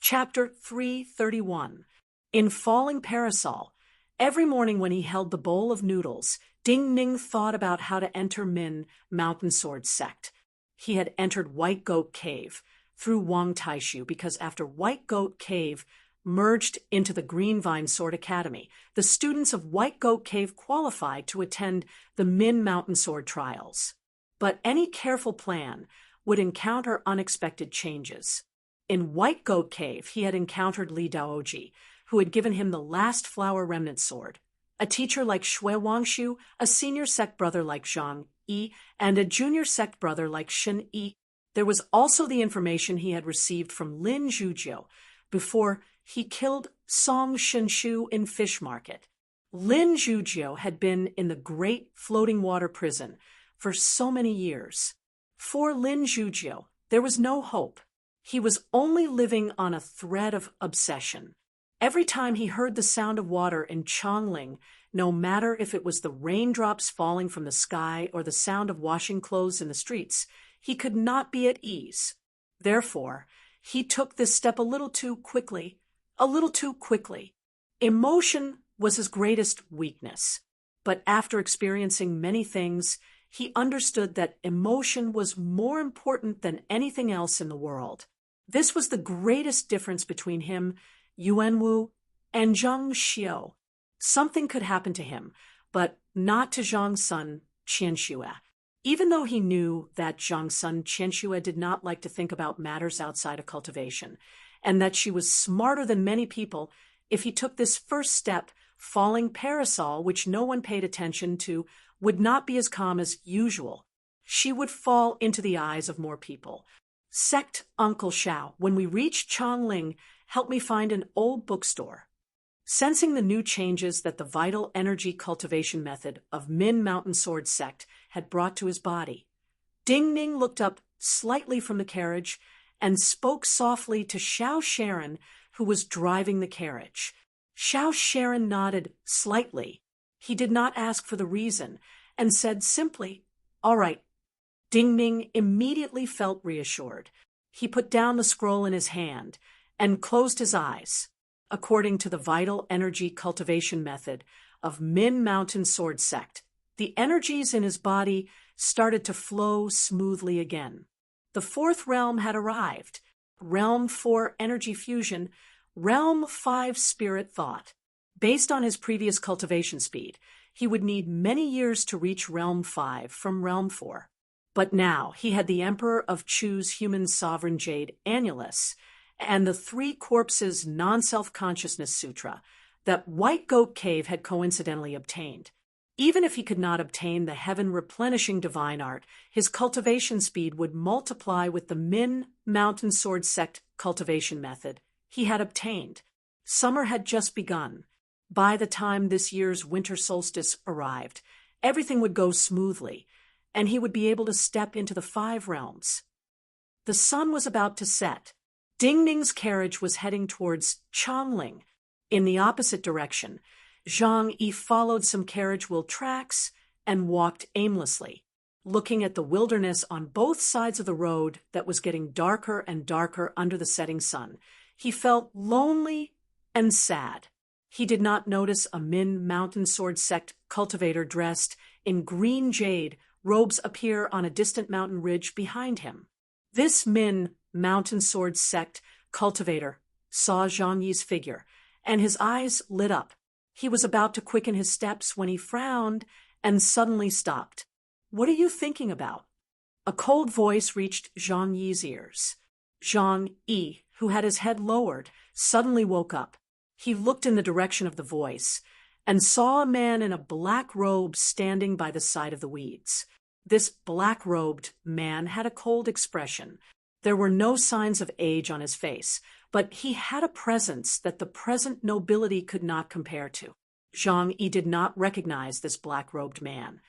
Chapter 331. In Falling Parasol. Every morning when he held the bowl of noodles, Ding Ning thought about how to enter Min Mountain Sword Sect. He had entered White Goat Cave through Wang Taishu because after White Goat Cave merged into the Green Vine Sword Academy, the students of White Goat Cave qualified to attend the Min Mountain Sword Trials. But any careful plan would encounter unexpected changes. In White Goat Cave, he had encountered Li Daoji, who had given him the last flower remnant sword, a teacher like Shui Wangshu, a senior sect brother like Zhang Yi, and a junior sect brother like Shen Yi. There was also the information he had received from Lin Zhujiu before he killed Song Shenshu in Fish Market. Lin Zhujiu had been in the Great Floating Water Prison for so many years. For Lin Zhujiu, there was no hope. He was only living on a thread of obsession. Every time he heard the sound of water in Chongling, no matter if it was the raindrops falling from the sky or the sound of washing clothes in the streets, he could not be at ease. Therefore, he took this step a little too quickly. Emotion was his greatest weakness. But after experiencing many things, he understood that emotion was more important than anything else in the world. This was the greatest difference between him, Yuanwu, and Zhang Xiu. Something could happen to him, but not to Zhang's son, Qianxue. Even though he knew that Zhang's son Qianxue did not like to think about matters outside of cultivation, and that she was smarter than many people, if he took this first step, Falling Parasol, which no one paid attention to, would not be as calm as usual. She would fall into the eyes of more people. Sect Uncle Shao, when we reach Chongling, help me find an old bookstore. Sensing the new changes that the vital energy cultivation method of Min Mountain Sword Sect had brought to his body, Ding Ning looked up slightly from the carriage and spoke softly to Xiao Sharon, who was driving the carriage. Xiao Sharon nodded slightly. He did not ask for the reason and said simply, "All right." Ding Ning immediately felt reassured. He put down the scroll in his hand and closed his eyes. According to the vital energy cultivation method of Min Mountain Sword Sect, the energies in his body started to flow smoothly again. The fourth realm had arrived. Realm 4 energy fusion, Realm 5 spirit thought. Based on his previous cultivation speed, he would need many years to reach Realm 5 from Realm 4. But now he had the Emperor of Chu's Human Sovereign Jade Annulus and the Three Corpses Non-Self-Consciousness Sutra that White Goat Cave had coincidentally obtained. Even if he could not obtain the heaven-replenishing divine art, his cultivation speed would multiply with the Min Mountain Sword Sect cultivation method he had obtained. Summer had just begun. By the time this year's winter solstice arrived, everything would go smoothly, and he would be able to step into the 5 realms. The sun was about to set. Ding Ning's carriage was heading towards Chongling. In the opposite direction, Zhang Yi followed some carriage wheel tracks and walked aimlessly, looking at the wilderness on both sides of the road that was getting darker and darker under the setting sun. He felt lonely and sad. He did not notice a Min Mountain Sword Sect cultivator dressed in green jade robes appear on a distant mountain ridge behind him. This Min Mountain Sword Sect cultivator saw Zhang Yi's figure, and his eyes lit up. He was about to quicken his steps when he frowned and suddenly stopped. "What are you thinking about?" A cold voice reached Zhang Yi's ears. Zhang Yi, who had his head lowered, suddenly woke up. He looked in the direction of the voice and saw a man in a black robe standing by the side of the weeds. This black-robed man had a cold expression. There were no signs of age on his face, but he had a presence that the present nobility could not compare to. Zhang Yi did not recognize this black-robed man,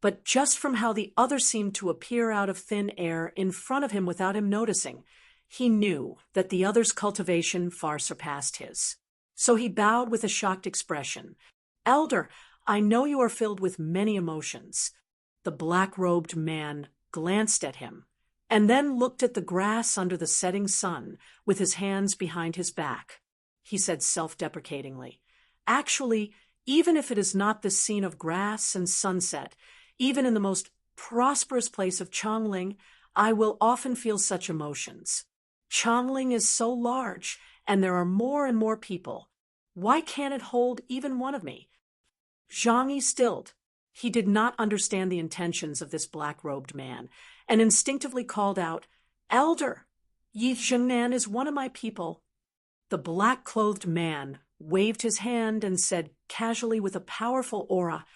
but just from how the other seemed to appear out of thin air in front of him without him noticing, he knew that the other's cultivation far surpassed his. So he bowed with a shocked expression. "Elder, I know you are filled with many emotions." The black-robed man glanced at him and then looked at the grass under the setting sun with his hands behind his back. He said self-deprecatingly, "Actually, even if it is not this scene of grass and sunset, even in the most prosperous place of Chongling, I will often feel such emotions. Chongling is so large, and there are more and more people. Why can't it hold even one of me?" Zhang Yi stilled. He did not understand the intentions of this black-robed man, and instinctively called out, "Elder, Yi Zhengnan is one of my people." The black-clothed man waved his hand and said casually with a powerful aura,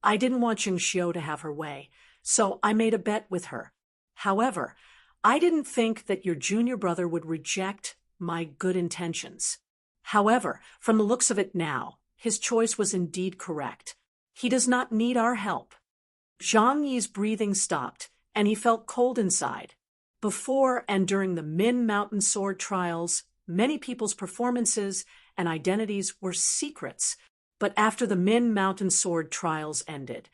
"I didn't want Zheng Xiu to have her way, so I made a bet with her. However, I didn't think that your junior brother would reject my good intentions. However, from the looks of it now, his choice was indeed correct. He does not need our help." Zhang Yi's breathing stopped, and he felt cold inside. Before and during the Min Mountain Sword trials, many people's performances and identities were secrets, but after the Min Mountain Sword trials ended,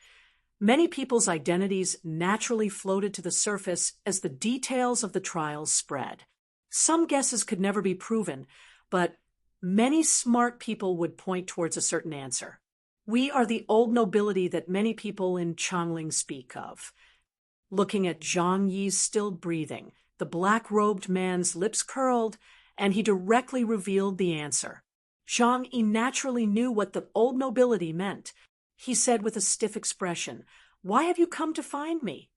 many people's identities naturally floated to the surface as the details of the trials spread. Some guesses could never be proven, but many smart people would point towards a certain answer. We are the old nobility that many people in Chongling speak of. Looking at Zhang Yi's still breathing, the black-robed man's lips curled, and he directly revealed the answer. Zhang Yi naturally knew what the old nobility meant. He said with a stiff expression, "Why have you come to find me?"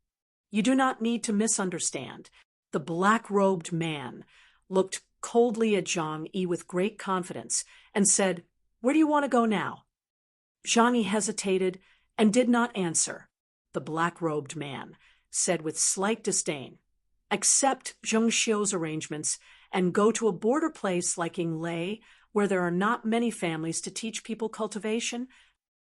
"You do not need to misunderstand." The black-robed man looked coldly at Zhang Yi with great confidence and said, "Where do you want to go now?" Zhang Yi hesitated and did not answer. The black-robed man said with slight disdain, "Accept Zheng Xiu's arrangements and go to a border place like Yinglei, where there are not many families to teach people cultivation."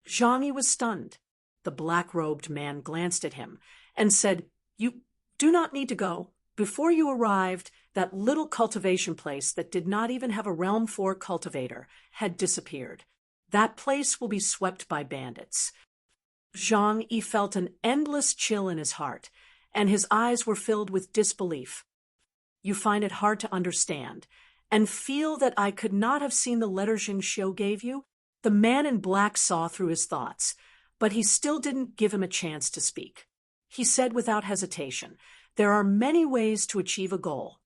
Zhang Yi was stunned. The black-robed man glanced at him and said, "You do not need to go. Before you arrived, that little cultivation place that did not even have a Realm 4 cultivator had disappeared. That place will be swept by bandits." Zhang Yi felt an endless chill in his heart, and his eyes were filled with disbelief. "You find it hard to understand, and feel that I could not have seen the letter Zheng Xiu gave you?" The man in black saw through his thoughts, but he still didn't give him a chance to speak. He said without hesitation, "There are many ways to achieve a goal.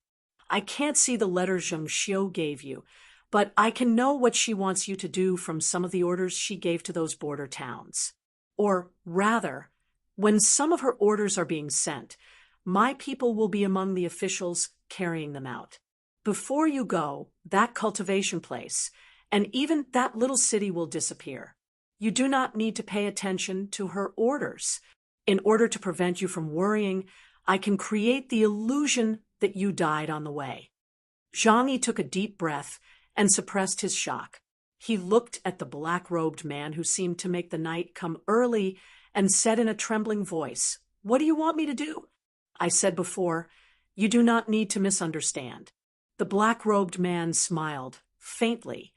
I can't see the letter Zheng Xiu gave you, but I can know what she wants you to do from some of the orders she gave to those border towns. Or rather, when some of her orders are being sent, my people will be among the officials carrying them out. Before you go, that cultivation place, and even that little city will disappear. You do not need to pay attention to her orders. In order to prevent you from worrying, I can create the illusion that you died on the way." Zhang Yi took a deep breath and suppressed his shock. He looked at the black-robed man who seemed to make the night come early and said in a trembling voice, "What do you want me to do?" "I said before, you do not need to misunderstand." The black-robed man smiled, faintly.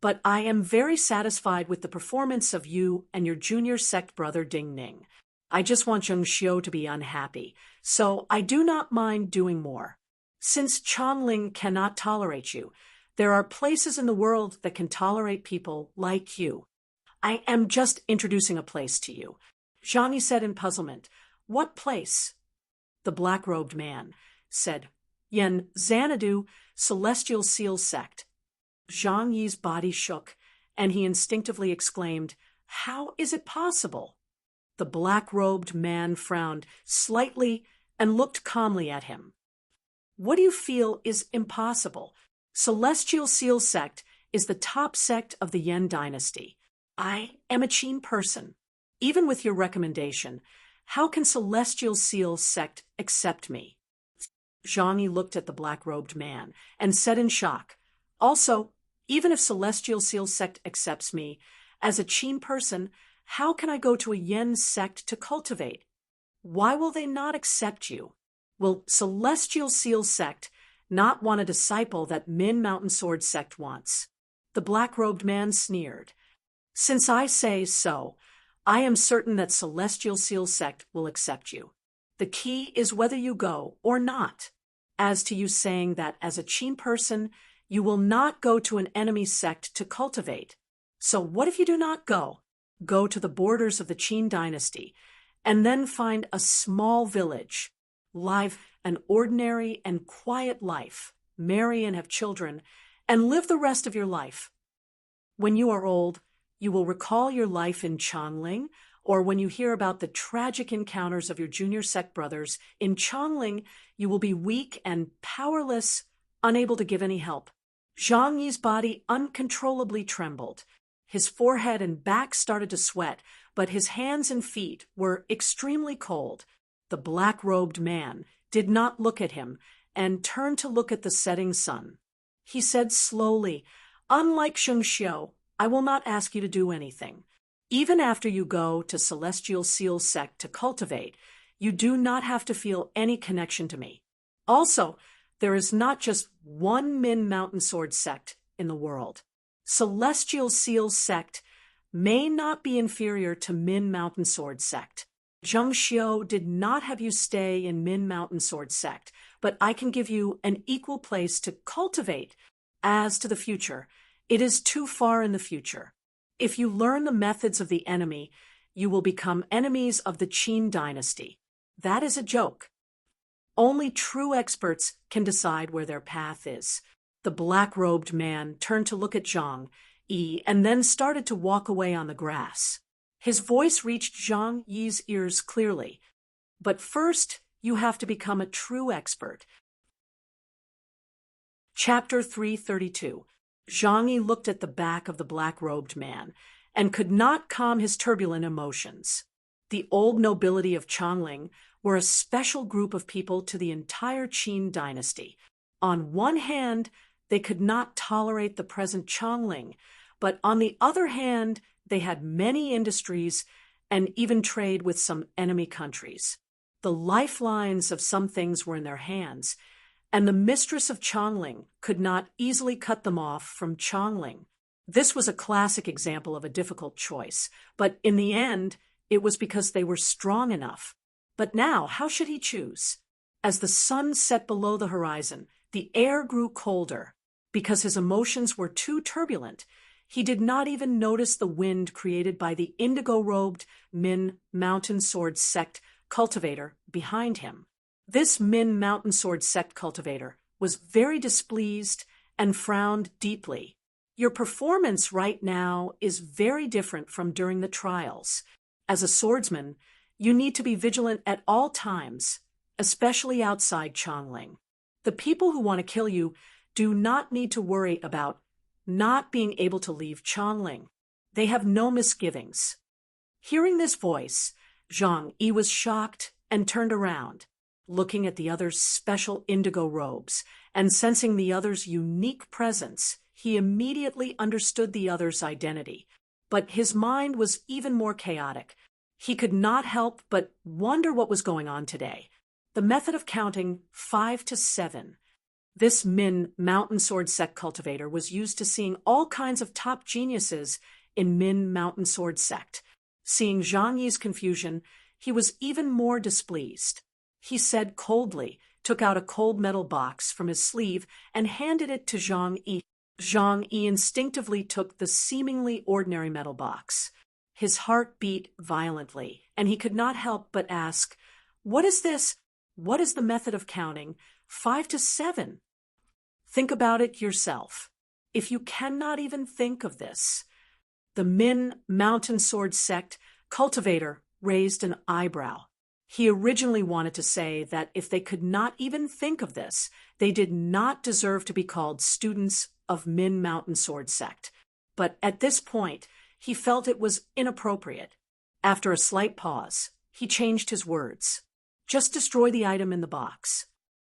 "But I am very satisfied with the performance of you and your junior sect brother Ding Ning. I just want Zheng Xiu to be unhappy, so I do not mind doing more. Since Chongling cannot tolerate you, there are places in the world that can tolerate people like you. I am just introducing a place to you." Zhang Yi said in puzzlement, "What place?" The black-robed man said, "Yen Xanadu, Celestial Seal Sect." Zhang Yi's body shook, and he instinctively exclaimed, "How is it possible?" The black-robed man frowned slightly and looked calmly at him. "What do you feel is impossible? Celestial Seal Sect is the top sect of the Yen dynasty. I am a Qin person. Even with your recommendation, how can Celestial Seal Sect accept me?" Zhang Yi looked at the black-robed man and said in shock, "Also, even if Celestial Seal Sect accepts me, as a Qin person, how can I go to a Yen sect to cultivate? Why will they not accept you? Will Celestial Seal Sect not want a disciple that Min Mountain Sword Sect wants?" The black-robed man sneered. "Since I say so, I am certain that Celestial Seal Sect will accept you. The key is whether you go or not. As to you saying that as a Qin person, you will not go to an enemy sect to cultivate. So what if you do not go? Go to the borders of the Qin dynasty, and then find a small village, live an ordinary and quiet life, marry and have children, and live the rest of your life. When you are old, you will recall your life in Chongling, or when you hear about the tragic encounters of your junior sect brothers, in Chongling, you will be weak and powerless, unable to give any help. Zhang Yi's body uncontrollably trembled. His forehead and back started to sweat, but his hands and feet were extremely cold. The black-robed man did not look at him and turned to look at the setting sun. He said slowly, "Unlike Sheng Xiu, I will not ask you to do anything. Even after you go to Celestial Seal sect to cultivate, you do not have to feel any connection to me. Also, there is not just one Min Mountain Sword sect in the world. Celestial Seal sect may not be inferior to Min Mountain Sword sect. Zheng Xiu did not have you stay in Min Mountain Sword sect, but I can give you an equal place to cultivate. As to the future, it is too far in the future. If you learn the methods of the enemy, you will become enemies of the Qin dynasty. That is a joke. Only true experts can decide where their path is." The black-robed man turned to look at Zhang Yi and then started to walk away on the grass. His voice reached Zhang Yi's ears clearly. "But first, you have to become a true expert." Chapter 332. Zhang Yi looked at the back of the black-robed man and could not calm his turbulent emotions. The old nobility of Chongling were a special group of people to the entire Qin dynasty. On one hand, they could not tolerate the present Chongling, but on the other hand, they had many industries and even trade with some enemy countries. The lifelines of some things were in their hands, and the mistress of Chongling could not easily cut them off from Chongling. This was a classic example of a difficult choice, but in the end, it was because they were strong enough. But now, how should he choose? As the sun set below the horizon, the air grew colder. Because his emotions were too turbulent, he did not even notice the wind created by the indigo-robed Min Mountain Sword sect cultivator behind him. This Min Mountain Sword sect cultivator was very displeased and frowned deeply. "Your performance right now is very different from during the trials. As a swordsman, you need to be vigilant at all times, especially outside Chongling. The people who want to kill you do not need to worry about not being able to leave Chongling. They have no misgivings." Hearing this voice, Zhang Yi was shocked and turned around. Looking at the other's special indigo robes and sensing the other's unique presence, he immediately understood the other's identity. But his mind was even more chaotic. He could not help but wonder what was going on today. The method of counting 5 to 7. This Min Mountain Sword sect cultivator was used to seeing all kinds of top geniuses in Min Mountain Sword sect. Seeing Zhang Yi's confusion, he was even more displeased. He said coldly, took out a cold metal box from his sleeve and handed it to Zhang Yi. Zhang Yi instinctively took the seemingly ordinary metal box. His heart beat violently, and he could not help but ask, "What is this? What is the method of counting 5 to 7? Think about it yourself. If you cannot even think of this." The Min Mountain Sword sect cultivator raised an eyebrow. He originally wanted to say that if they could not even think of this, they did not deserve to be called students of Min Mountain Sword sect. But at this point, he felt it was inappropriate. After a slight pause, he changed his words. "Just destroy the item in the box."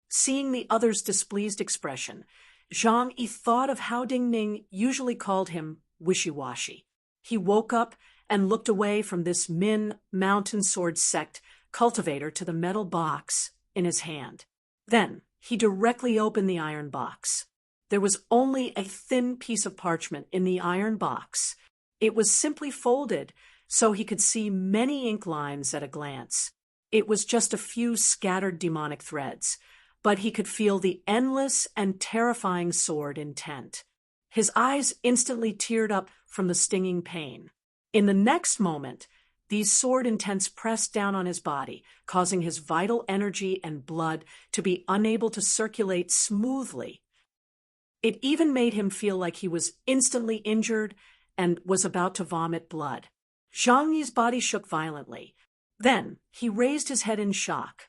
Seeing the other's displeased expression, Zhang Yi thought of how Ding Ning usually called him wishy-washy. He woke up and looked away from this Min Mountain Sword sect cultivator to the metal box in his hand. Then he directly opened the iron box. There was only a thin piece of parchment in the iron box. It was simply folded so he could see many ink lines at a glance. It was just a few scattered demonic threads, but he could feel the endless and terrifying sword intent. His eyes instantly teared up from the stinging pain. In the next moment, these sword intents pressed down on his body, causing his vital energy and blood to be unable to circulate smoothly. It even made him feel like he was instantly injured and was about to vomit blood. Zhang Yi's body shook violently. Then he raised his head in shock.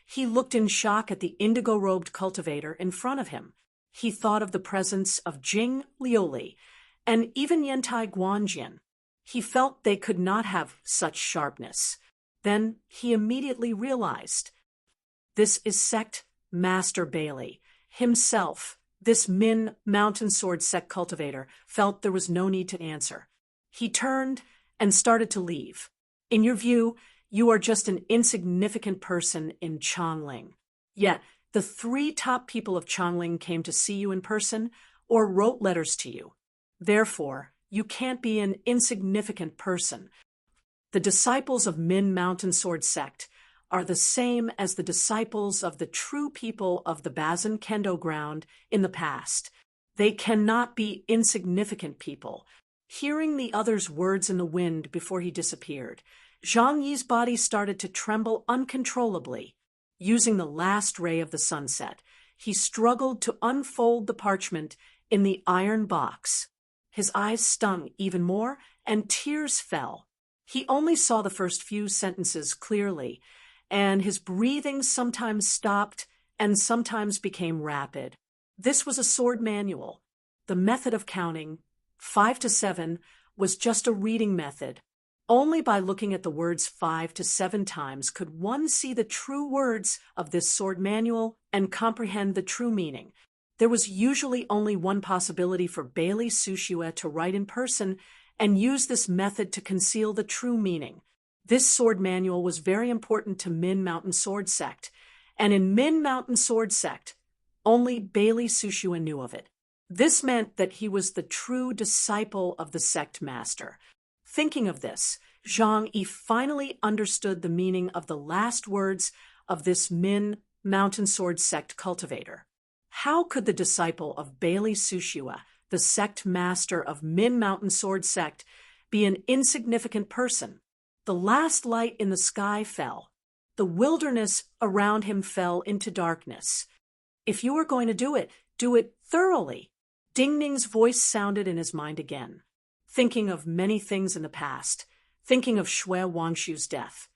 He looked in shock at the indigo-robed cultivator in front of him. He thought of the presence of Jing Liuli and even Yantai Guanjin. He felt they could not have such sharpness. Then he immediately realized. This is Sect Master Bailey himself. This Min Mountain Sword Sect cultivator felt there was no need to answer. He turned and started to leave. In your view, you are just an insignificant person in Chongling. Yet, the 3 top people of Chongling came to see you in person or wrote letters to you. Therefore, you can't be an insignificant person. The disciples of Min Mountain Sword Sect are the same as the disciples of the true people of the Bazin Kendo ground in the past. They cannot be insignificant people. Hearing the other's words in the wind before he disappeared, Zhang Yi's body started to tremble uncontrollably. Using the last ray of the sunset, he struggled to unfold the parchment in the iron box. His eyes stung even more, and tears fell. He only saw the first few sentences clearly, and his breathing sometimes stopped and sometimes became rapid. This was a sword manual. The method of counting, 5 to 7, was just a reading method. Only by looking at the words 5 to 7 times could one see the true words of this sword manual and comprehend the true meaning. There was usually only one possibility for Bailey Sushua to write in person and use this method to conceal the true meaning. This sword manual was very important to Min Mountain Sword Sect, and in Min Mountain Sword Sect, only Bailey Sushua knew of it. This meant that he was the true disciple of the sect master. Thinking of this, Zhang Yi finally understood the meaning of the last words of this Min Mountain Sword Sect cultivator. How could the disciple of Bailey Sushua, the sect master of Min Mountain Sword Sect, be an insignificant person? The last light in the sky fell. The wilderness around him fell into darkness. If you are going to do it thoroughly. Ding Ning's voice sounded in his mind again. Thinking of many things in the past, thinking of Shui Wangshu's death,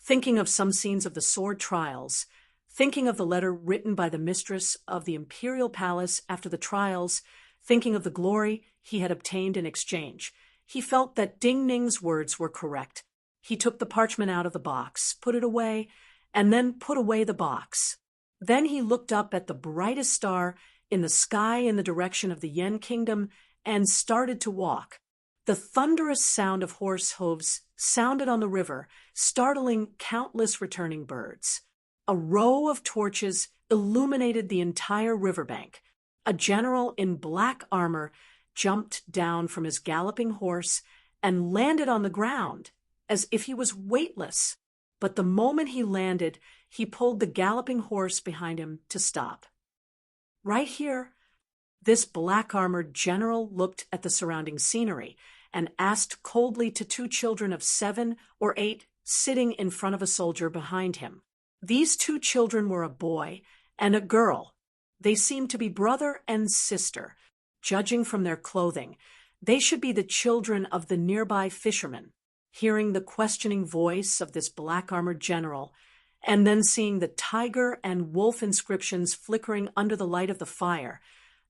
thinking of some scenes of the sword trials, thinking of the letter written by the mistress of the imperial palace after the trials, thinking of the glory he had obtained in exchange. He felt that Ding Ning's words were correct. He took the parchment out of the box, put it away, and then put away the box. Then he looked up at the brightest star in the sky in the direction of the Yen Kingdom and started to walk. The thunderous sound of horse hooves sounded on the river, startling countless returning birds. A row of torches illuminated the entire riverbank. A general in black armor jumped down from his galloping horse and landed on the ground as if he was weightless. But the moment he landed, he pulled the galloping horse behind him to stop. Right here, this black-armored general looked at the surrounding scenery and asked coldly to 2 children of 7 or 8 sitting in front of a soldier behind him. These 2 children were a boy and a girl. They seemed to be brother and sister. Judging from their clothing, they should be the children of the nearby fishermen. Hearing the questioning voice of this black-armored general, and then seeing the tiger and wolf inscriptions flickering under the light of the fire,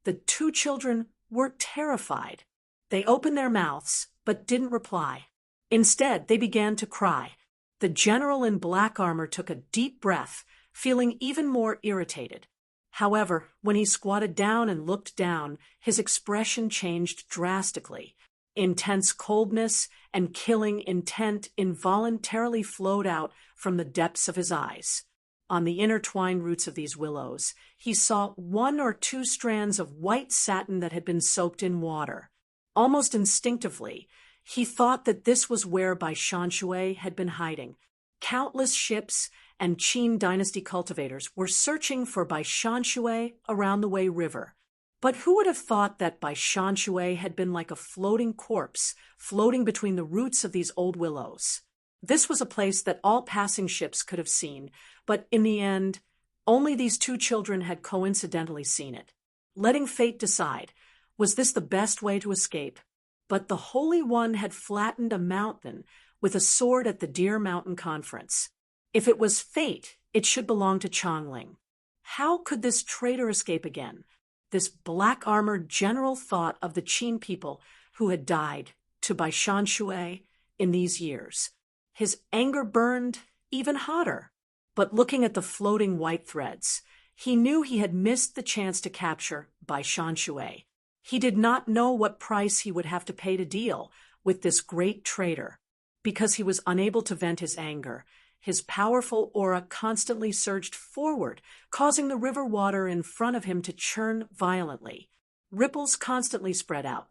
the 2 children were terrified. They opened their mouths, but didn't reply. Instead, they began to cry. The general in black armor took a deep breath, feeling even more irritated. However, when he squatted down and looked down, his expression changed drastically. Intense coldness and killing intent involuntarily flowed out from the depths of his eyes. On the intertwined roots of these willows, he saw 1 or 2 strands of white satin that had been soaked in water. Almost instinctively, he thought that this was where Bai Shanshui had been hiding. Countless ships and Qin dynasty cultivators were searching for Baishanshui around the Wei River. But who would have thought that Baishanshui had been like a floating corpse, floating between the roots of these old willows? This was a place that all passing ships could have seen, but in the end, only these two children had coincidentally seen it. Letting fate decide, was this the best way to escape? But the Holy One had flattened a mountain with a sword at the Deer Mountain Conference. If it was fate, it should belong to Changling. How could this traitor escape again? This black-armored general thought of the Qin people who had died to Baishanshui in these years. His anger burned even hotter. But looking at the floating white threads, he knew he had missed the chance to capture Baishanshui. He did not know what price he would have to pay to deal with this great traitor. Because he was unable to vent his anger, his powerful aura constantly surged forward, causing the river water in front of him to churn violently. Ripples constantly spread out.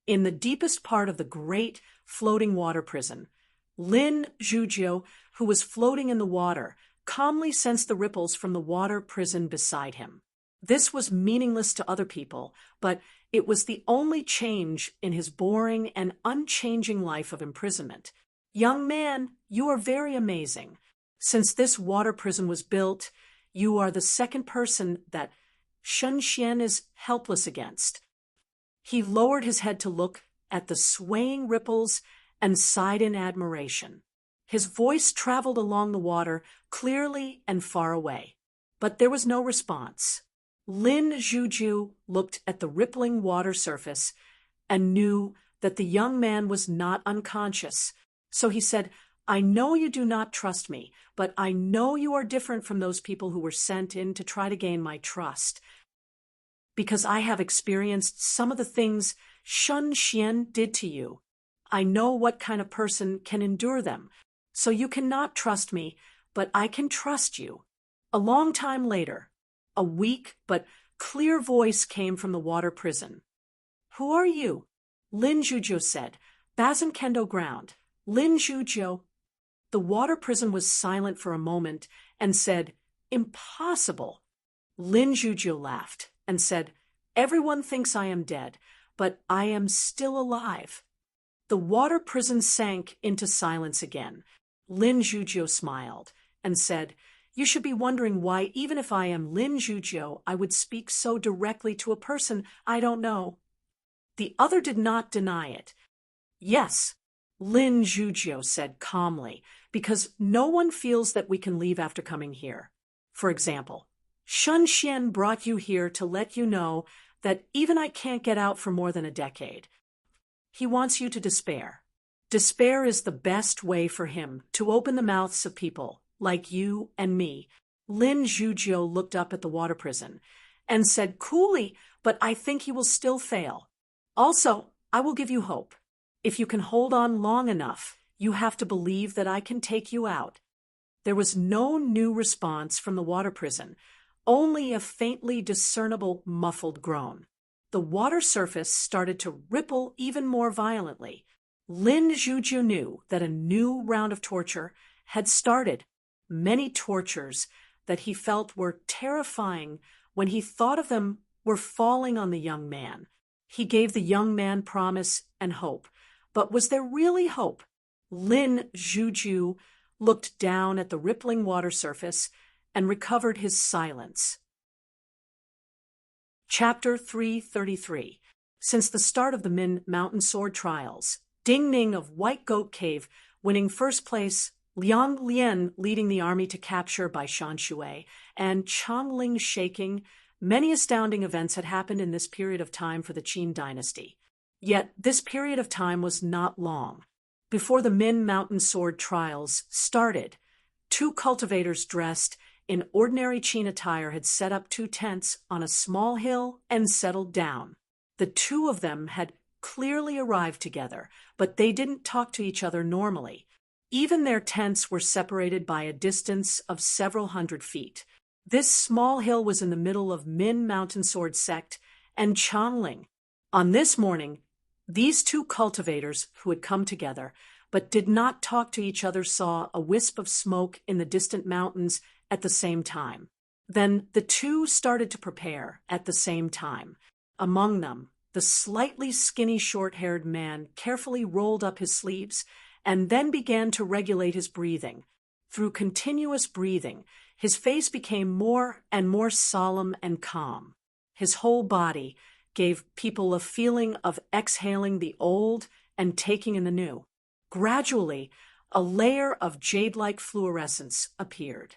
In the deepest part of the great floating water prison, Lin Zhujiu, who was floating in the water, calmly sensed the ripples from the water prison beside him. This was meaningless to other people, but it was the only change in his boring and unchanging life of imprisonment. Young man, you are very amazing. Since this water prison was built, you are the second person that Shunxian is helpless against. He lowered his head to look at the swaying ripples and sighed in admiration. His voice traveled along the water clearly and far away, but there was no response. Lin Zhujiu looked at the rippling water surface and knew that the young man was not unconscious. So he said, I know you do not trust me, but I know you are different from those people who were sent in to try to gain my trust. Because I have experienced some of the things Shun Xian did to you. I know what kind of person can endure them. So you cannot trust me, but I can trust you. A long time later, a weak but clear voice came from the water prison. Who are you? Lin Zhujiu said. Bazin Kendo ground. Lin Zhujiu. The water prison was silent for a moment and said, Impossible. Lin Zhujiu laughed and said, Everyone thinks I am dead, but I am still alive. The water prison sank into silence again. Lin Zhujiu smiled and said, You should be wondering why, even if I am Lin Zhujiu, I would speak so directly to a person I don't know. The other did not deny it. Yes, Lin Zhujiu said calmly, because no one feels that we can leave after coming here. For example, Shun Xian brought you here to let you know that even I can't get out for more than a decade. He wants you to despair. Despair is the best way for him to open the mouths of people like you and me. Lin Zhujiu looked up at the water prison and said coolly, but I think he will still fail. Also, I will give you hope. If you can hold on long enough, you have to believe that I can take you out. There was no new response from the water prison, only a faintly discernible muffled groan. The water surface started to ripple even more violently. Lin Zhujiu knew that a new round of torture had started. Many tortures that he felt were terrifying when he thought of them were falling on the young man. He gave the young man promise and hope. But was there really hope? Lin Zhujiu looked down at the rippling water surface and recovered his silence. Chapter 333. Since the start of the Min Mountain Sword Trials, Ding Ning of White Goat Cave winning first place, Liang Lian leading the army to capture Baishanshui, and Changling shaking, many astounding events had happened in this period of time for the Qin dynasty. Yet this period of time was not long. Before the Min Mountain Sword Trials started, two cultivators dressed in ordinary Qin attire had set up two tents on a small hill and settled down. The two of them had clearly arrived together, but they didn't talk to each other normally. Even their tents were separated by a distance of several hundred feet. This small hill was in the middle of Min Mountain Sword Sect and Changling. On this morning, these two cultivators who had come together but did not talk to each other, saw a wisp of smoke in the distant mountains at the same time. Then the two started to prepare at the same time. Among them, the slightly skinny short-haired man carefully rolled up his sleeves and then began to regulate his breathing. Through continuous breathing, his face became more and more solemn and calm. His whole body gave people a feeling of exhaling the old and taking in the new. Gradually, a layer of jade-like fluorescence appeared.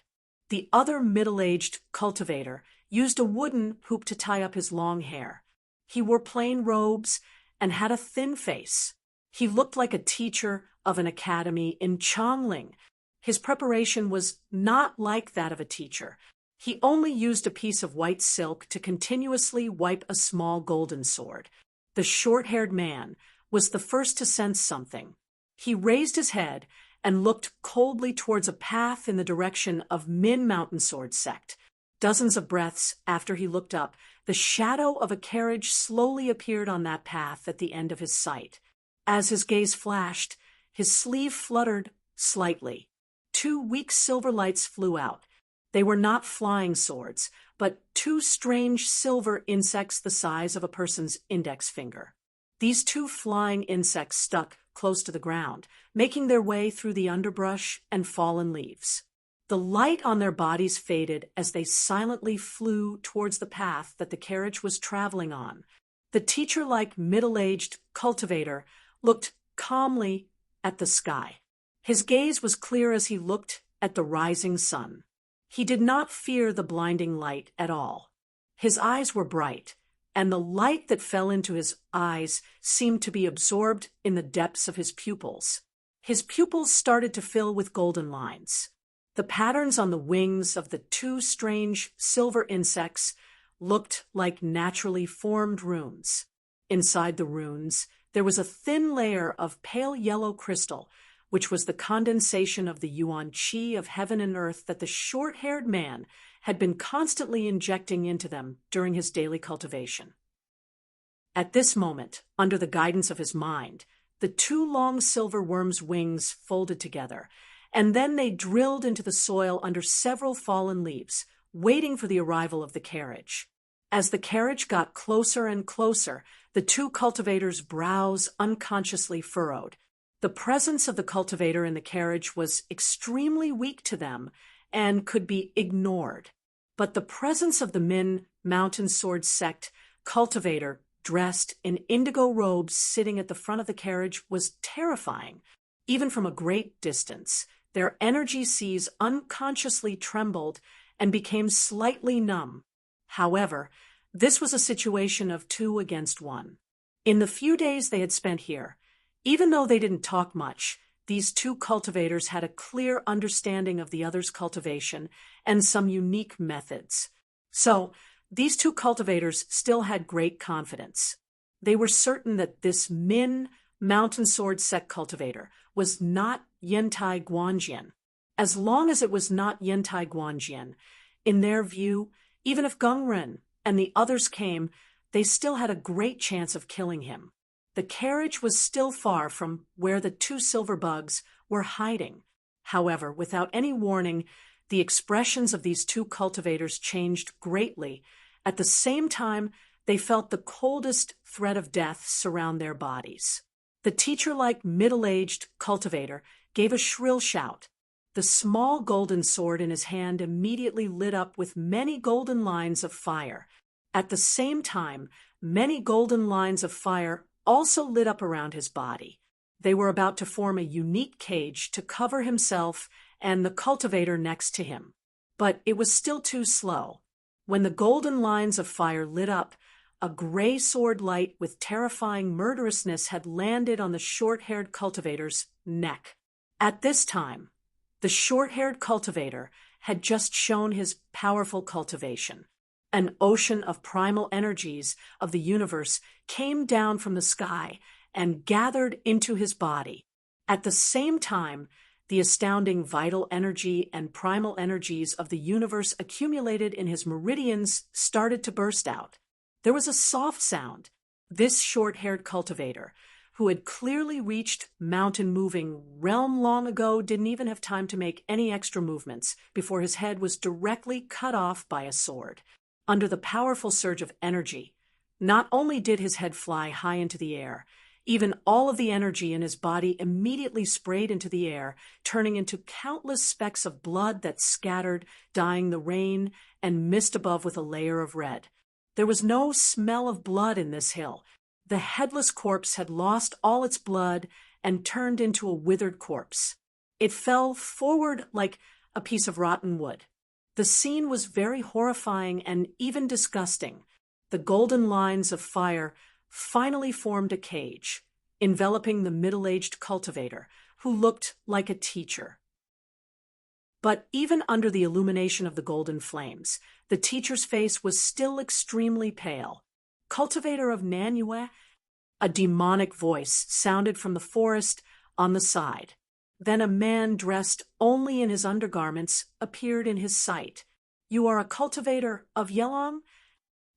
The other middle-aged cultivator used a wooden hoop to tie up his long hair. He wore plain robes and had a thin face. He looked like a teacher of an academy in Chongling. His preparation was not like that of a teacher. He only used a piece of white silk to continuously wipe a small golden sword. The short-haired man was the first to sense something. He raised his head and looked coldly towards a path in the direction of Min Mountain Sword Sect. Dozens of breaths after he looked up, the shadow of a carriage slowly appeared on that path at the end of his sight. As his gaze flashed, his sleeve fluttered slightly. 2 weak silver lights flew out. They were not flying swords, but 2 strange silver insects the size of a person's index finger. These 2 flying insects stuck close to the ground, making their way through the underbrush and fallen leaves. The light on their bodies faded as they silently flew towards the path that the carriage was traveling on. The teacher-like middle-aged cultivator looked calmly at the sky. His gaze was clear as he looked at the rising sun. He did not fear the blinding light at all. His eyes were bright, and the light that fell into his eyes seemed to be absorbed in the depths of his pupils. His pupils started to fill with golden lines. The patterns on the wings of the 2 strange silver insects looked like naturally formed runes. Inside the runes, there was a thin layer of pale yellow crystal, which was the condensation of the yuan qi of heaven and earth that the short-haired man had been constantly injecting into them during his daily cultivation. At this moment, under the guidance of his mind, the 2 long silver worms' wings folded together, and then they drilled into the soil under several fallen leaves, waiting for the arrival of the carriage. As the carriage got closer and closer, the 2 cultivators' brows unconsciously furrowed. The presence of the cultivator in the carriage was extremely weak to them and could be ignored. But the presence of the Min Mountain Sword Sect cultivator dressed in indigo robes sitting at the front of the carriage was terrifying. Even from a great distance, their energy seas unconsciously trembled and became slightly numb. However, this was a situation of 2 against 1. In the few days they had spent here, even though they didn't talk much, these 2 cultivators had a clear understanding of the other's cultivation and some unique methods. So, these 2 cultivators still had great confidence. They were certain that this Min Mountain Sword Sect cultivator was not Yantai Guanjian. As long as it was not Yantai Guanjian, in their view, even if Gungren and the others came, they still had a great chance of killing him. The carriage was still far from where the 2 silver bugs were hiding. However, without any warning, the expressions of these 2 cultivators changed greatly. At the same time, they felt the coldest threat of death surround their bodies. The teacher-like middle-aged cultivator gave a shrill shout. The small golden sword in his hand immediately lit up with many golden lines of fire. At the same time, many golden lines of fire also lit up around his body. They were about to form a unique cage to cover himself and the cultivator next to him. But it was still too slow. When the golden lines of fire lit up, a gray sword light with terrifying murderousness had landed on the short-haired cultivator's neck. At this time, the short-haired cultivator had just shown his powerful cultivation. An ocean of primal energies of the universe came down from the sky and gathered into his body. At the same time, the astounding vital energy and primal energies of the universe accumulated in his meridians started to burst out. There was a soft sound. This short-haired cultivator, who had clearly reached mountain-moving realm long ago, didn't even have time to make any extra movements before his head was directly cut off by a sword. Under the powerful surge of energy, not only did his head fly high into the air, even all of the energy in his body immediately sprayed into the air, turning into countless specks of blood that scattered, dyeing the rain and mist above with a layer of red. There was no smell of blood in this hill. The headless corpse had lost all its blood and turned into a withered corpse. It fell forward like a piece of rotten wood. The scene was very horrifying and even disgusting. The golden lines of fire finally formed a cage, enveloping the middle-aged cultivator, who looked like a teacher. But even under the illumination of the golden flames, the teacher's face was still extremely pale. Cultivator of Nanue, a demonic voice sounded from the forest on the side. Then a man dressed only in his undergarments appeared in his sight. "You are a cultivator of Yelong?"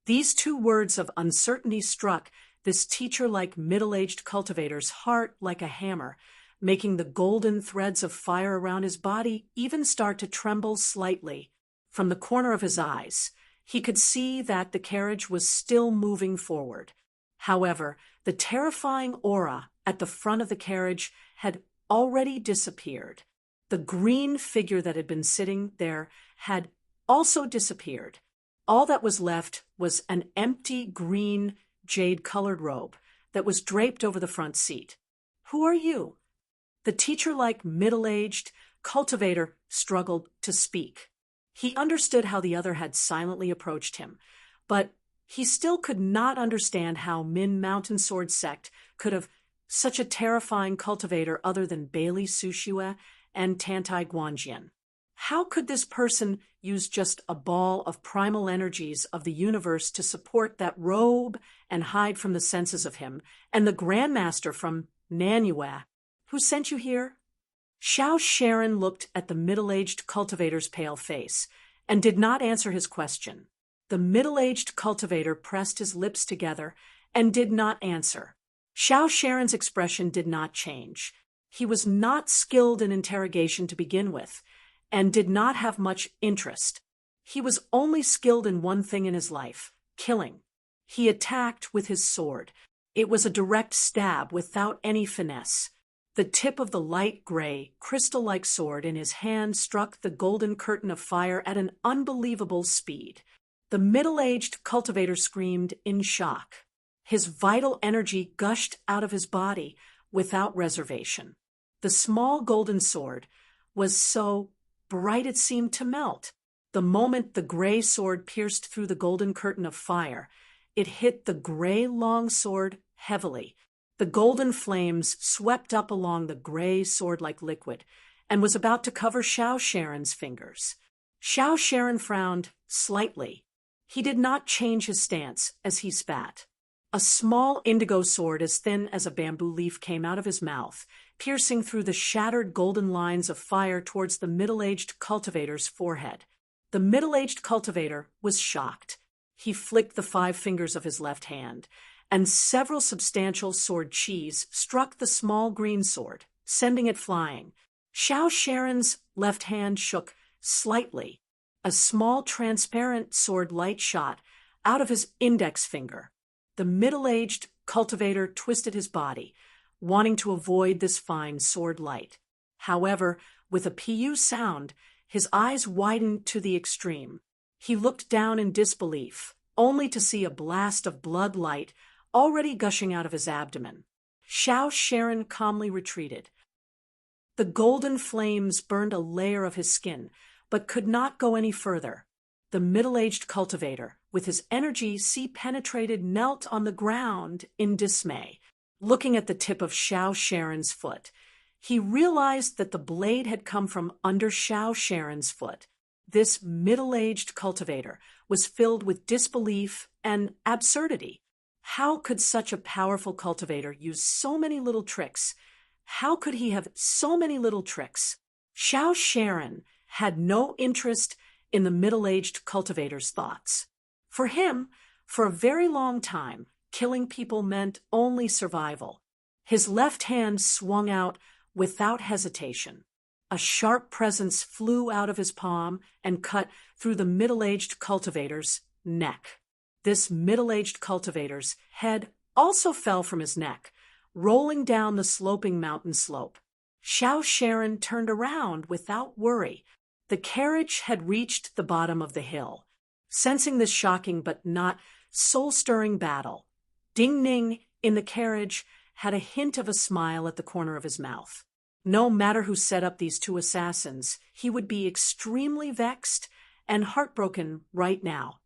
These two words of uncertainty struck this teacher-like middle-aged cultivator's heart like a hammer, making the golden threads of fire around his body even start to tremble slightly. From the corner of his eyes, he could see that the carriage was still moving forward. However, the terrifying aura at the front of the carriage had already disappeared. The green figure that had been sitting there had also disappeared. All that was left was an empty green jade-colored robe that was draped over the front seat. "Who are you?" The teacher-like middle-aged cultivator struggled to speak. He understood how the other had silently approached him, but he still could not understand how Min Mountain Sword Sect could have such a terrifying cultivator other than Bailey Sushue and Tantai Guanjian. How could this person use just a ball of primal energies of the universe to support that robe and hide from the senses of him and the Grandmaster from Nanue? "Who sent you here?" Xiao Sharon looked at the middle-aged cultivator's pale face and did not answer his question. The middle-aged cultivator pressed his lips together and did not answer. Xiao Sharon's expression did not change. He was not skilled in interrogation to begin with, and did not have much interest. He was only skilled in one thing in his life: killing. He attacked with his sword. It was a direct stab without any finesse. The tip of the light gray, crystal-like sword in his hand struck the golden curtain of fire at an unbelievable speed. The middle-aged cultivator screamed in shock. His vital energy gushed out of his body without reservation. The small golden sword was so bright it seemed to melt. The moment the gray sword pierced through the golden curtain of fire, it hit the gray long sword heavily. The golden flames swept up along the gray sword-like liquid and was about to cover Xiao Sharon's fingers. Xiao Sharon frowned slightly. He did not change his stance as he spat. A small indigo sword as thin as a bamboo leaf came out of his mouth, piercing through the shattered golden lines of fire towards the middle-aged cultivator's forehead. The middle-aged cultivator was shocked. He flicked the 5 fingers of his left hand, and several substantial sword chis struck the small green sword, sending it flying. Xiao Sharon's left hand shook slightly. A small transparent sword light shot out of his index finger. The middle-aged cultivator twisted his body, wanting to avoid this fine sword light. However, with a pu sound, his eyes widened to the extreme. He looked down in disbelief, only to see a blast of blood light already gushing out of his abdomen. Xiao Sharon calmly retreated. The golden flames burned a layer of his skin, but could not go any further. The middle-aged cultivator, with his energy penetrated, knelt on the ground in dismay, looking at the tip of Xiao Sharon's foot. He realized that the blade had come from under Xiao Sharon's foot. This middle-aged cultivator was filled with disbelief and absurdity. How could such a powerful cultivator use so many little tricks? How could he have so many little tricks? Xiao Sharon had no interest in the middle-aged cultivator's thoughts. For him, for a very long time, killing people meant only survival. His left hand swung out without hesitation. A sharp presence flew out of his palm and cut through the middle-aged cultivator's neck. This middle-aged cultivator's head also fell from his neck, rolling down the sloping mountain slope. Xiao Sharon turned around without worry. The carriage had reached the bottom of the hill. Sensing this shocking but not soul-stirring battle, Ding Ning in the carriage had a hint of a smile at the corner of his mouth. No matter who set up these two assassins, he would be extremely vexed and heartbroken right now.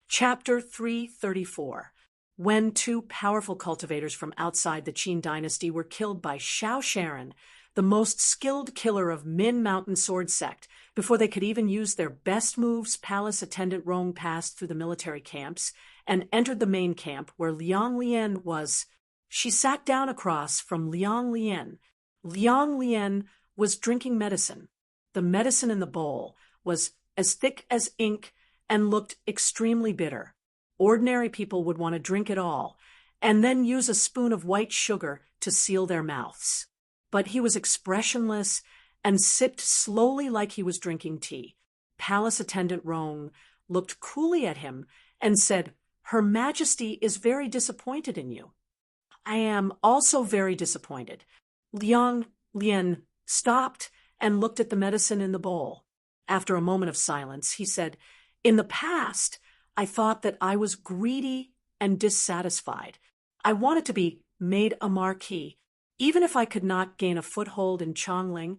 Chapter 334. When two powerful cultivators from outside the Qin dynasty were killed by Xiao Sharon, the most skilled killer of Min Mountain Sword Sect, before they could even use their best moves, Palace Attendant Rong passed through the military camps and entered the main camp where Liang Lian was. She sat down across from Liang Lian. Liang Lian was drinking medicine. The medicine in the bowl was as thick as ink and looked extremely bitter. Ordinary people would want to drink it all and then use a spoon of white sugar to seal their mouths. But he was expressionless and sipped slowly like he was drinking tea. Palace Attendant Rong looked coolly at him and said, "Her Majesty is very disappointed in you." "I am also very disappointed." Liang Lian stopped and looked at the medicine in the bowl. After a moment of silence, he said, "In the past, I thought that I was greedy and dissatisfied. I wanted to be made a marquis. Even if I could not gain a foothold in Chongling,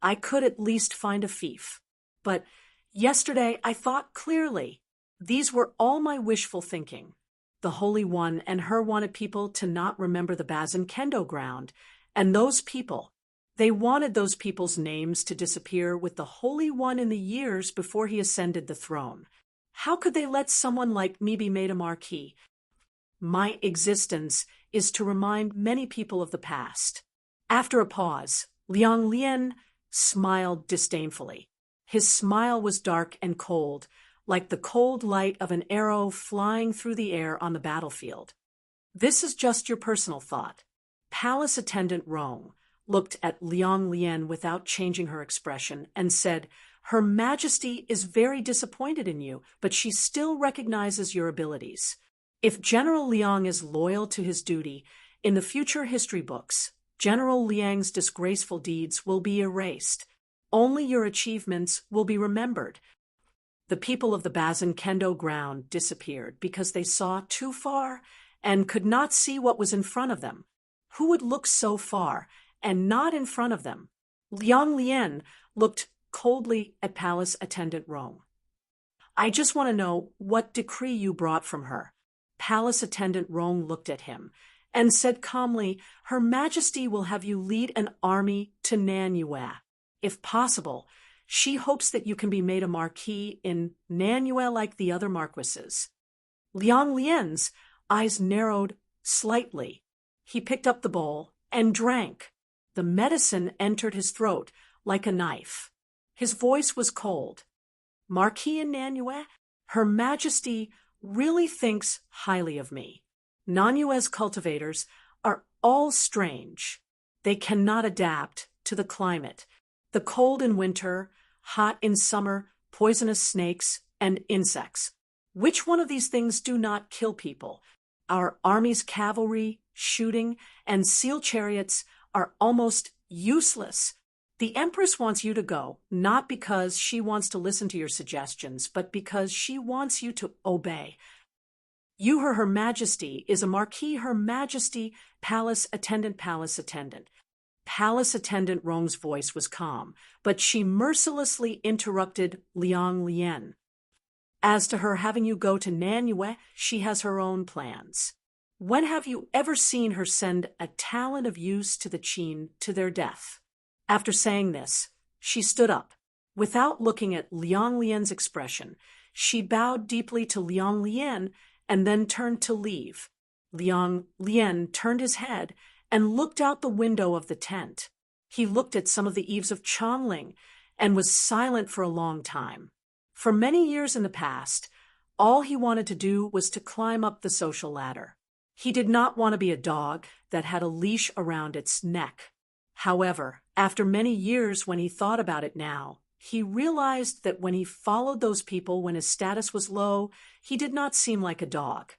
I could at least find a fief. But yesterday I thought clearly. These were all my wishful thinking. The Holy One and her wanted people to not remember the Bazin Kendo ground, and those people, they wanted those people's names to disappear with the Holy One in the years before he ascended the throne. How could they let someone like me be made a marquis? My existence is to remind many people of the past." After a pause, Liang Lian smiled disdainfully. His smile was dark and cold, like the cold light of an arrow flying through the air on the battlefield. "This is just your personal thought." Palace Attendant Rong looked at Liang Lian without changing her expression and said, "Her Majesty is very disappointed in you, but she still recognizes your abilities. If General Liang is loyal to his duty, in the future history books, General Liang's disgraceful deeds will be erased. Only your achievements will be remembered." The people of the Bazin Kendo ground disappeared because they saw too far and could not see what was in front of them. Who would look so far and not in front of them? Liang Lian looked coldly at Palace Attendant Rong. "I just want to know what decree you brought from her." Palace Attendant Rong looked at him and said calmly, "Her Majesty will have you lead an army to Nanyue. If possible, she hopes that you can be made a marquis in Nanyue like the other marquises." Liang Lian's eyes narrowed slightly. He picked up the bowl and drank. The medicine entered his throat like a knife. His voice was cold. "Marquis in Nanyue? Her Majesty really thinks highly of me. Nanyue's cultivators are all strange. They cannot adapt to the climate. The cold in winter, hot in summer, poisonous snakes, and insects. Which one of these things do not kill people? Our army's cavalry, shooting, and seal chariots are almost useless. The Empress wants you to go, not because she wants to listen to your suggestions, but because she wants you to obey. You, Her Majesty, is a Marquis Her Majesty, Palace Attendant, Palace Attendant." Palace Attendant Rong's voice was calm, but she mercilessly interrupted Liang Lian. "As to her having you go to Nanyue, she has her own plans. When have you ever seen her send a talent of use to the Qin to their death?" After saying this, she stood up. Without looking at Liang Lian's expression, she bowed deeply to Liang Lian and then turned to leave. Liang Lian turned his head and looked out the window of the tent. He looked at some of the eaves of Chongling and was silent for a long time. For many years in the past, all he wanted to do was to climb up the social ladder. He did not want to be a dog that had a leash around its neck. However, after many years when he thought about it now, he realized that when he followed those people when his status was low, he did not seem like a dog.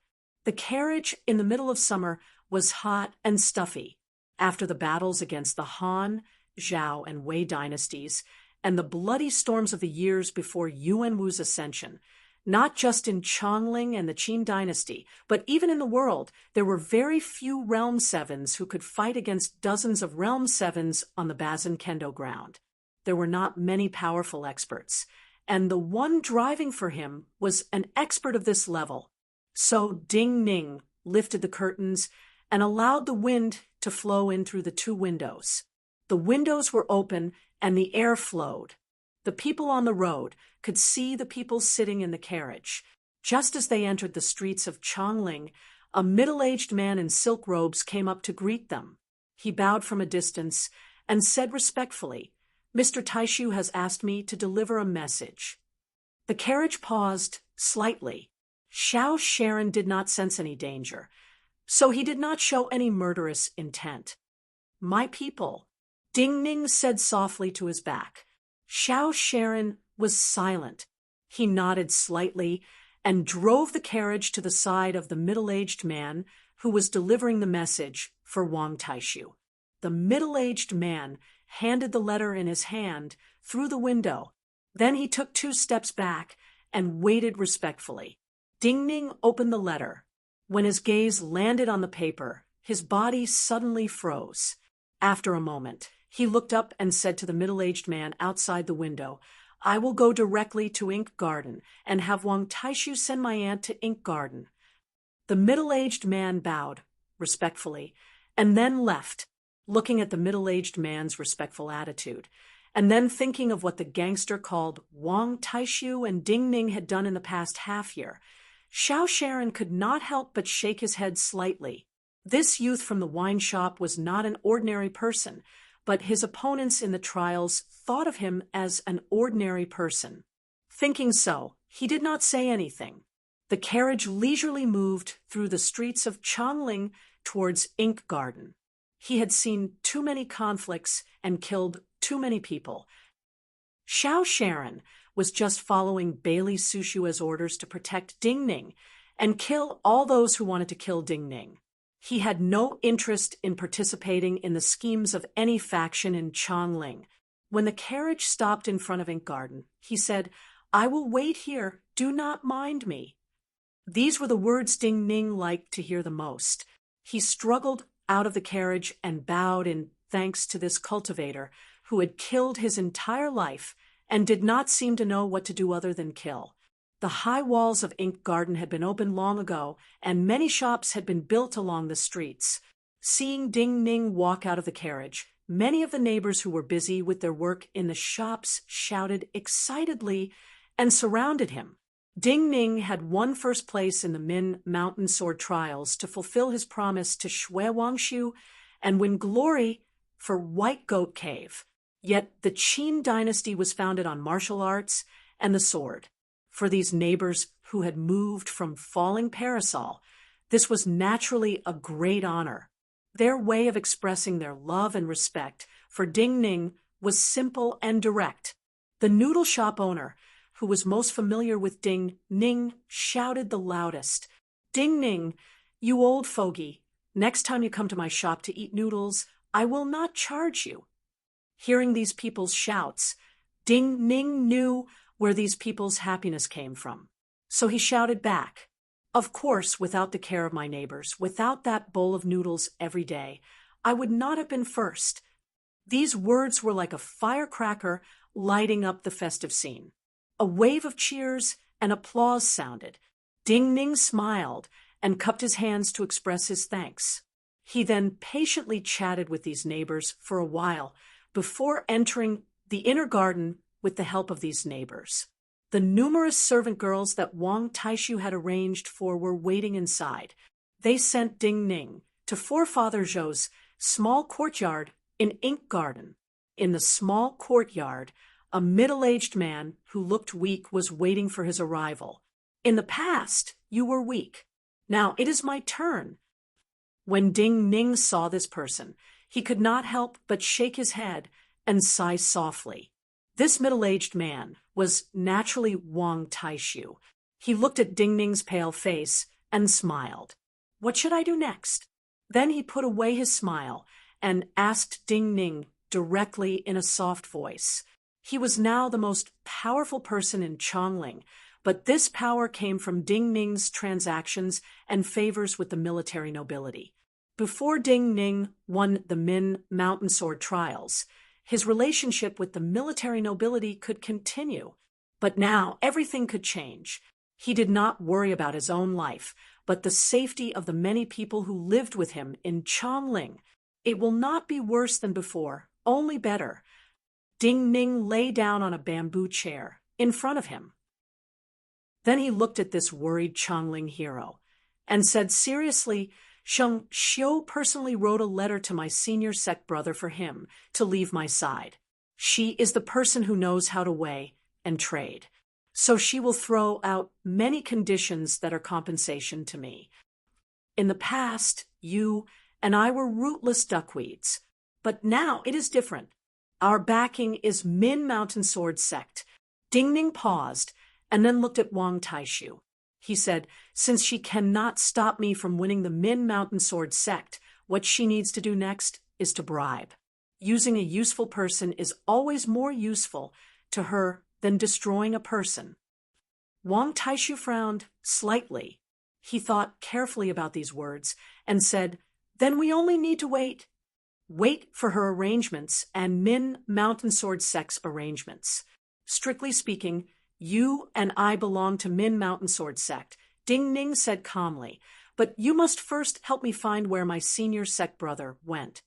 The carriage in the middle of summer was hot and stuffy. After the battles against the Han, Zhao, and Wei dynasties, and the bloody storms of the years before Yuan Wu's ascension, not just in Chongling and the Qin dynasty, but even in the world, there were very few Realm Sevens who could fight against dozens of Realm Sevens on the Bazin Kendo ground. There were not many powerful experts, and the one driving for him was an expert of this level. So Ding Ning lifted the curtains and allowed the wind to flow in through the two windows. The windows were open and the air flowed. The people on the road could see the people sitting in the carriage. Just as they entered the streets of Chongling, a middle-aged man in silk robes came up to greet them. He bowed from a distance and said respectfully, "Mr. Taishu has asked me to deliver a message." The carriage paused slightly. Xiao Sharon did not sense any danger, so he did not show any murderous intent. "My people," Ding Ning said softly to his back. Xiao Sharon was silent. He nodded slightly and drove the carriage to the side of the middle-aged man who was delivering the message for Wang Taishu. The middle-aged man handed the letter in his hand through the window. Then he took 2 steps back and waited respectfully. Ding Ning opened the letter. When his gaze landed on the paper, his body suddenly froze. After a moment, he looked up and said to the middle-aged man outside the window, "I will go directly to Ink Garden and have Wang Taishu send my aunt to Ink Garden." The middle-aged man bowed respectfully and then left, looking at the middle-aged man's respectful attitude, and then thinking of what the gangster called Wang Taishu and Ding Ning had done in the past half-year. Xiao Sharon could not help but shake his head slightly. This youth from the wine shop was not an ordinary person, but his opponents in the trials thought of him as an ordinary person. Thinking so, he did not say anything. The carriage leisurely moved through the streets of Chongling towards Ink Garden. He had seen too many conflicts and killed too many people. Xiao Sharon was just following Bailey Sushua's orders to protect Ding Ning and kill all those who wanted to kill Ding Ning. He had no interest in participating in the schemes of any faction in Chongling. When the carriage stopped in front of Ink Garden, he said, "I will wait here. Do not mind me." These were the words Ding Ning liked to hear the most. He struggled out of the carriage and bowed in thanks to this cultivator who had killed his entire life and did not seem to know what to do other than kill. The high walls of Ink Garden had been opened long ago, and many shops had been built along the streets. Seeing Ding Ning walk out of the carriage, many of the neighbors who were busy with their work in the shops shouted excitedly and surrounded him. Ding Ning had won first place in the Min Mountain Sword Trials to fulfill his promise to Shui Wangshu and win glory for White Goat Cave. Yet the Qin dynasty was founded on martial arts and the sword. For these neighbors who had moved from Falling Parasol, this was naturally a great honor. Their way of expressing their love and respect for Ding Ning was simple and direct. The noodle shop owner, who was most familiar with Ding Ning, shouted the loudest, "Ding Ning, you old fogey, next time you come to my shop to eat noodles, I will not charge you." Hearing these people's shouts, Ding Ning knew where these people's happiness came from. So he shouted back, "Of course, without the care of my neighbors, without that bowl of noodles every day, I would not have been first." These words were like a firecracker lighting up the festive scene. A wave of cheers and applause sounded. Ding Ning smiled and cupped his hands to express his thanks. He then patiently chatted with these neighbors for a while before entering the inner garden with the help of these neighbors. The numerous servant girls that Wang Taishu had arranged for were waiting inside. They sent Ding Ning to Forefather Zhou's small courtyard in Ink Garden. In the small courtyard, a middle-aged man who looked weak was waiting for his arrival. "In the past, you were weak. Now it is my turn. When Ding Ning saw this person, he could not help but shake his head and sigh softly. This middle-aged man was naturally Wang Taishu. He looked at Ding Ning's pale face and smiled. What should I do next? Then he put away his smile and asked Ding Ning directly in a soft voice. He was now the most powerful person in Chongling, but this power came from Ding Ning's transactions and favors with the military nobility. Before Ding Ning won the Min Mountain Sword trials, his relationship with the military nobility could continue. But now everything could change. He did not worry about his own life, but the safety of the many people who lived with him in Chongling. It will not be worse than before, only better. Ding Ning lay down on a bamboo chair in front of him. Then he looked at this worried Chongling hero and said seriously, Sheng Xiu personally wrote a letter to my senior sect brother for him to leave my side. She is the person who knows how to weigh and trade. So she will throw out many conditions that are compensation to me. In the past, you and I were rootless duckweeds, but now it is different. Our backing is Min Mountain Sword sect. Ding Ning paused and then looked at Wang Taishu. He said, since she cannot stop me from winning the Min Mountain Sword sect, what she needs to do next is to bribe. Using a useful person is always more useful to her than destroying a person. Wang Taishu frowned slightly. He thought carefully about these words and said, then we only need to wait. Wait for her arrangements and Min Mountain Sword sect's arrangements. Strictly speaking, you and I belong to Min Mountain Sword sect, Ding Ning said calmly, but you must first help me find where my senior sect brother went.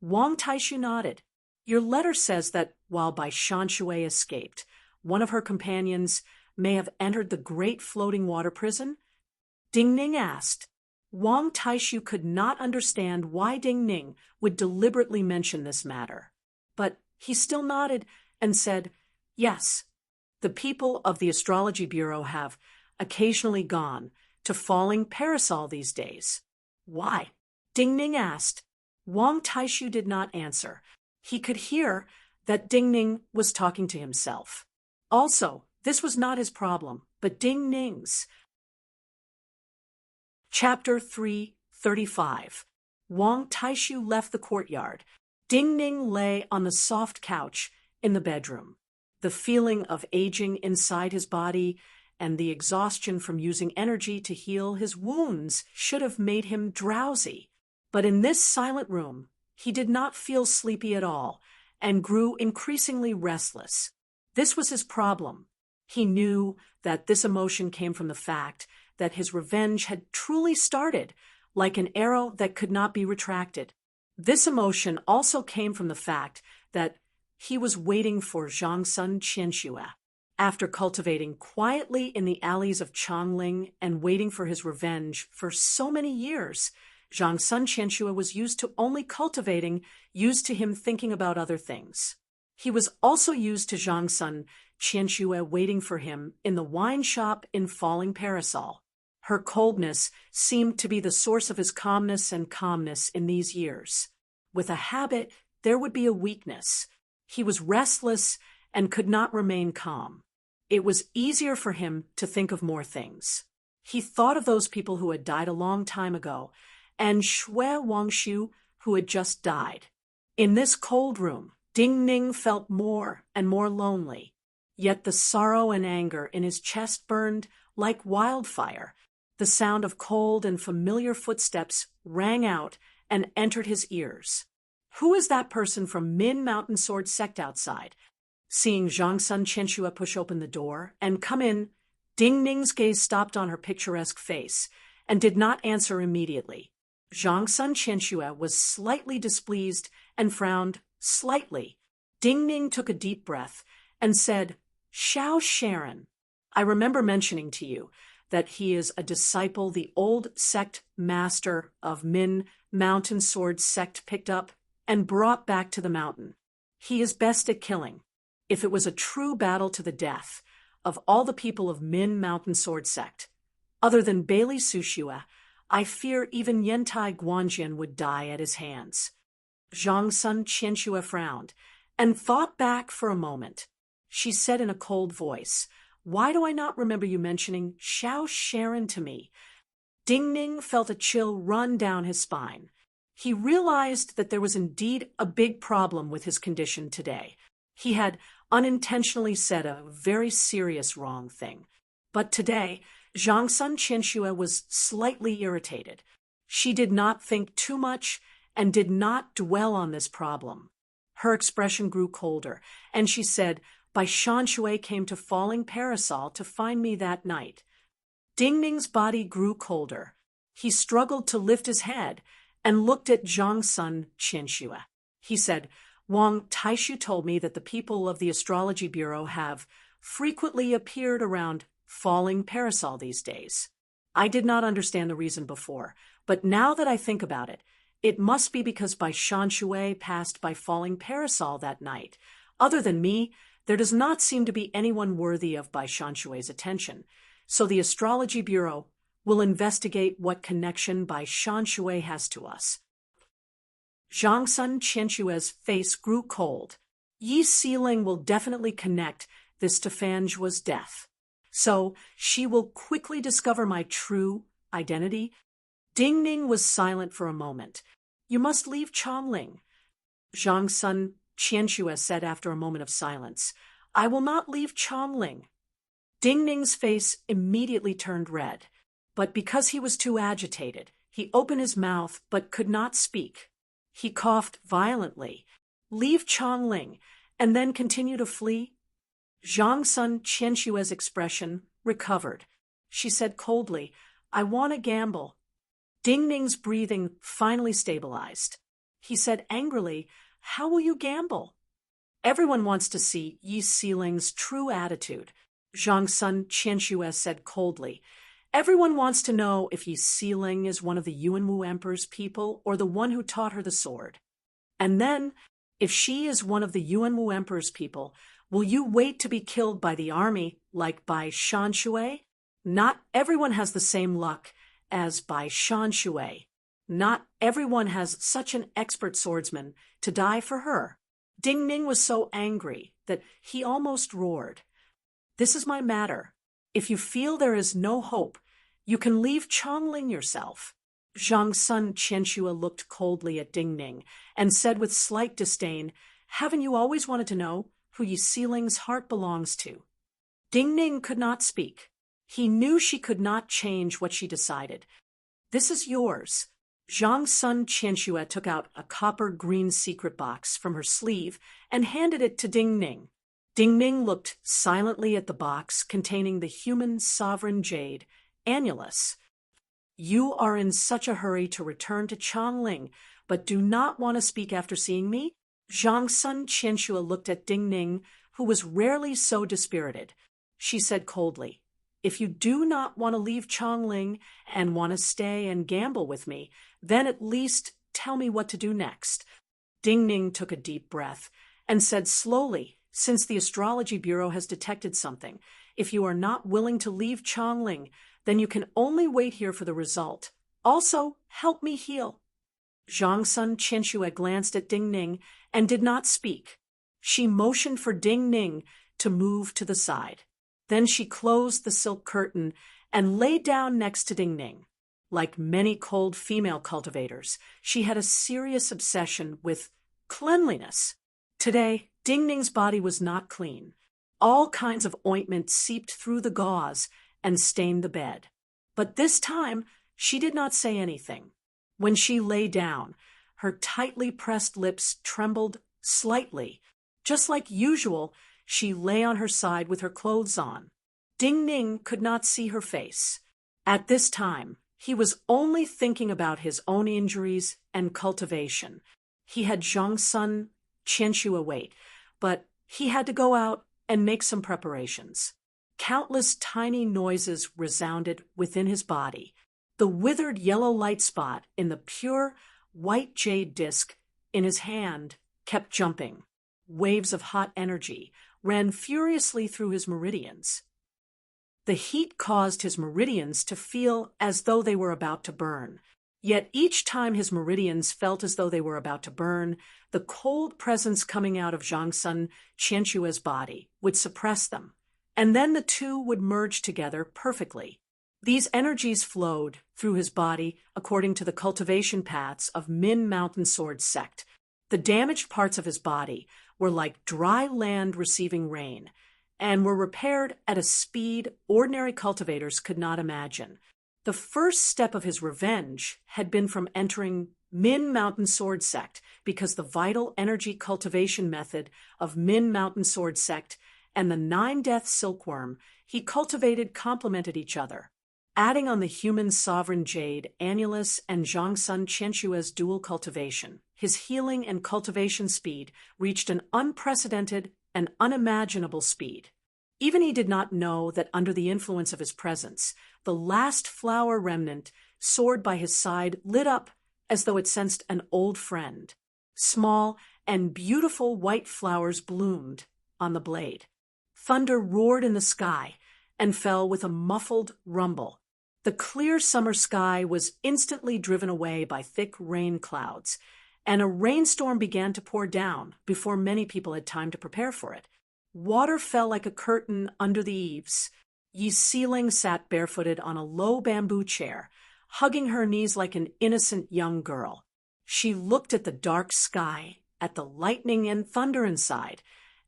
Wang Taishu nodded. Your letter says that while Bai Shanshui escaped, one of her companions may have entered the great floating water prison? Ding Ning asked. Wang Taishu could not understand why Ding Ning would deliberately mention this matter. But he still nodded and said, yes, the people of the Astrology Bureau have occasionally gone to Falling Parasol these days. Why? Ding Ning asked. Wang Taishu did not answer. He could hear that Ding Ning was talking to himself. Also, this was not his problem, but Ding Ning's. Chapter 335. Wang Taishu left the courtyard. Ding Ning lay on the soft couch in the bedroom. The feeling of aging inside his body and the exhaustion from using energy to heal his wounds should have made him drowsy. But in this silent room, he did not feel sleepy at all and grew increasingly restless. This was his problem. He knew that this emotion came from the fact that his revenge had truly started, like an arrow that could not be retracted. This emotion also came from the fact that he was waiting for Zhangsun Qianxue. After cultivating quietly in the alleys of Chongling and waiting for his revenge for so many years, Zhangsun Qianxue was used to only cultivating, used to him thinking about other things. He was also used to Zhangsun Qianxue waiting for him in the wine shop in Falling Parasol. Her coldness seemed to be the source of his calmness and calmness in these years. With a habit, there would be a weakness. He was restless and could not remain calm. It was easier for him to think of more things. He thought of those people who had died a long time ago, and Shui Wangshu, who had just died. In this cold room, Ding Ning felt more and more lonely. Yet the sorrow and anger in his chest burned like wildfire. The sound of cold and familiar footsteps rang out and entered his ears. Who is that person from Min Mountain Sword sect outside? Seeing Zhangsun Qianxue push open the door and come in, Ding Ning's gaze stopped on her picturesque face and did not answer immediately. Zhangsun Qianxue was slightly displeased and frowned slightly. Ding Ning took a deep breath and said, Xiao Sharon, I remember mentioning to you that he is a disciple the old sect master of Min Mountain Sword sect picked up and brought back to the mountain. He is best at killing. If it was a true battle to the death of all the people of Min Mountain Sword sect, other than Bailey Sushua, I fear even Yantai Guanjin would die at his hands. Zhang Sun Qianxue frowned and thought back for a moment. She said in a cold voice, "Why do I not remember you mentioning Xiao Sharon to me?" Ding Ning felt a chill run down his spine. He realized that there was indeed a big problem with his condition today. He had unintentionally said a very serious wrong thing. But today, Zhang Sun Qianxue was slightly irritated. She did not think too much and did not dwell on this problem. Her expression grew colder, and she said, "Bai Shanshui came to Falling Parasol to find me that night." Ding Ning's body grew colder. He struggled to lift his head and looked at Zhang Sun Qianxue. He said, "Wang Taishu told me that the people of the Astrology Bureau have frequently appeared around Falling Parasol these days. I did not understand the reason before, but now that I think about it, it must be because Bai Shanshui passed by Falling Parasol that night. Other than me, there does not seem to be anyone worthy of Bai Shanshui's attention. So the Astrology Bureau will investigate what connection Bai Shanshui has to us." Zhang Sun Qianxue's face grew cold. Yi Sealing will definitely connect this to Fanjua's death. So she will quickly discover my true identity. Ding Ning was silent for a moment. "You must leave Chongling," Zhang Sun Qianxue said after a moment of silence. "I will not leave Chongling." Ding Ning's face immediately turned red, but because he was too agitated, he opened his mouth but could not speak. He coughed violently. "Leave Chongling, and then continue to flee?" Zhang Sun Qianxue's expression recovered. She said coldly, "I want to gamble." Ding Ning's breathing finally stabilized. He said angrily, "How will you gamble?" "Everyone wants to see Yi Sealing's true attitude," Zhang Sun Qianxue said coldly. "Everyone wants to know if Yi Sealing is one of the Yuanwu Emperor's people or the one who taught her the sword. And then, if she is one of the Yuanwu Emperor's people, will you wait to be killed by the army like Bai Shanshui? Not everyone has the same luck as Bai Shanshui. Not everyone has such an expert swordsman to die for her." Ding Ning was so angry that he almost roared. "This is my matter. If you feel there is no hope, you can leave Chongling yourself." Zhang Sun Qianxue looked coldly at Ding Ning and said with slight disdain, "Haven't you always wanted to know who Yi Sealing's heart belongs to?" Ding Ning could not speak. He knew she could not change what she decided. "This is yours." Zhang Sun Qianxue took out a copper-green secret box from her sleeve and handed it to Ding Ning. Ding Ning looked silently at the box containing the human sovereign jade, Annulus. "You are in such a hurry to return to Chongling, but do not want to speak after seeing me?" Zhang Sun Qianxue looked at Ding Ning, who was rarely so dispirited. She said coldly, "If you do not want to leave Chongling and want to stay and gamble with me, then at least tell me what to do next." Ding Ning took a deep breath and said slowly, "Since the Astrology Bureau has detected something, if you are not willing to leave Chongling, then you can only wait here for the result. Also, help me heal." Zhang Sun Qianxue glanced at Ding Ning and did not speak. She motioned for Ding Ning to move to the side. Then she closed the silk curtain and lay down next to Ding Ning. Like many cold female cultivators, she had a serious obsession with cleanliness. Today, Ding Ning's body was not clean. All kinds of ointment seeped through the gauze and stained the bed. But this time, she did not say anything. When she lay down, her tightly pressed lips trembled slightly. Just like usual, she lay on her side with her clothes on. Ding Ning could not see her face. At this time, he was only thinking about his own injuries and cultivation. He had Zhang Sun Qianxue wait, but he had to go out and make some preparations. Countless tiny noises resounded within his body. The withered yellow light spot in the pure white jade disc in his hand kept jumping. Waves of hot energy ran furiously through his meridians. The heat caused his meridians to feel as though they were about to burn. Yet each time his meridians felt as though they were about to burn, the cold presence coming out of Zhangsun Qianxue's body would suppress them, and then the two would merge together perfectly. These energies flowed through his body according to the cultivation paths of Min Mountain Sword sect. The damaged parts of his body were like dry land receiving rain, and were repaired at a speed ordinary cultivators could not imagine. The first step of his revenge had been from entering Min Mountain Sword sect, because the vital energy cultivation method of Min Mountain Sword sect and the 9-death silkworm he cultivated complemented each other. Adding on the human sovereign jade, Annulus, and Zhangsun Qianxue's dual cultivation, his healing and cultivation speed reached an unprecedented and unimaginable speed. Even he did not know that under the influence of his presence, the last flower remnant soared by his side lit up as though it sensed an old friend. Small and beautiful white flowers bloomed on the blade. Thunder roared in the sky and fell with a muffled rumble. The clear summer sky was instantly driven away by thick rain clouds, and a rainstorm began to pour down before many people had time to prepare for it. Water fell like a curtain under the eaves. Yi Xiling sat barefooted on a low bamboo chair, hugging her knees like an innocent young girl. She looked at the dark sky, at the lightning and thunder inside,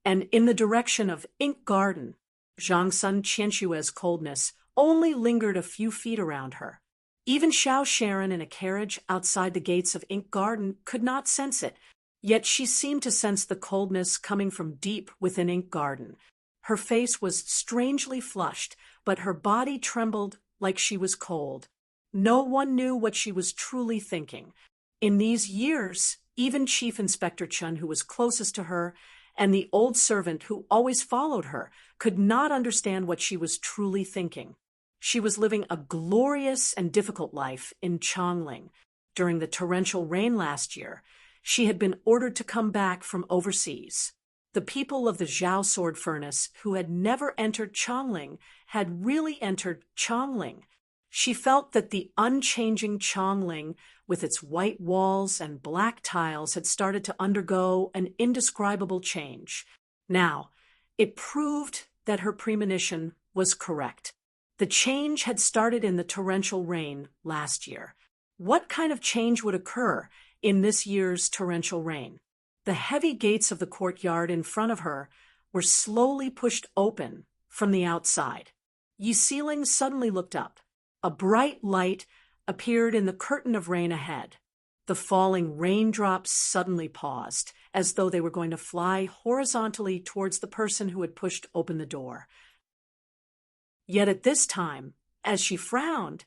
and in the direction of Ink Garden. Zhangsun Qianxue's coldness only lingered a few feet around her. Even Xiao Sharon in a carriage outside the gates of Ink Garden could not sense it, yet she seemed to sense the coldness coming from deep within Ink Garden. Her face was strangely flushed, but her body trembled like she was cold. No one knew what she was truly thinking. In these years, even Chief Inspector Chun, who was closest to her, and the old servant who always followed her, could not understand what she was truly thinking. She was living a glorious and difficult life in Chongling. During the torrential rain last year, she had been ordered to come back from overseas. The people of the Zhao Sword Furnace, who had never entered Chongling, had really entered Chongling. She felt that the unchanging Chongling, with its white walls and black tiles, had started to undergo an indescribable change. Now, it proved that her premonition was correct. The change had started in the torrential rain last year. What kind of change would occur in this year's torrential rain? The heavy gates of the courtyard in front of her were slowly pushed open from the outside. Yi Xiling suddenly looked up. A bright light appeared in the curtain of rain ahead. The falling raindrops suddenly paused, as though they were going to fly horizontally towards the person who had pushed open the door. Yet at this time, as she frowned,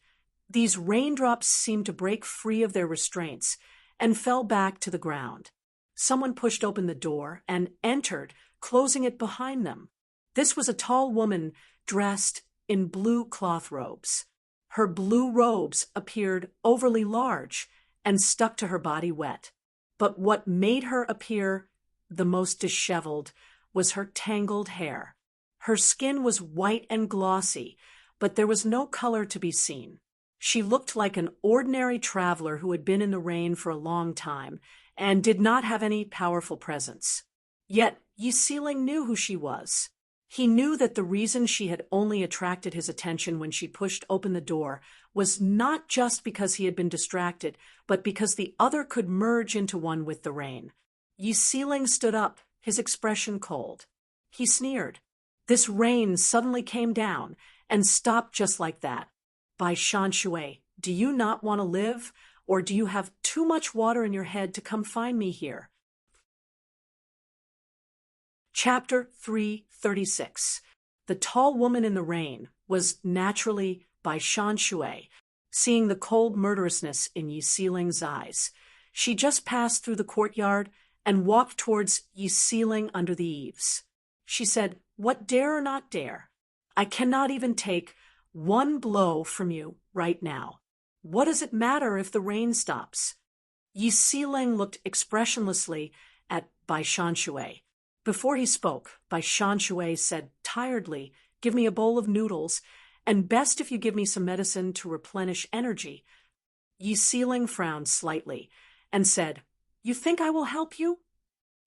these raindrops seemed to break free of their restraints and fell back to the ground. Someone pushed open the door and entered, closing it behind them. This was a tall woman dressed in blue cloth robes. Her blue robes appeared overly large and stuck to her body wet. But what made her appear the most disheveled was her tangled hair. Her skin was white and glossy, but there was no color to be seen. She looked like an ordinary traveler who had been in the rain for a long time and did not have any powerful presence. Yet Yi Xiling knew who she was. He knew that the reason she had only attracted his attention when she pushed open the door was not just because he had been distracted, but because the other could merge into one with the rain. Yi Xiling stood up, his expression cold. He sneered. This rain suddenly came down and stopped just like that. By Shanshui, do you not want to live, or do you have too much water in your head to come find me here? Chapter 336. The tall woman in the rain was naturally Bai Shanshui, seeing the cold murderousness in Yi Xiling's eyes. She just passed through the courtyard and walked towards Yi Xiling under the eaves. She said, "What dare or not dare? I cannot even take one blow from you right now. What does it matter if the rain stops?" Yi Xiling looked expressionlessly at Bai Shanshui. Before he spoke, Bai Shanshui said tiredly, "Give me a bowl of noodles," and best if you give me some medicine to replenish energy." Yi Sealing frowned slightly and said, "You think I will help you?"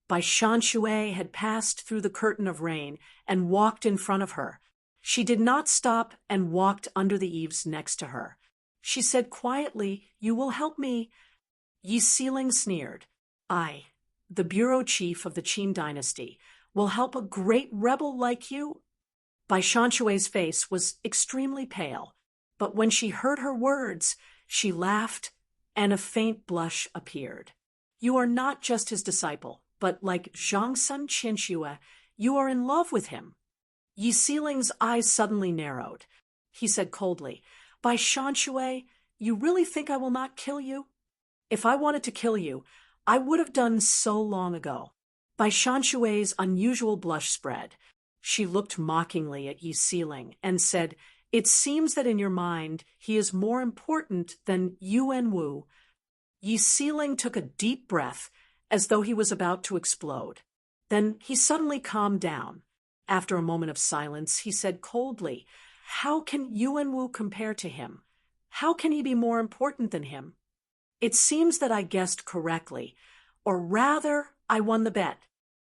Bai Shan had passed through the curtain of rain and walked in front of her. She did not stop and walked under the eaves next to her. She said quietly, "You will help me." Yi Sealing sneered. "I, the bureau chief of the Qin dynasty, will help a great rebel like you?" Bai Shanshui's face was extremely pale, but when she heard her words, she laughed and a faint blush appeared. "You are not just his disciple, but like Zhangsun Qianxue, you are in love with him." Yi Sealing's eyes suddenly narrowed. He said coldly, "Bai Shanshui, you really think I will not kill you? If I wanted to kill you, I would have done so long ago." Bai Shanshui's unusual blush spread. She looked mockingly at Yi Sealing and said, "It seems that in your mind he is more important than Yuan Wu." Yi Sealing took a deep breath as though he was about to explode. Then he suddenly calmed down. After a moment of silence, he said coldly, "How can Yuan Wu compare to him? How can he be more important than him? It seems that I guessed correctly, or rather, I won the bet."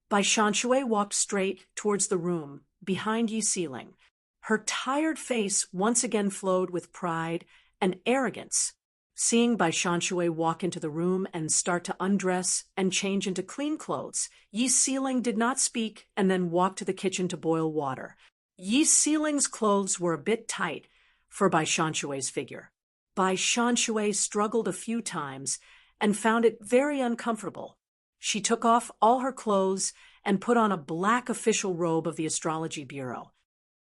Bai Shanshui walked straight towards the room behind Yi Sealing. Her tired face once again flowed with pride and arrogance. Seeing Bai Shanshui walk into the room and start to undress and change into clean clothes, Yi Sealing did not speak and then walked to the kitchen to boil water. Yi Sealing's clothes were a bit tight for Bai Shanshui's figure. Bai Shanshui struggled a few times and found it very uncomfortable. She took off all her clothes and put on a black official robe of the Astrology Bureau.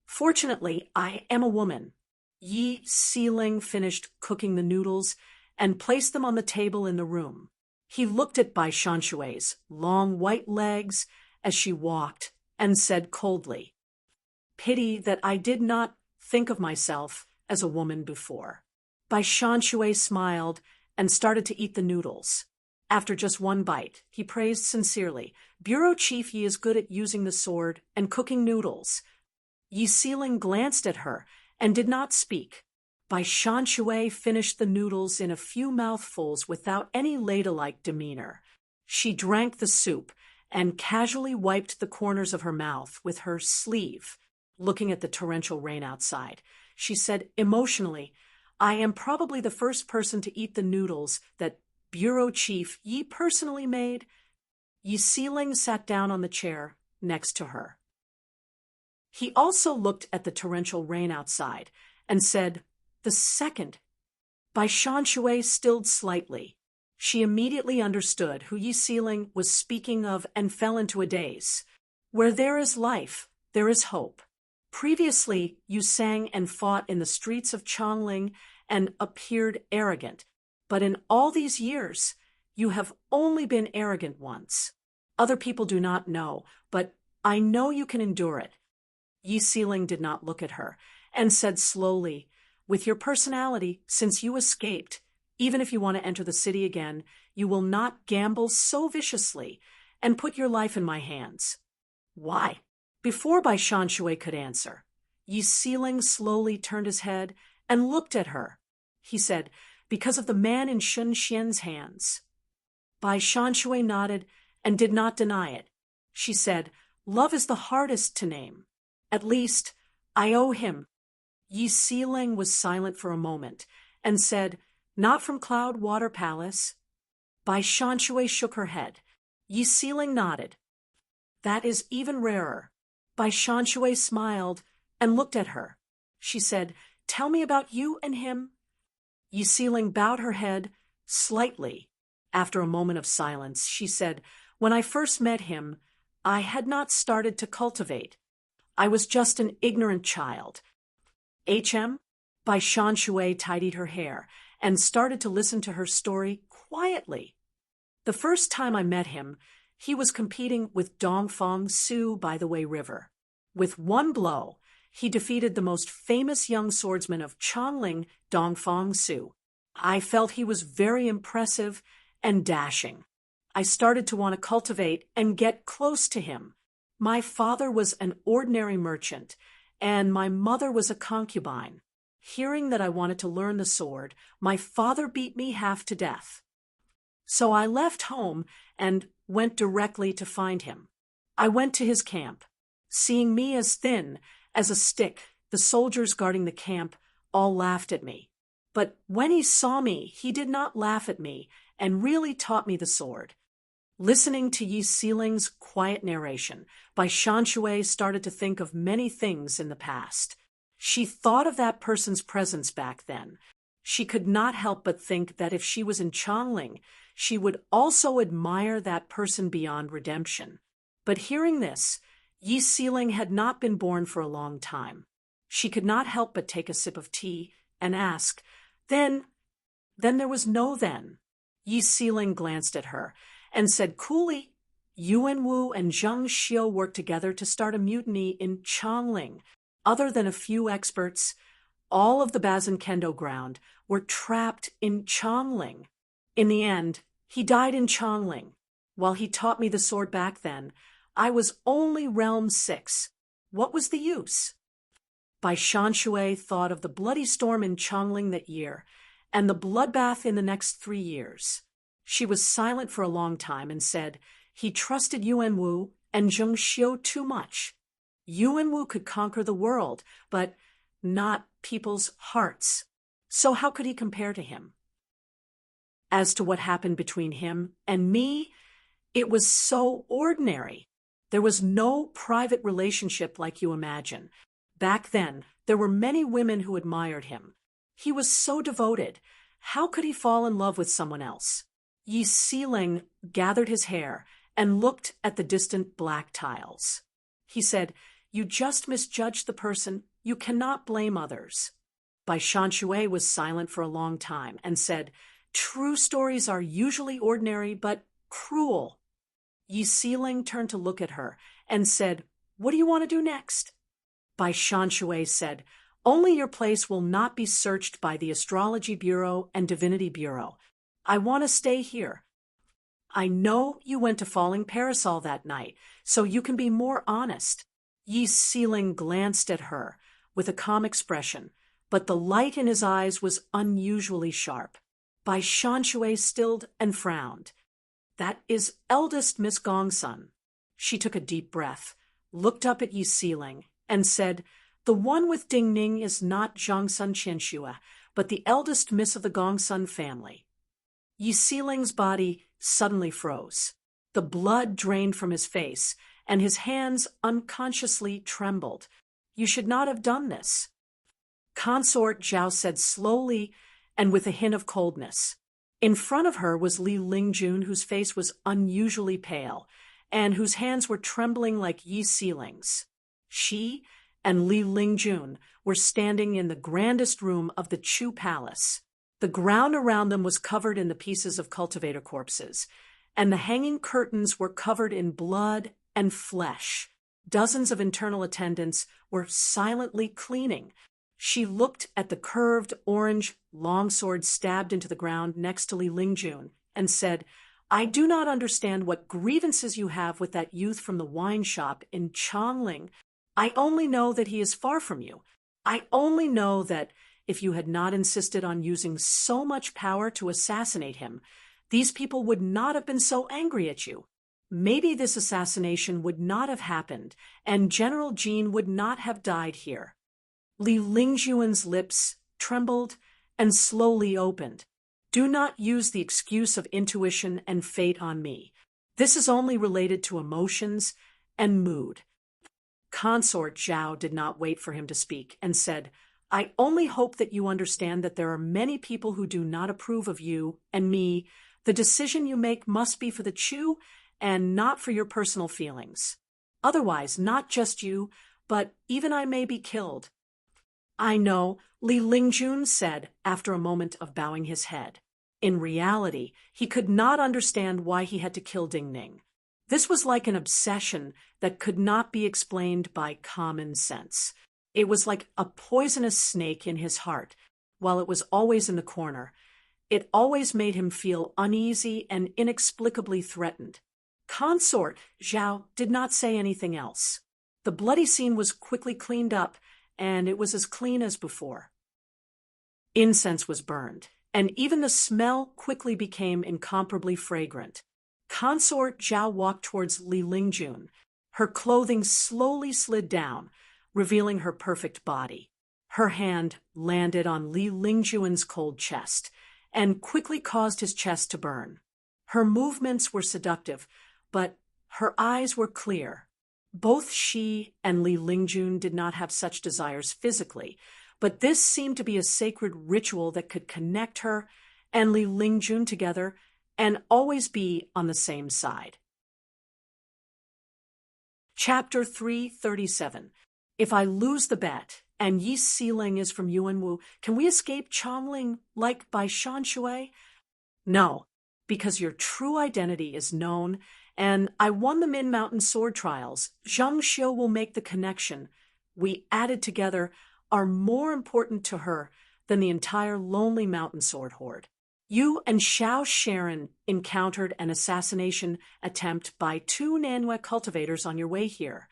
"Fortunately, I am a woman." Yi Sealing finished cooking the noodles and placed them on the table in the room. He looked at Bai Shanshui's long white legs as she walked and said coldly, "Pity that I did not think of myself as a woman before." Bai Shanshui smiled and started to eat the noodles. After just one bite, he praised sincerely, "Bureau Chief Yi is good at using the sword and cooking noodles." Yi Sealing glanced at her and did not speak. Bai Shanshui finished the noodles in a few mouthfuls without any ladle-like demeanor. She drank the soup and casually wiped the corners of her mouth with her sleeve. Looking at the torrential rain outside, she said emotionally, "I am probably the first person to eat the noodles that Bureau Chief Yi personally made." Yi Sealing sat down on the chair next to her. He also looked at the torrential rain outside and said, "The second." Bai Shanshui stilled slightly. She immediately understood who Yi Sealing was speaking of and fell into a daze. "Where there is life, there is hope. Previously, you sang and fought in the streets of Chongling and appeared arrogant, but in all these years, you have only been arrogant once. Other people do not know, but I know you can endure it." Yi Sealing did not look at her and said slowly, "With your personality, since you escaped, even if you want to enter the city again, you will not gamble so viciously and put your life in my hands." "Why?" Before Bai Shanshui could answer, Yi Sealing slowly turned his head and looked at her. He said, "Because of the man in Shun Xian's hands." Bai Shanshui nodded and did not deny it. She said, "Love is the hardest to name. At least, I owe him." Yi Sealing was silent for a moment and said, "Not from Cloud Water Palace." Bai Shanshui shook her head. Yi Sealing nodded. "That is even rarer." Bai Shanshui smiled and looked at her. She said, "Tell me about you and him." Yi Sealing bowed her head slightly. After a moment of silence, she said, "When I first met him, I had not started to cultivate. I was just an ignorant child." "HM?" Bai Shanshui tidied her hair and started to listen to her story quietly. "The first time I met him, he was competing with Dongfang Su by the Wei River. With one blow, he defeated the most famous young swordsman of Chongling, Dongfang Su. I felt he was very impressive and dashing. I started to want to cultivate and get close to him. My father was an ordinary merchant, and my mother was a concubine. Hearing that I wanted to learn the sword, my father beat me half to death. So I left home and went directly to find him. I went to his camp. Seeing me as thin as a stick, the soldiers guarding the camp all laughed at me. But when he saw me, he did not laugh at me and really taught me the sword. Listening to Yi Seeling's quiet narration, Bai Shanshui started to think of many things in the past. She thought of that person's presence back then. She could not help but think that if she was in Chongling, she would also admire that person beyond redemption. But hearing this, Yi Seeling had not been born for a long time. She could not help but take a sip of tea and ask, Then there was no then. Yi Seeling glanced at her and said coolly, Yuan Wu and Zheng Xiu worked together to start a mutiny in Chongling. Other than a few experts, all of the Bazin Kendo ground were trapped in Chongling. In the end, he died in Chongling. While he taught me the sword back then, I was only Realm 6. What was the use? Bai Shanshui thought of the bloody storm in Chongling that year, and the bloodbath in the next 3 years. She was silent for a long time and said, he trusted Yuan Wu and Zheng Xiu too much. Yuan Wu could conquer the world, but not people's hearts. So how could he compare to him? As to what happened between him and me, it was so ordinary. There was no private relationship like you imagine. Back then, there were many women who admired him. He was so devoted. How could he fall in love with someone else? Yi Seeling gathered his hair and looked at the distant black tiles. He said, You just misjudged the person. You cannot blame others. Bai Shanshui was silent for a long time and said, True stories are usually ordinary but cruel. Yi Seeling turned to look at her and said, What do you want to do next? Bai Shanshui said, Only your place will not be searched by the Astrology Bureau and Divinity Bureau. I want to stay here. I know you went to Falling Parasol that night, so you can be more honest. Yi Seeling glanced at her with a calm expression, but the light in his eyes was unusually sharp. Bai Shanshui stilled and frowned. That is eldest Miss Gongsun. She took a deep breath, looked up at Yi Seeling, and said, The one with Ding Ning is not Zhangsun Qianxue, but the eldest miss of the Gongsun family. Yi Seeling's body suddenly froze. The blood drained from his face, and his hands unconsciously trembled. You should not have done this. Consort Zhao said slowly and with a hint of coldness. In front of her was Li Lingjun, whose face was unusually pale, and whose hands were trembling like Yi Seeling's. She and Li Lingjun were standing in the grandest room of the Chu Palace. The ground around them was covered in the pieces of cultivator corpses, and the hanging curtains were covered in blood and flesh. Dozens of internal attendants were silently cleaning. She looked at the curved orange longsword stabbed into the ground next to Li Lingjun and said, I do not understand what grievances you have with that youth from the wine shop in Chongling. I only know that he is far from you. I only know that if you had not insisted on using so much power to assassinate him, these people would not have been so angry at you. Maybe this assassination would not have happened, and General Jean would not have died here. Li Lingjun's lips trembled and slowly opened. Do not use the excuse of intuition and fate on me. This is only related to emotions and mood. Consort Zhao did not wait for him to speak and said, I only hope that you understand that there are many people who do not approve of you and me. The decision you make must be for the Chu and not for your personal feelings. Otherwise, not just you, but even I may be killed. I know, Li Lingjun said after a moment of bowing his head. In reality, he could not understand why he had to kill Ding Ning. This was like an obsession that could not be explained by common sense. It was like a poisonous snake in his heart, while it was always in the corner. It always made him feel uneasy and inexplicably threatened. Consort Zhao did not say anything else. The bloody scene was quickly cleaned up, and it was as clean as before. Incense was burned, and even the smell quickly became incomparably fragrant. Consort Zhao walked towards Li Lingjun. Her clothing slowly slid down, revealing her perfect body. Her hand landed on Li Lingjun's cold chest, and quickly caused his chest to burn. Her movements were seductive, but her eyes were clear. Both she and Li Lingjun did not have such desires physically, but this seemed to be a sacred ritual that could connect her and Li Lingjun together and always be on the same side. Chapter 337. If I lose the bet, and Yi Siling is from Yuanwu, can we escape Chongling like by Shan Shui? No, because your true identity is known, and I won the Min Mountain sword trials. Zhang Xiu will make the connection. We added together are more important to her than the entire lonely mountain sword horde. You and Xiao Sharon encountered an assassination attempt by 2 Nanuet cultivators on your way here.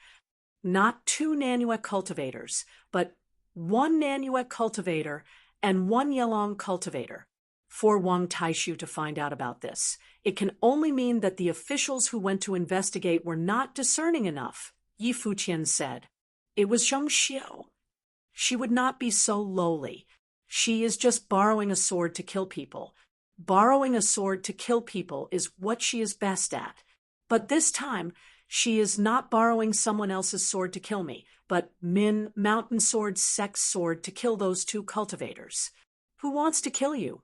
Not 2 Nanuet cultivators, but 1 Nanuet cultivator and 1 Yelong cultivator. For Wang Taishu to find out about this. It can only mean that the officials who went to investigate were not discerning enough, Yi Fuqian said. It was Zhang Xiu. She would not be so lowly. She is just borrowing a sword to kill people. Borrowing a sword to kill people is what she is best at. But this time, she is not borrowing someone else's sword to kill me, but Min Mountain Sword Sect's sword to kill those 2 cultivators. Who wants to kill you?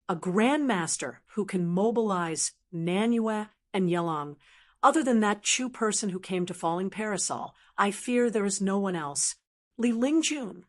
A grandmaster who can mobilize Nanyue and Yelong. Other than that Chu person who came to Falling Parasol, I fear there is no one else. Li Lingjun.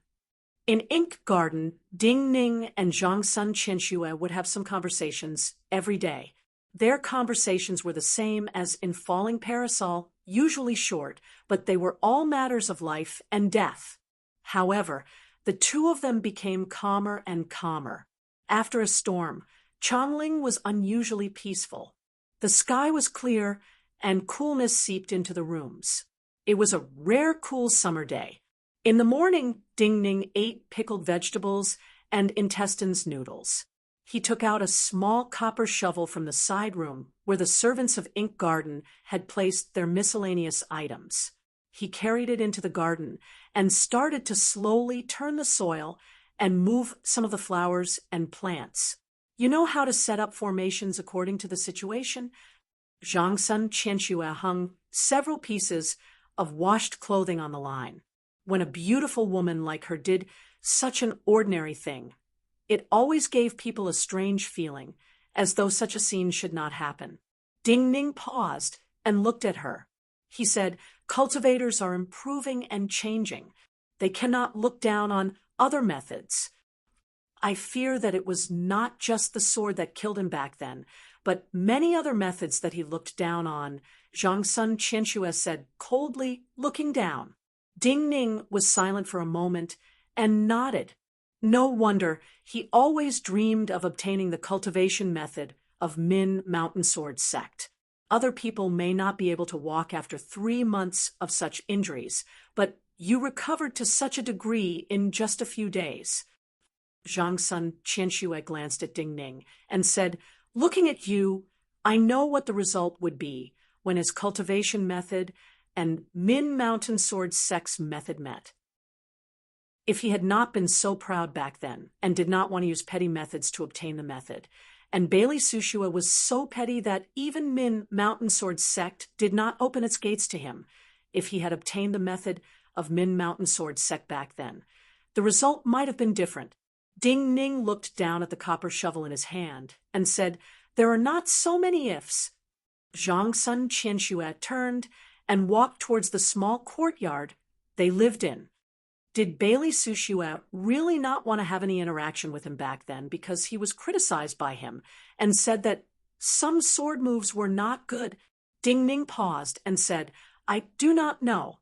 In Ink Garden, Ding Ning and Zhangsun Qianxue would have some conversations every day. Their conversations were the same as in Falling Parasol, usually short, but they were all matters of life and death. However, the 2 of them became calmer and calmer. After a storm, Chongling was unusually peaceful. The sky was clear, and coolness seeped into the rooms. It was a rare cool summer day. In the morning, Ding Ning ate pickled vegetables and intestines noodles. He took out a small copper shovel from the side room where the servants of Ink Garden had placed their miscellaneous items. He carried it into the garden and started to slowly turn the soil and move some of the flowers and plants. You know how to set up formations according to the situation? Zhangsun Qianxue hung several pieces of washed clothing on the line. When a beautiful woman like her did such an ordinary thing, it always gave people a strange feeling, as though such a scene should not happen. Ding Ning paused and looked at her. He said, cultivators are improving and changing. They cannot look down on other methods. I fear that it was not just the sword that killed him back then, but many other methods that he looked down on, Zhangsun Qianxue said coldly, looking down. Ding Ning was silent for a moment and nodded. No wonder he always dreamed of obtaining the cultivation method of Min Mountain Sword Sect. Other people may not be able to walk after 3 months of such injuries, but you recovered to such a degree in just a few days. Zhangsun Qianxue glanced at Ding Ning and said, looking at you, I know what the result would be when his cultivation method and Min Mountain Sword Sect's method met. If he had not been so proud back then and did not want to use petty methods to obtain the method, and Bailey Sushua was so petty that even Min Mountain Sword Sect did not open its gates to him, if he had obtained the method of Min Mountain Sword Sect back then, the result might have been different. Ding Ning looked down at the copper shovel in his hand and said, there are not so many ifs. Zhangsun Qianxue turned and walked towards the small courtyard they lived in. Did Bailey Sushua really not want to have any interaction with him back then because he was criticized by him and said that some sword moves were not good? Ding Ning paused and said, I do not know.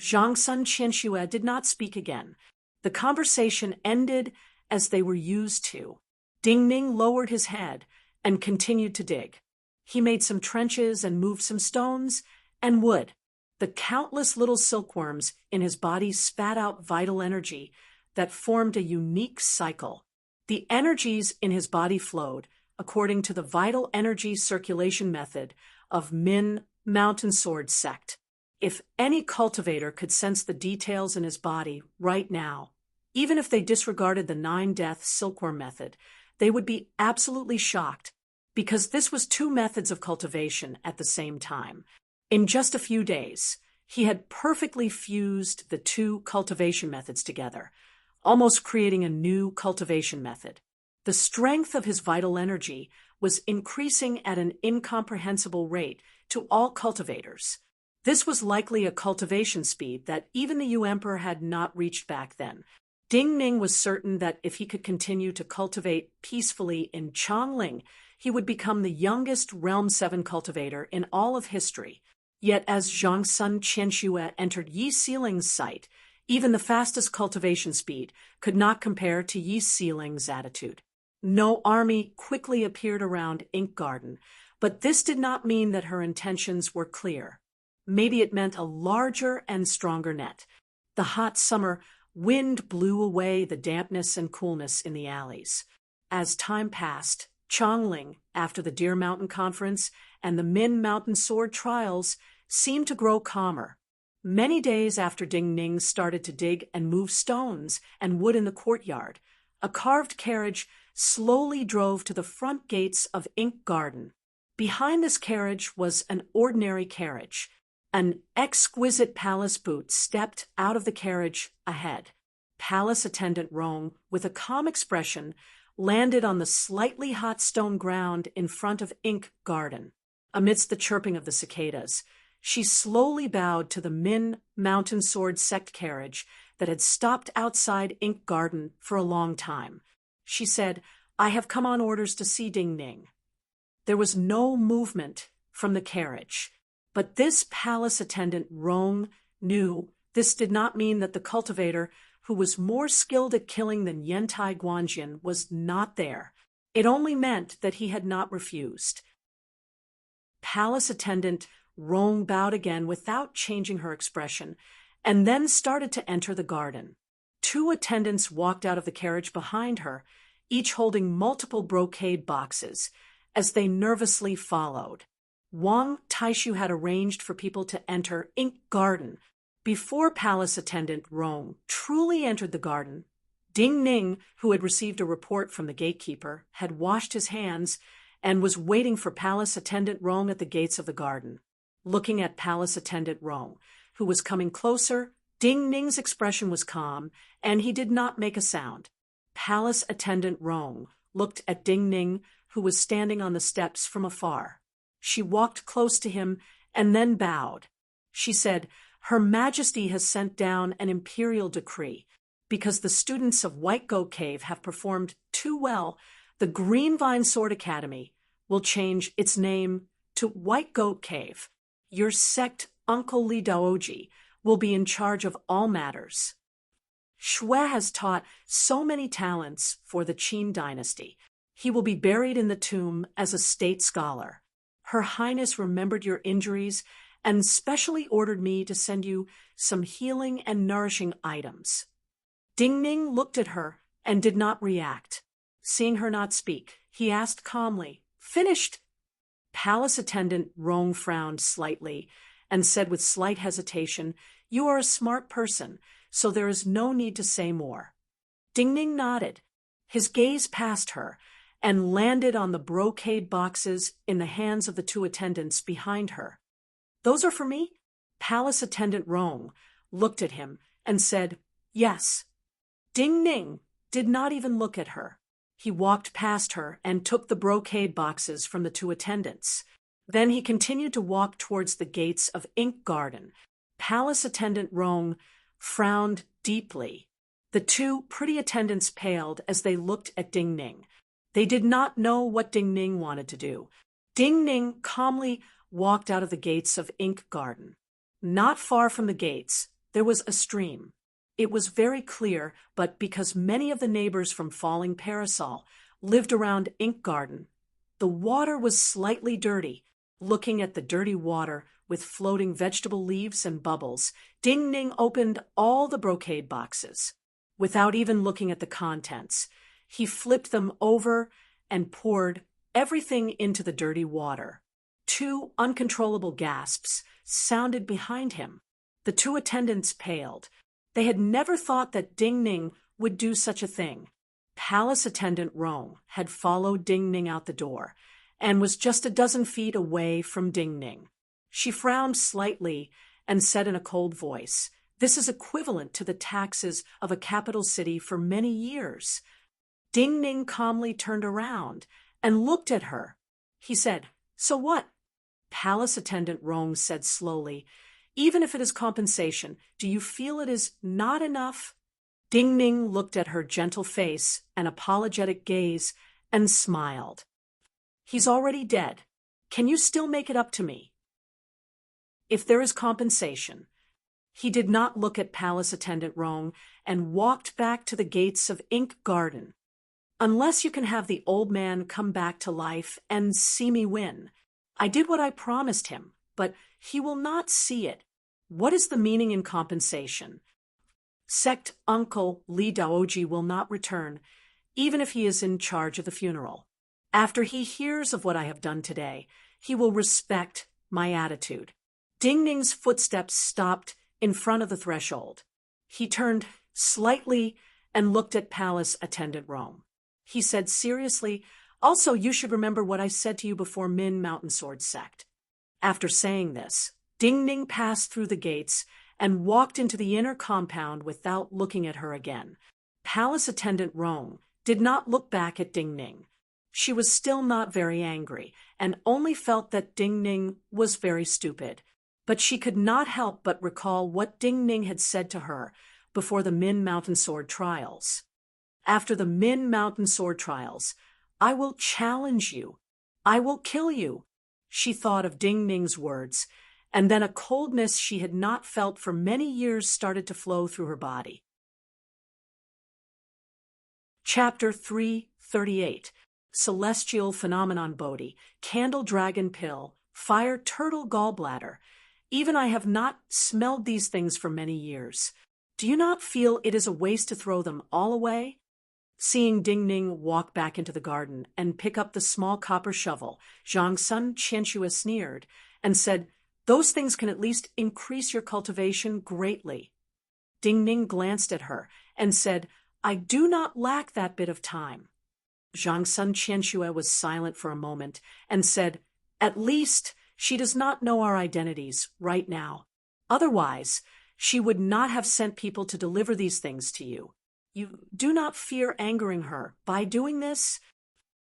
Zhangsun Qianxue did not speak again. The conversation ended as they were used to. Ding Ning lowered his head and continued to dig. He made some trenches and moved some stones and wood. The countless little silkworms in his body spat out vital energy that formed a unique cycle. The energies in his body flowed according to the vital energy circulation method of Min Mountain Sword sect. If any cultivator could sense the details in his body right now, even if they disregarded the 9-death silkworm method, they would be absolutely shocked, because this was 2 methods of cultivation at the same time. In just a few days, he had perfectly fused the 2 cultivation methods together, almost creating a new cultivation method. The strength of his vital energy was increasing at an incomprehensible rate to all cultivators. This was likely a cultivation speed that even the Emperor had not reached back then. Ding Ning was certain that if he could continue to cultivate peacefully in Chongling, he would become the youngest Realm 7 cultivator in all of history. Yet as Zhang Sun Qianxue entered Yi Xiling's sight, even the fastest cultivation speed could not compare to Yi Xiling's attitude. No army quickly appeared around Ink Garden, but this did not mean that her intentions were clear. Maybe it meant a larger and stronger net. The hot summer wind blew away the dampness and coolness in the alleys. As time passed, Chongling, after the Deer Mountain Conference and the Min Mountain Sword trials, seemed to grow calmer. Many days after Ding Ning started to dig and move stones and wood in the courtyard, a carved carriage slowly drove to the front gates of Ink Garden. Behind this carriage was an ordinary carriage. An exquisite palace boot stepped out of the carriage ahead. Palace attendant Rong, with a calm expression, landed on the slightly hot stone ground in front of Ink Garden. Amidst the chirping of the cicadas, she slowly bowed to the Min Mountain Sword sect carriage that had stopped outside Ink Garden for a long time. She said, "I have come on orders to see Ding Ning." There was no movement from the carriage, but this palace attendant Rong knew this did not mean that the cultivator, who was more skilled at killing than Yantai Guanjin, was not there. It only meant that he had not refused. Palace attendant Rong bowed again without changing her expression, and then started to enter the garden. 2 attendants walked out of the carriage behind her, each holding multiple brocade boxes, as they nervously followed. Wang Taishu had arranged for people to enter Ink Garden. Before palace attendant Rong truly entered the garden, Ding Ning, who had received a report from the gatekeeper, had washed his hands and was waiting for palace attendant Rong at the gates of the garden. Looking at palace attendant Rong, who was coming closer, Ding Ning's expression was calm, and he did not make a sound. Palace attendant Rong looked at Ding Ning, who was standing on the steps from afar. She walked close to him and then bowed. She said, "Her Majesty has sent down an imperial decree. Because the students of White Goat Cave have performed too well, the Green Vine Sword Academy will change its name to White Goat Cave. Your sect, Uncle Li Daoji, will be in charge of all matters." Xue has taught so many talents for the Qin dynasty. He will be buried in the tomb as a state scholar. Her Highness remembered your injuries and specially ordered me to send you some healing and nourishing items. Ding Ning looked at her and did not react. Seeing her not speak, he asked calmly, "Finished?" Palace attendant Rong frowned slightly and said with slight hesitation, "You are a smart person, so there is no need to say more." Ding Ning nodded. His gaze passed her and landed on the brocade boxes in the hands of the 2 attendants behind her. "Those are for me?" Palace attendant Rong looked at him and said, "Yes." Ding Ning did not even look at her. He walked past her and took the brocade boxes from the 2 attendants. Then he continued to walk towards the gates of Ink Garden. Palace attendant Rong frowned deeply. The 2 pretty attendants paled as they looked at Ding Ning. They did not know what Ding Ning wanted to do. Ding Ning calmly walked out of the gates of Ink Garden. Not far from the gates, there was a stream. It was very clear, but because many of the neighbors from Falling Parasol lived around Ink Garden, the water was slightly dirty. Looking at the dirty water with floating vegetable leaves and bubbles, Ding Ning opened all the brocade boxes. Without even looking at the contents, he flipped them over and poured everything into the dirty water. Two uncontrollable gasps sounded behind him. The two attendants paled. They had never thought that Ding Ning would do such a thing. Palace attendant Rong had followed Ding Ning out the door and was just a dozen feet away from Ding Ning. She frowned slightly and said in a cold voice, "This is equivalent to the taxes of a capital city for many years." Ding Ning calmly turned around and looked at her. He said, "So what?" Palace attendant Rong said slowly, "Even if it is compensation, do you feel it is not enough?" Ding Ning looked at her gentle face and apologetic gaze and smiled. "He's already dead. Can you still make it up to me? If there is compensation." He did not look at palace attendant Rong and walked back to the gates of Ink Garden. "Unless you can have the old man come back to life and see me win. I did what I promised him, but he will not see it. What is the meaning in compensation? Sect Uncle Li Daoji will not return, even if he is in charge of the funeral. After he hears of what I have done today, he will respect my attitude." Ding Ning's footsteps stopped in front of the threshold. He turned slightly and looked at palace attendant Rong. He said seriously, "Also, you should remember what I said to you before Min Mountain Sword Sect." After saying this, Ding Ning passed through the gates and walked into the inner compound without looking at her again. Palace attendant Rong did not look back at Ding Ning. She was still not very angry and only felt that Ding Ning was very stupid. But she could not help but recall what Ding Ning had said to her before the Min Mountain Sword trials. "After the Min Mountain Sword trials, I will challenge you. I will kill you." She thought of Ding Ning's words, and then a coldness she had not felt for many years started to flow through her body. Chapter 338. Celestial Phenomenon Bodhi, Candle Dragon Pill, Fire Turtle Gallbladder. Even I have not smelled these things for many years. Do you not feel it is a waste to throw them all away? Seeing Ding Ning walk back into the garden and pick up the small copper shovel, Zhang Sun Qianxue sneered and said, "Those things can at least increase your cultivation greatly." Ding Ning glanced at her and said, "I do not lack that bit of time." Zhang Sun Qianxue was silent for a moment and said, "At least she does not know our identities right now. Otherwise, she would not have sent people to deliver these things to you. You do not fear angering her by doing this?"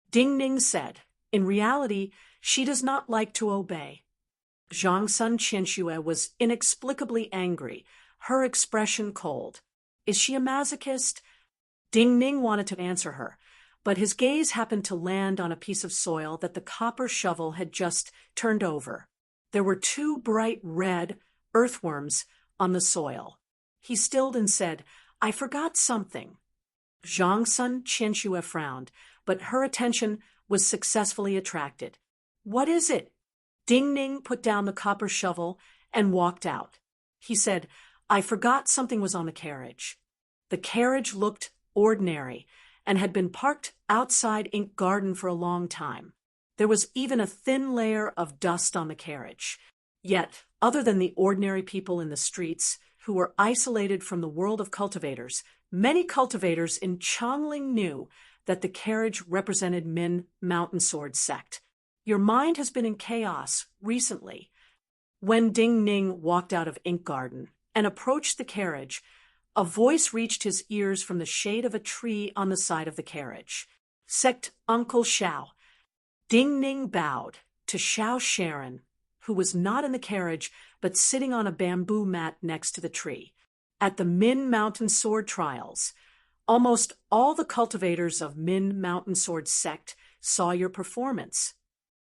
Ding Ning said, "In reality, she does not like to obey." Zhang Sun Qianxue was inexplicably angry, her expression cold. "Is she a masochist?" Ding Ning wanted to answer her, but his gaze happened to land on a piece of soil that the copper shovel had just turned over. There were two bright red earthworms on the soil. He stilled and said, "I forgot something." Zhang Sun Qianxue frowned, but her attention was successfully attracted. "What is it?" Ding Ning put down the copper shovel and walked out. He said, "I forgot something was on the carriage." The carriage looked ordinary and had been parked outside Ink Garden for a long time. There was even a thin layer of dust on the carriage. Yet, other than the ordinary people in the streets, who were isolated from the world of cultivators, many cultivators in Chongling knew that the carriage represented Min Mountain Sword Sect. Your mind has been in chaos recently. When Ding Ning walked out of Ink Garden and approached the carriage, a voice reached his ears from the shade of a tree on the side of the carriage. "Sect Uncle Xiao." Ding Ning bowed to Xiao Sharon, who was not in the carriage but sitting on a bamboo mat next to the tree. "At the Min Mountain Sword trials, almost all the cultivators of Min Mountain Sword Sect saw your performance."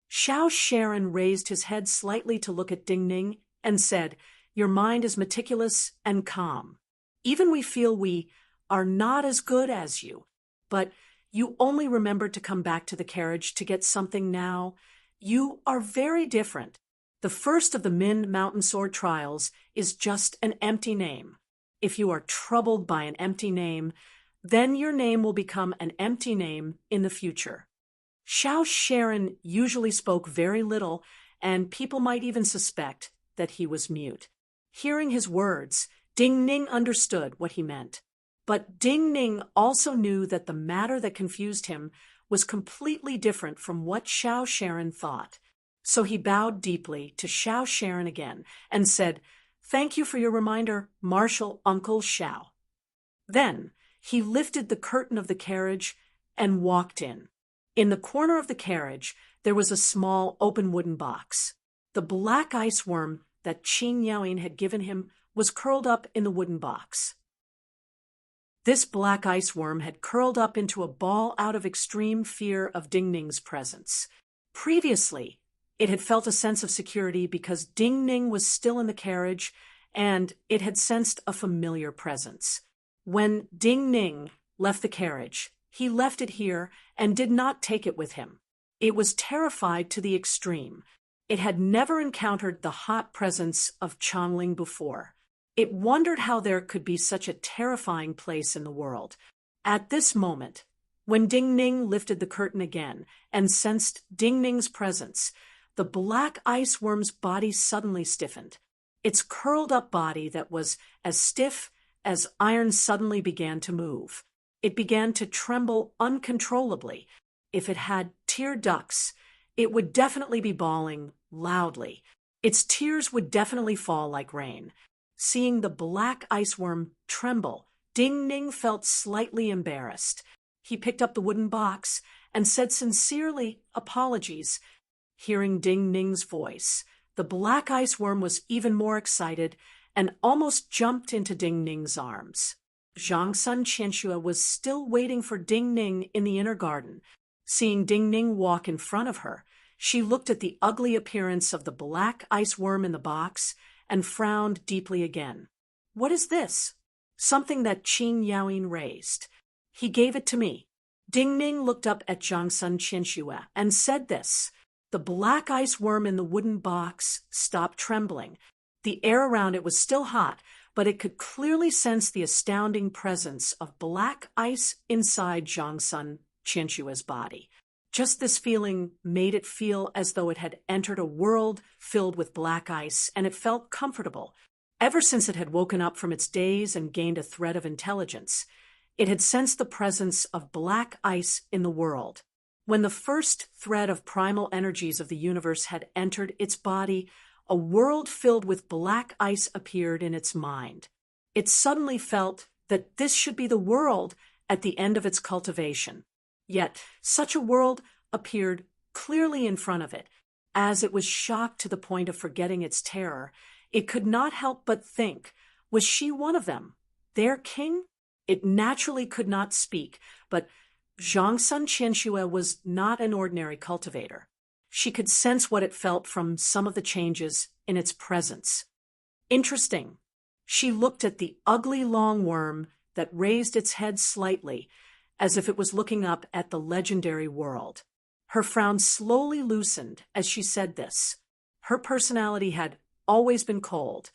Xiao Sharon raised his head slightly to look at Ding Ning and said, "Your mind is meticulous and calm. Even we feel we are not as good as you, but you only remembered to come back to the carriage to get something now. You are very different. The first of the Min Mountain Sword trials is just an empty name. If you are troubled by an empty name, then your name will become an empty name in the future. Xiao Sharon usually spoke very little, and people might even suspect that he was mute. Hearing his words, Ding Ning understood what he meant. But Ding Ning also knew that the matter that confused him was completely different from what Xiao Sharon thought. So he bowed deeply to Xiao Sharon again and said, "Thank you for your reminder, Marshal Uncle Xiao." Then he lifted the curtain of the carriage and walked in. In the corner of the carriage, there was a small open wooden box. The black ice worm that Qin Yaoyin had given him was curled up in the wooden box. This black ice worm had curled up into a ball out of extreme fear of Ding Ning's presence. Previously, it had felt a sense of security because Ding Ning was still in the carriage, and it had sensed a familiar presence. When Ding Ning left the carriage, he left it here and did not take it with him. It was terrified to the extreme. It had never encountered the hot presence of Changling before. It wondered how there could be such a terrifying place in the world. At this moment, when Ding Ning lifted the curtain again and sensed Ding Ning's presence, the black ice worm's body suddenly stiffened. Its curled-up body that was as stiff as iron suddenly began to move. It began to tremble uncontrollably. If it had tear ducts, it would definitely be bawling loudly. Its tears would definitely fall like rain. Seeing the black ice worm tremble, Ding Ning felt slightly embarrassed. He picked up the wooden box and said sincerely, "Apologies." Hearing Ding Ning's voice, the black ice worm was even more excited and almost jumped into Ding Ning's arms. Zhang Sun Qianxue was still waiting for Ding Ning in the inner garden. Seeing Ding Ning walk in front of her, she looked at the ugly appearance of the black ice worm in the box and frowned deeply again. "What is this?" "Something that Qin Yaoyin raised. He gave it to me." Ding Ning looked up at Zhang Sun Qianxue and said this. The black ice worm in the wooden box stopped trembling. The air around it was still hot, but it could clearly sense the astounding presence of black ice inside Zhang Sun Qianxue's body. Just this feeling made it feel as though it had entered a world filled with black ice, and it felt comfortable. Ever since it had woken up from its daze and gained a thread of intelligence, it had sensed the presence of black ice in the world. When the first thread of primal energies of the universe had entered its body, a world filled with black ice appeared in its mind. It suddenly felt that this should be the world at the end of its cultivation. Yet such a world appeared clearly in front of it. As it was shocked to the point of forgetting its terror, it could not help but think, was she one of them, their king? It naturally could not speak, but Zhang Sun Qianxue was not an ordinary cultivator. She could sense what it felt from some of the changes in its presence. Interesting. She looked at the ugly long worm that raised its head slightly, as if it was looking up at the legendary world. Her frown slowly loosened as she said this. Her personality had always been cold,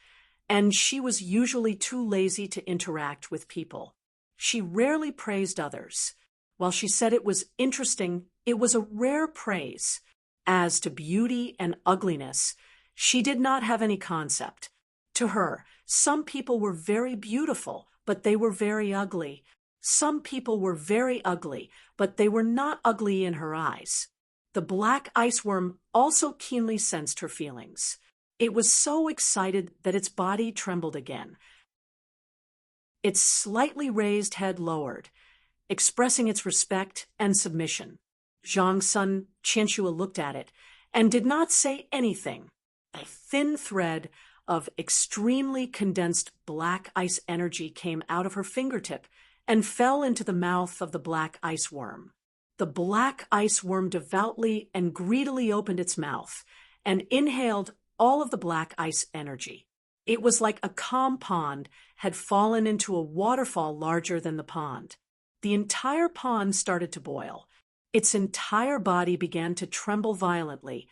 and she was usually too lazy to interact with people. She rarely praised others. While she said it was interesting, it was a rare praise. As to beauty and ugliness, she did not have any concept. To her, some people were very beautiful, but they were very ugly. Some people were very ugly, but they were not ugly in her eyes. The black ice worm also keenly sensed her feelings. It was so excited that its body trembled again. Its slightly raised head lowered, expressing its respect and submission. Zhang Sun Qianxue looked at it and did not say anything. A thin thread of extremely condensed black ice energy came out of her fingertip and fell into the mouth of the black ice worm. The black ice worm devoutly and greedily opened its mouth and inhaled all of the black ice energy. It was like a calm pond had fallen into a waterfall larger than the pond. The entire pond started to boil. Its entire body began to tremble violently,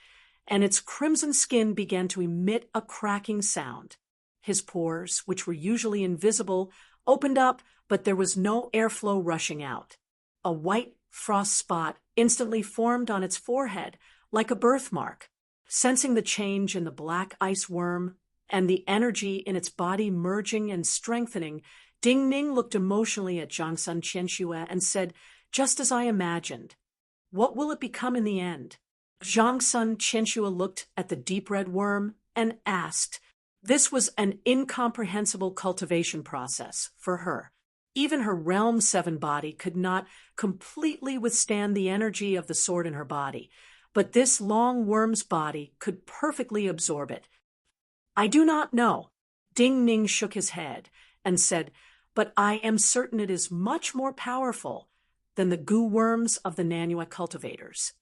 and its crimson skin began to emit a cracking sound. His pores, which were usually invisible, opened up, but there was no airflow rushing out. A white frost spot instantly formed on its forehead, like a birthmark. Sensing the change in the black ice worm and the energy in its body merging and strengthening, Ding Ning looked emotionally at Zhang Sun Qianxue and said, "Just as I imagined. What will it become in the end?" Zhang Sun Qianxue looked at the deep red worm and asked. This was an incomprehensible cultivation process for her. Even her Realm 7 body could not completely withstand the energy of the sword in her body, but this long worm's body could perfectly absorb it. "I do not know." Ding Ning shook his head and said, "But I am certain it is much more powerful than the goo worms of the Nanyue cultivators."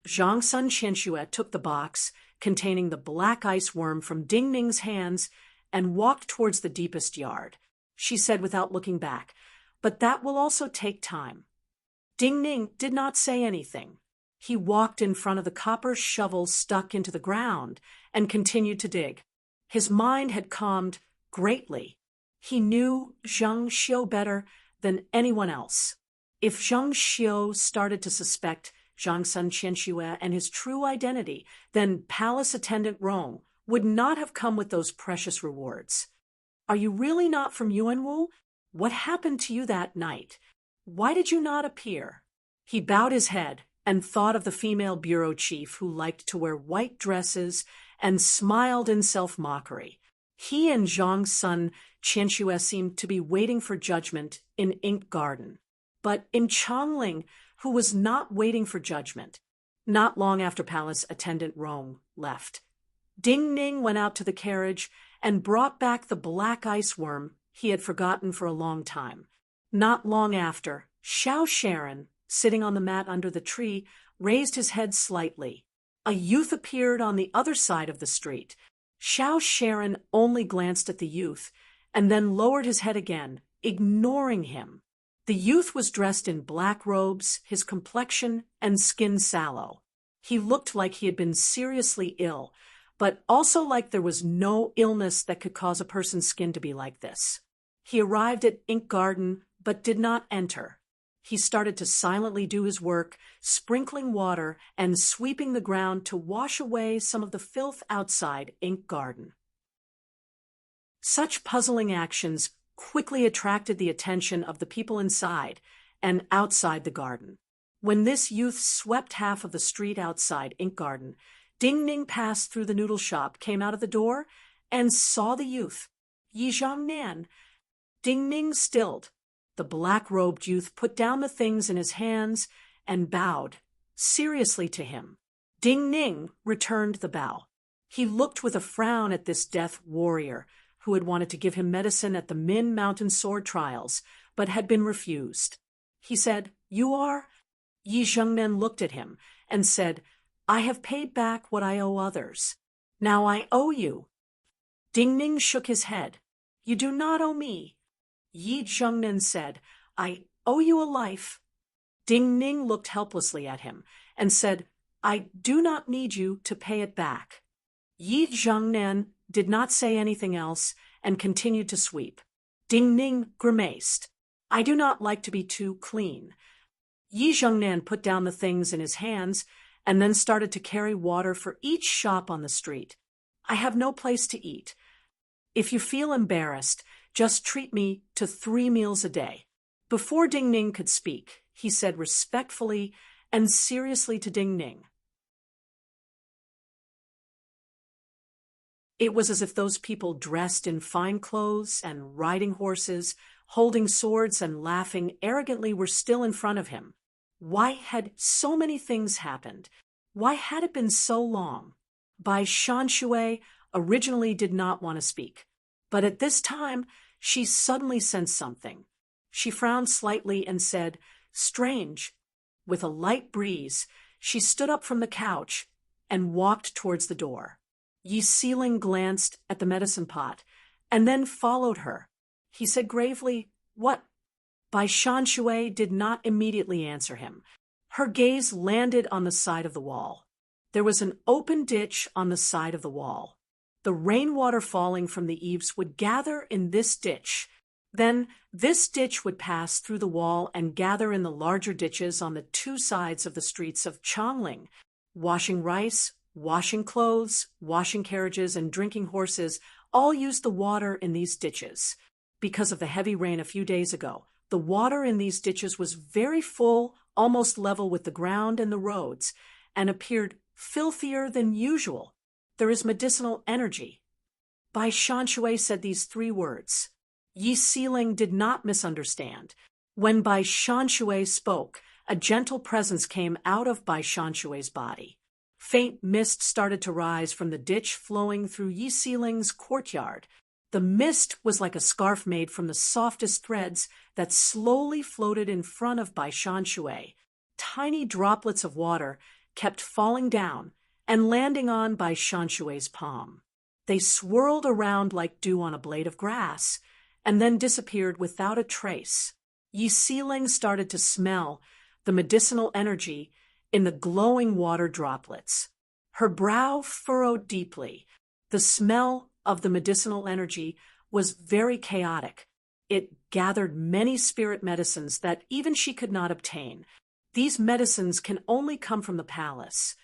Zhang Sun Qianxue took the box containing the black ice worm from Ding Ning's hands and walked towards the deepest yard. She said without looking back, "But that will also take time." Ding Ning did not say anything. He walked in front of the copper shovel stuck into the ground and continued to dig. His mind had calmed greatly. He knew Zhang Xiu better than anyone else. If Zhang Xiu started to suspect Zhang Sun Qianxue and his true identity, then Palace Attendant Rong would not have come with those precious rewards. "Are you really not from Yuanwu? What happened to you that night? Why did you not appear?" He bowed his head and thought of the female bureau chief who liked to wear white dresses and smiled in self-mockery. He and Zhang Sun Qianxue seemed to be waiting for judgment in Ink Garden. But in Chongling, who was not waiting for judgment, not long after Palace Attendant Rong left, Ding Ning went out to the carriage and brought back the black ice worm he had forgotten for a long time. Not long after, Xiao Sharon, sitting on the mat under the tree, raised his head slightly. A youth appeared on the other side of the street. Xiao Sharon only glanced at the youth and then lowered his head again, ignoring him. The youth was dressed in black robes, his complexion and skin sallow. He looked like he had been seriously ill, but also like there was no illness that could cause a person's skin to be like this. He arrived at Ink Garden, but did not enter. He started to silently do his work, sprinkling water and sweeping the ground to wash away some of the filth outside Ink Garden. Such puzzling actions quickly attracted the attention of the people inside and outside the garden. When this youth swept half of the street outside Ink Garden, Ding Ning passed through the noodle shop, came out of the door, and saw the youth. "Yi Zhangnan." Ding Ning stilled. The black-robed youth put down the things in his hands and bowed seriously to him. Ding Ning returned the bow. He looked with a frown at this death warrior who had wanted to give him medicine at the Min Mountain Sword Trials, but had been refused. He said, "You are?" Yi Zhengnen looked at him and said, "I have paid back what I owe others. Now I owe you." Ding Ning shook his head. "You do not owe me." Yi Zhengnen said, "I owe you a life." Ding Ning looked helplessly at him and said, "I do not need you to pay it back." Yi Zhengnen did not say anything else and continued to sweep. Ding Ning grimaced. "I do not like to be too clean." Yi Zhengnan put down the things in his hands and then started to carry water for each shop on the street. "I have no place to eat. If you feel embarrassed, just treat me to 3 meals a day." Before Ding Ning could speak, he said respectfully and seriously to Ding Ning, it was as if those people dressed in fine clothes and riding horses, holding swords and laughing arrogantly were still in front of him. Why had so many things happened? Why had it been so long? Bai Shanshui originally did not want to speak, but at this time she suddenly sensed something. She frowned slightly and said, "Strange." With a light breeze, she stood up from the couch and walked towards the door. Yi Sealing glanced at the medicine pot and then followed her. He said gravely, "What?" Bai Shanshui did not immediately answer him. Her gaze landed on the side of the wall. There was an open ditch on the side of the wall. The rainwater falling from the eaves would gather in this ditch. Then this ditch would pass through the wall and gather in the larger ditches on the two sides of the streets of Chongling. Washing rice, washing clothes, washing carriages, and drinking horses all used the water in these ditches. Because of the heavy rain a few days ago, the water in these ditches was very full, almost level with the ground and the roads, and appeared filthier than usual. There is medicinal energy. Bai Shanshui said these three words. Yi Siling did not misunderstand. When Bai Shanshui spoke, a gentle presence came out of Bai Shanshui's body. Faint mist started to rise from the ditch flowing through Yi Siling's courtyard. The mist was like a scarf made from the softest threads that slowly floated in front of Bai Shanshui. Tiny droplets of water kept falling down and landing on Bai Shanshui's palm. They swirled around like dew on a blade of grass, and then disappeared without a trace. Yi Siling started to smell the medicinal energy in the glowing water droplets. Her brow furrowed deeply. The smell of the medicinal energy was very chaotic. It gathered many spirit medicines that even she could not obtain. These medicines can only come from the palace.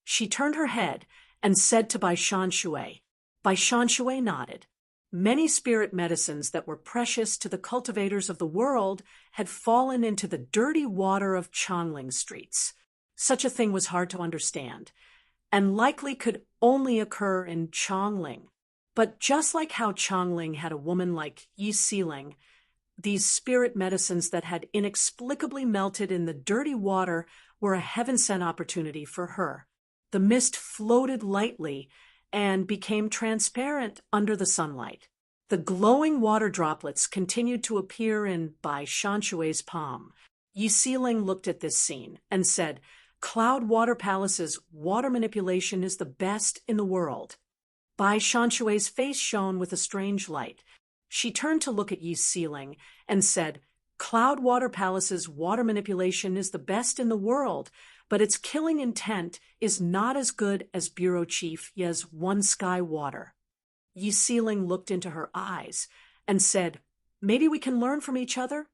She turned her head and said to Bai Shanshui. Bai Shanshui nodded. Many spirit medicines that were precious to the cultivators of the world had fallen into the dirty water of Chongling streets. Such a thing was hard to understand, and likely could only occur in Chongling. But just like how Chongling had a woman like Yi Siling, these spirit medicines that had inexplicably melted in the dirty water were a heaven-sent opportunity for her. The mist floated lightly and became transparent under the sunlight. The glowing water droplets continued to appear in Bai Shanshui's palm. Yi Siling looked at this scene and said, Cloud Water Palace's water manipulation is the best in the world. Bai Shanshui's face shone with a strange light. She turned to look at Yi Siling and said, Cloud Water Palace's water manipulation is the best in the world, but its killing intent is not as good as Bureau Chief Ye's One Sky Water. Yi Siling looked into her eyes and said, Maybe we can learn from each other?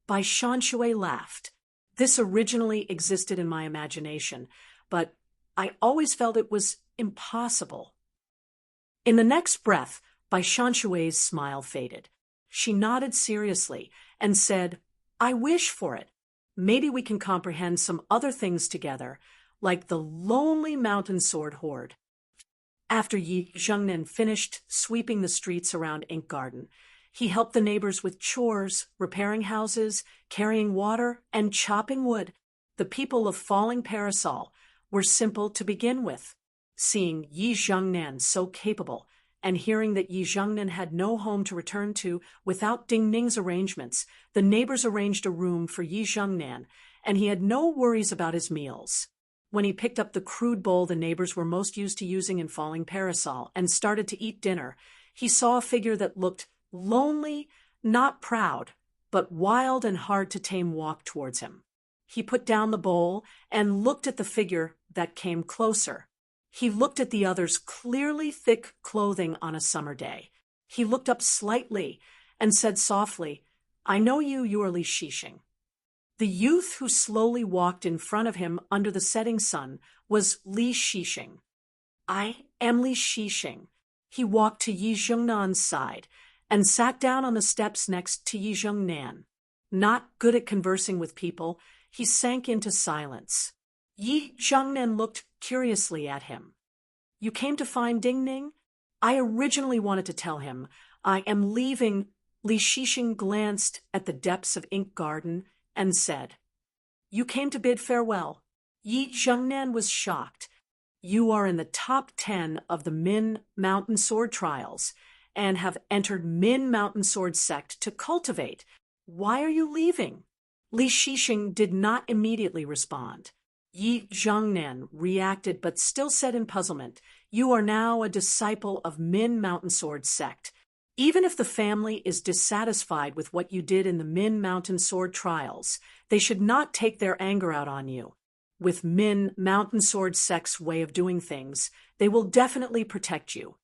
Bai Shanshui laughed. This originally existed in my imagination, but I always felt it was impossible. In the next breath, Bai Shanshui's smile faded. She nodded seriously and said, I wish for it. Maybe we can comprehend some other things together, like the lonely mountain sword horde. After Yi Zhengnen finished sweeping the streets around Ink Garden, he helped the neighbors with chores, repairing houses, carrying water, and chopping wood. The people of Falling Parasol were simple to begin with. Seeing Yi Zhengnan so capable, and hearing that Yi Zhengnan had no home to return to without Ding Ning's arrangements, the neighbors arranged a room for Yi Zhengnan, and he had no worries about his meals. When he picked up the crude bowl the neighbors were most used to using in Falling Parasol and started to eat dinner, he saw a figure that looked lonely, not proud, but wild and hard to tame walk towards him. He put down the bowl and looked at the figure that came closer. He looked at the other's clearly thick clothing on a summer day. He looked up slightly and said softly, I know you are Li Shixing. The youth who slowly walked in front of him under the setting sun was Li Shixing. I am Li Shixing. He walked to Yi Zhengnan's side and sat down on the steps next to Yi Zhengnan. Not good at conversing with people, he sank into silence. Yi Zhengnan looked curiously at him. You came to find Ding Ning? I originally wanted to tell him I am leaving. Li Shixing glanced at the depths of Ink Garden and said, You came to bid farewell. Yi Zhengnan was shocked. You are in the top 10 of the Min Mountain Sword Trials and have entered Min Mountain Sword Sect to cultivate. Why are you leaving? Li Shixing did not immediately respond. Yi Zhengnan reacted but still said in puzzlement, You are now a disciple of Min Mountain Sword Sect. Even if the family is dissatisfied with what you did in the Min Mountain Sword trials, they should not take their anger out on you. With Min Mountain Sword sect's way of doing things, they will definitely protect you.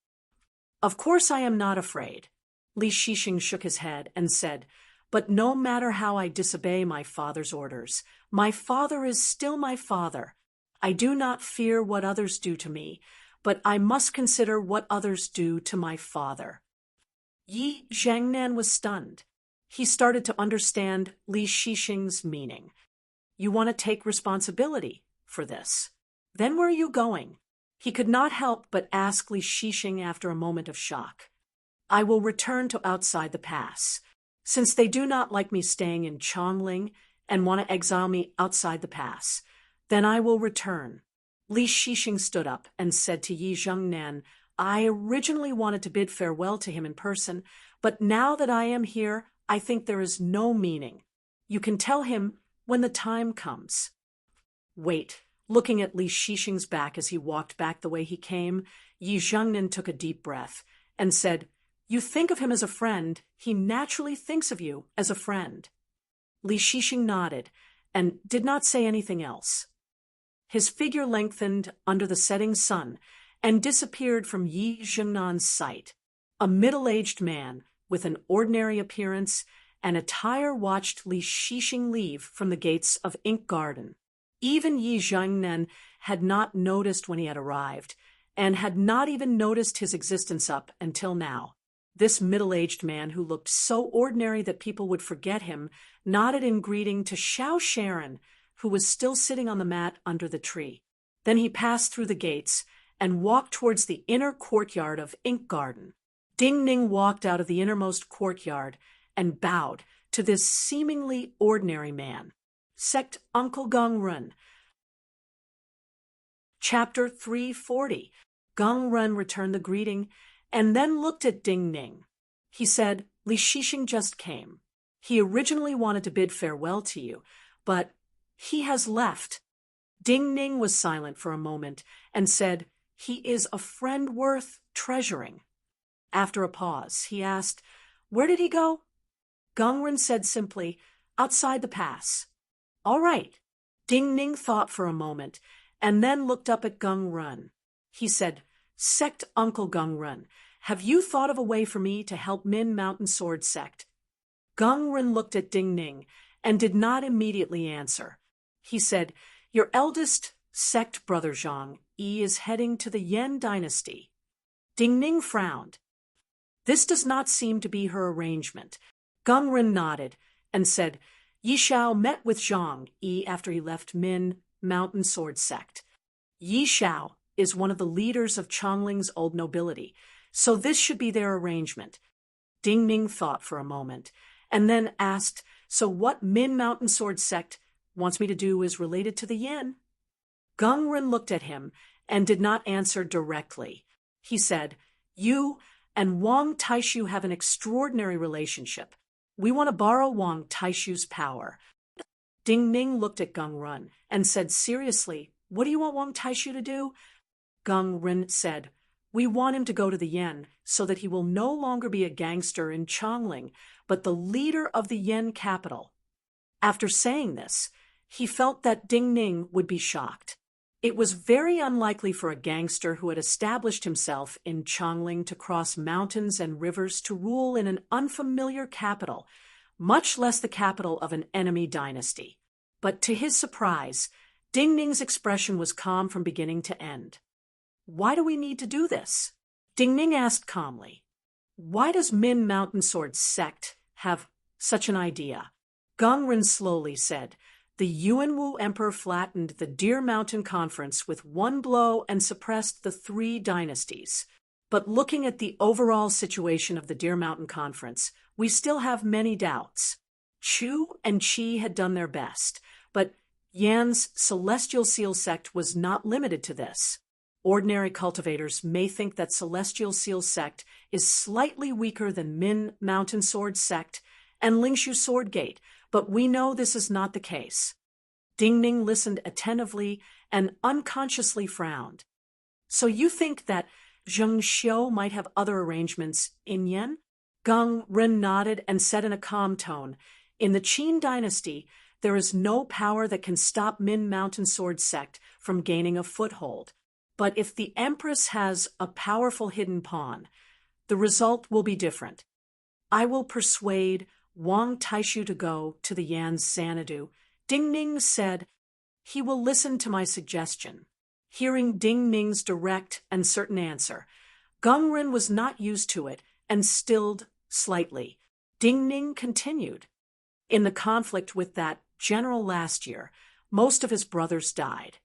Of course I am not afraid. Li Shixing shook his head and said, but no matter how I disobey my father's orders, my father is still my father. I do not fear what others do to me, but I must consider what others do to my father. Yi Zhangnan was stunned. He started to understand Li Shixing's meaning. You want to take responsibility for this. Then where are you going? He could not help but ask Li Shixing after a moment of shock. I will return to outside the pass. Since they do not like me staying in Chongling and want to exile me outside the pass, then I will return. Li Shixing stood up and said to Yi Zhangnan, I originally wanted to bid farewell to him in person, but now that I am here, I think there is no meaning. You can tell him when the time comes. Wait. Looking at Li Shixing's back as he walked back the way he came, Yi Zhangnan took a deep breath and said, You think of him as a friend, he naturally thinks of you as a friend. Li Shixing nodded and did not say anything else. His figure lengthened under the setting sun and disappeared from Yi Zhongnan's sight. A middle-aged man with an ordinary appearance and attire watched Li Shixing leave from the gates of Ink Garden. Even Yi Zhangnan had not noticed when he had arrived, and had not even noticed his existence up until now. This middle-aged man, who looked so ordinary that people would forget him, nodded in greeting to Xiao Sharon, who was still sitting on the mat under the tree. Then he passed through the gates and walked towards the inner courtyard of Ink Garden. Ding Ning walked out of the innermost courtyard and bowed to this seemingly ordinary man. Sect Uncle Gongren. Chapter 340. Gongren returned the greeting and then looked at Ding Ning. He said, Li Shixing just came. He originally wanted to bid farewell to you, but he has left. Ding Ning was silent for a moment and said, He is a friend worth treasuring. After a pause, he asked, Where did he go? Gongren said simply, Outside the pass. All right. Ding Ning thought for a moment and then looked up at Gongren. He said, Sect Uncle Gongren, have you thought of a way for me to help Min Mountain Sword Sect? Gongren looked at Ding Ning and did not immediately answer. He said, Your eldest sect brother Zhang Yi is heading to the Yan dynasty. Ding Ning frowned. This does not seem to be her arrangement. Gongren nodded and said, Yi Xiao met with Zhang Yi after he left Min Mountain Sword Sect. Yi Xiao is one of the leaders of Chongling's old nobility, so this should be their arrangement. Ding Ning thought for a moment, and then asked, So what Min Mountain Sword Sect wants me to do is related to the Yan? Gongren looked at him and did not answer directly. He said, You and Wang Taishu have an extraordinary relationship. We want to borrow Wang Taishu's power. Ding Ning looked at Gongren and said seriously, What do you want Wang Taishu to do? Gongren said, We want him to go to the Yan so that he will no longer be a gangster in Chongling, but the leader of the Yan capital. After saying this, he felt that Ding Ning would be shocked. It was very unlikely for a gangster who had established himself in Chongling to cross mountains and rivers to rule in an unfamiliar capital, much less the capital of an enemy dynasty. But to his surprise, Ding Ning's expression was calm from beginning to end. Why do we need to do this? Ding Ning asked calmly. Why does Min Mountain Sword Sect have such an idea? Gongren slowly said, The Yuanwu Emperor flattened the Deer Mountain Conference with one blow and suppressed the 3 dynasties. But looking at the overall situation of the Deer Mountain Conference, we still have many doubts. Chu and Qi had done their best, but Yan's Celestial Seal Sect was not limited to this. Ordinary cultivators may think that Celestial Seal Sect is slightly weaker than Min Mountain Sword Sect and Lingshu Sword Gate, but we know this is not the case. Ding Ning listened attentively and unconsciously frowned. So you think that Zheng Xiu might have other arrangements in Yan? Gung Ren nodded and said in a calm tone, "In the Qin dynasty, there is no power that can stop Min Mountain Sword sect from gaining a foothold. But if the Empress has a powerful hidden pawn, the result will be different. I will persuade Wang Taishu to go to the Yan Xanadu." Ding Ning said, "He will listen to my suggestion." Hearing Ding Ning's direct and certain answer, Gung Ren was not used to it and stilled slightly. Ding Ning continued, "In the conflict with that general last year, most of his brothers died.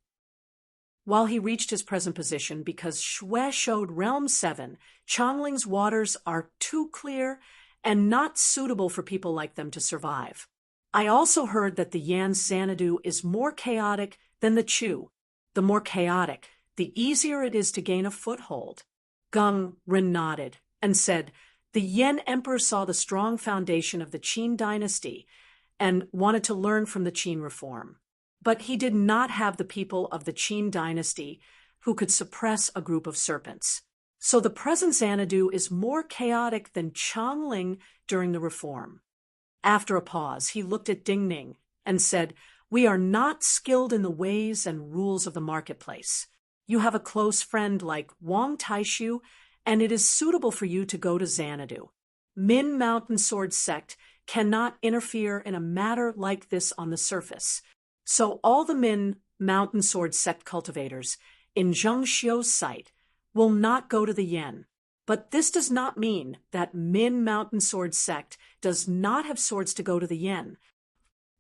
While he reached his present position because Xue showed Realm 7, Changling's waters are too clear and not suitable for people like them to survive. I also heard that the Yan Xanadu is more chaotic than the Chu. The more chaotic, the easier it is to gain a foothold." Gung Ren nodded and said, "The Yan Emperor saw the strong foundation of the Qin dynasty and wanted to learn from the Qin reform. But he did not have the people of the Qin dynasty who could suppress a group of serpents. So the present Xanadu is more chaotic than Changling during the reform." After a pause, he looked at Ding Ning and said, "We are not skilled in the ways and rules of the marketplace. You have a close friend like Wang Taishu, and it is suitable for you to go to Xanadu. Min Mountain Sword sect cannot interfere in a matter like this on the surface. So all the Min Mountain Sword sect cultivators in Zhengxiu's site will not go to the Yen. But this does not mean that Min Mountain Sword sect does not have swords to go to the Yen.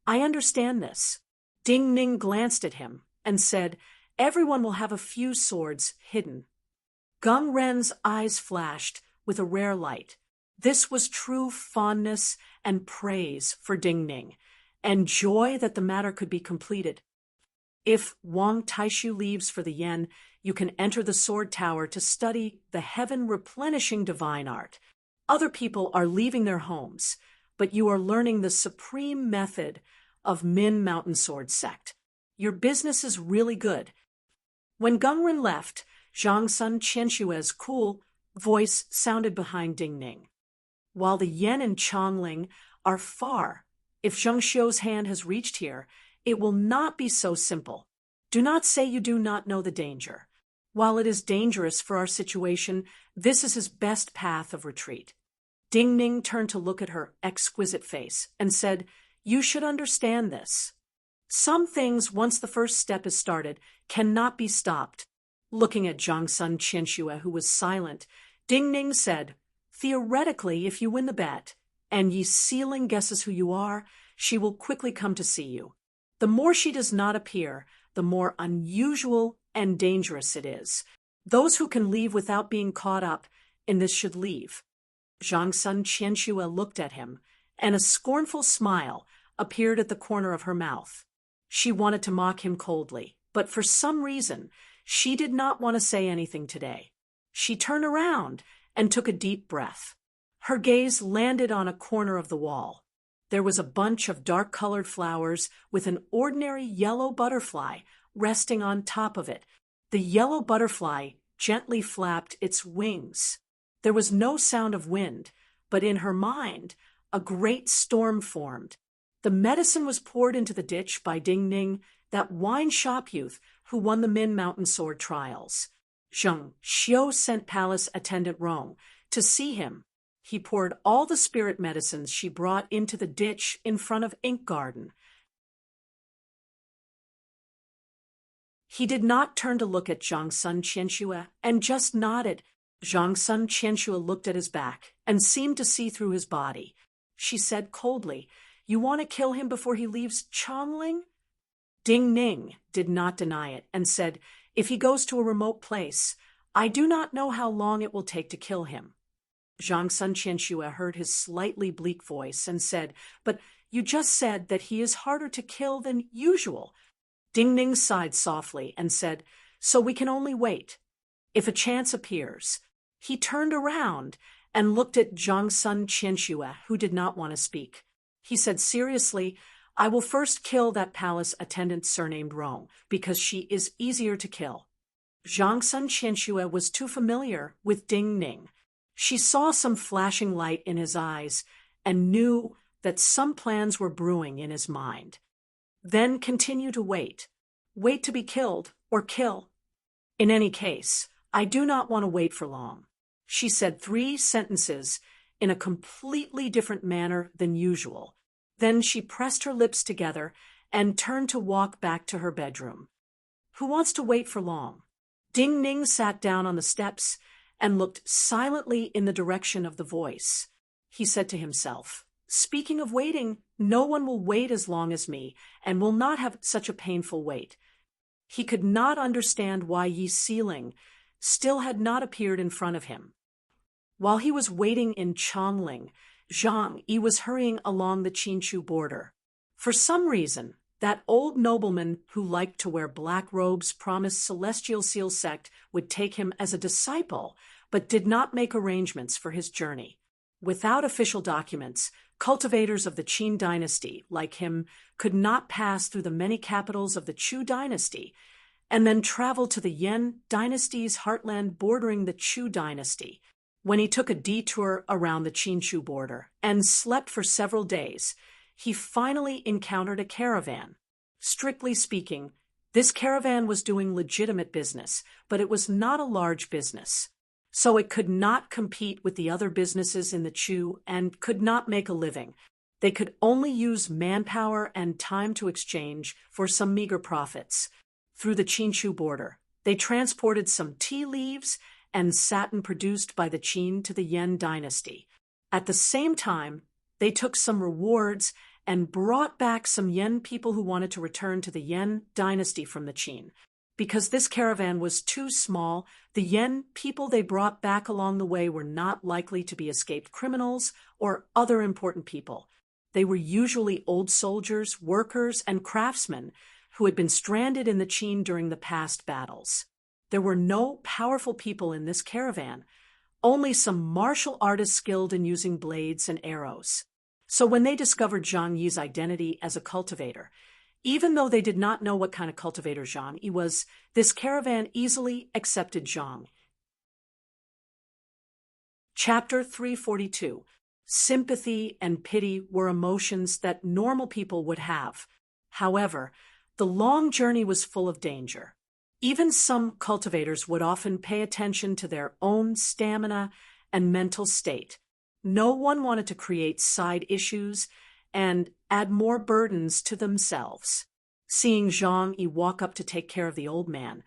I understand this." Ding Ning glanced at him and said, "Everyone will have a few swords hidden." Gung Ren's eyes flashed with a rare light. This was true fondness and praise for Ding Ning, and joy that the matter could be completed. "If Wang Taishu leaves for the Yen, you can enter the sword tower to study the heaven-replenishing divine art. Other people are leaving their homes, but you are learning the supreme method of Min Mountain Sword sect. Your business is really good." When Gung Ren left, Zhang Sun Qianshue's cool voice sounded behind Ding Ning. "While the Yen and Changling are far, if Zhengxiu's hand has reached here, it will not be so simple. Do not say you do not know the danger. While it is dangerous for our situation, this is his best path of retreat." Ding Ning turned to look at her exquisite face and said, "You should understand this. Some things, once the first step is started, cannot be stopped." Looking at Zhang Sun Qianxue, who was silent, Ding Ning said, "Theoretically, if you win the bet, and Yi Sealing guesses who you are, she will quickly come to see you. The more she does not appear, the more unusual and dangerous it is. Those who can leave without being caught up in this should leave." Zhang Sun Qianxue looked at him, and a scornful smile appeared at the corner of her mouth. She wanted to mock him coldly, but for some reason, she did not want to say anything today. She turned around and took a deep breath. Her gaze landed on a corner of the wall. There was a bunch of dark-colored flowers with an ordinary yellow butterfly resting on top of it. The yellow butterfly gently flapped its wings. There was no sound of wind, but in her mind, a great storm formed. The medicine was poured into the ditch by Ding Ning, that wine shop youth who won the Min Mountain Sword trials. Zheng Xiu sent palace attendant Rong to see him. He poured all the spirit medicines she brought into the ditch in front of Ink Garden. He did not turn to look at Zhang Sun Qianxue and just nodded. Zhang Sun Qianxue looked at his back and seemed to see through his body. She said coldly, "You want to kill him before he leaves Changling?" Ding Ning did not deny it and said, "If he goes to a remote place, I do not know how long it will take to kill him." Zhang Sun Qianxue heard his slightly bleak voice and said, "But you just said that he is harder to kill than usual." Ding Ning sighed softly and said, "So we can only wait. If a chance appears." He turned around and looked at Zhang Sun Qianxue, who did not want to speak. He said seriously, "I will first kill that palace attendant surnamed Rong, because she is easier to kill." Zhang Sun Qianxue was too familiar with Ding Ning. She saw some flashing light in his eyes and knew that some plans were brewing in his mind. Then continue to wait. Wait to be killed or kill. In any case, I do not want to wait for long. She said 3 sentences in a completely different manner than usual. Then she pressed her lips together and turned to walk back to her bedroom. Who wants to wait for long? Ding Ning sat down on the steps and looked silently in the direction of the voice. He said to himself, "Speaking of waiting, no one will wait as long as me and will not have such a painful wait." He could not understand why Yi Siling still had not appeared in front of him. While he was waiting in Chongling, Zhang Yi was hurrying along the Qinchu border. For some reason, that old nobleman who liked to wear black robes promised Celestial Seal sect would take him as a disciple, but did not make arrangements for his journey. Without official documents, cultivators of the Qin dynasty, like him, could not pass through the many capitals of the Chu dynasty and then travel to the Yan dynasty's heartland bordering the Chu dynasty. When he took a detour around the Qinchu border and slept for several days, he finally encountered a caravan. Strictly speaking, this caravan was doing legitimate business, but it was not a large business. So it could not compete with the other businesses in the Chu and could not make a living. They could only use manpower and time to exchange for some meager profits. Through the Qinchu border, they transported some tea leaves and satin produced by the Qin to the Yan dynasty. At the same time, they took some rewards and brought back some Yan people who wanted to return to the Yan dynasty from the Qin. Because this caravan was too small, the Yan people they brought back along the way were not likely to be escaped criminals or other important people. They were usually old soldiers, workers, and craftsmen who had been stranded in the Qin during the past battles. There were no powerful people in this caravan, only some martial artists skilled in using blades and arrows. So when they discovered Zhang Yi's identity as a cultivator, even though they did not know what kind of cultivator Zhang Yi was, this caravan easily accepted Zhang. Chapter 342. Sympathy and pity were emotions that normal people would have. However, the long journey was full of danger. Even some cultivators would often pay attention to their own stamina and mental state. No one wanted to create side issues and add more burdens to themselves. Seeing Zhang Yi walk up to take care of the old man,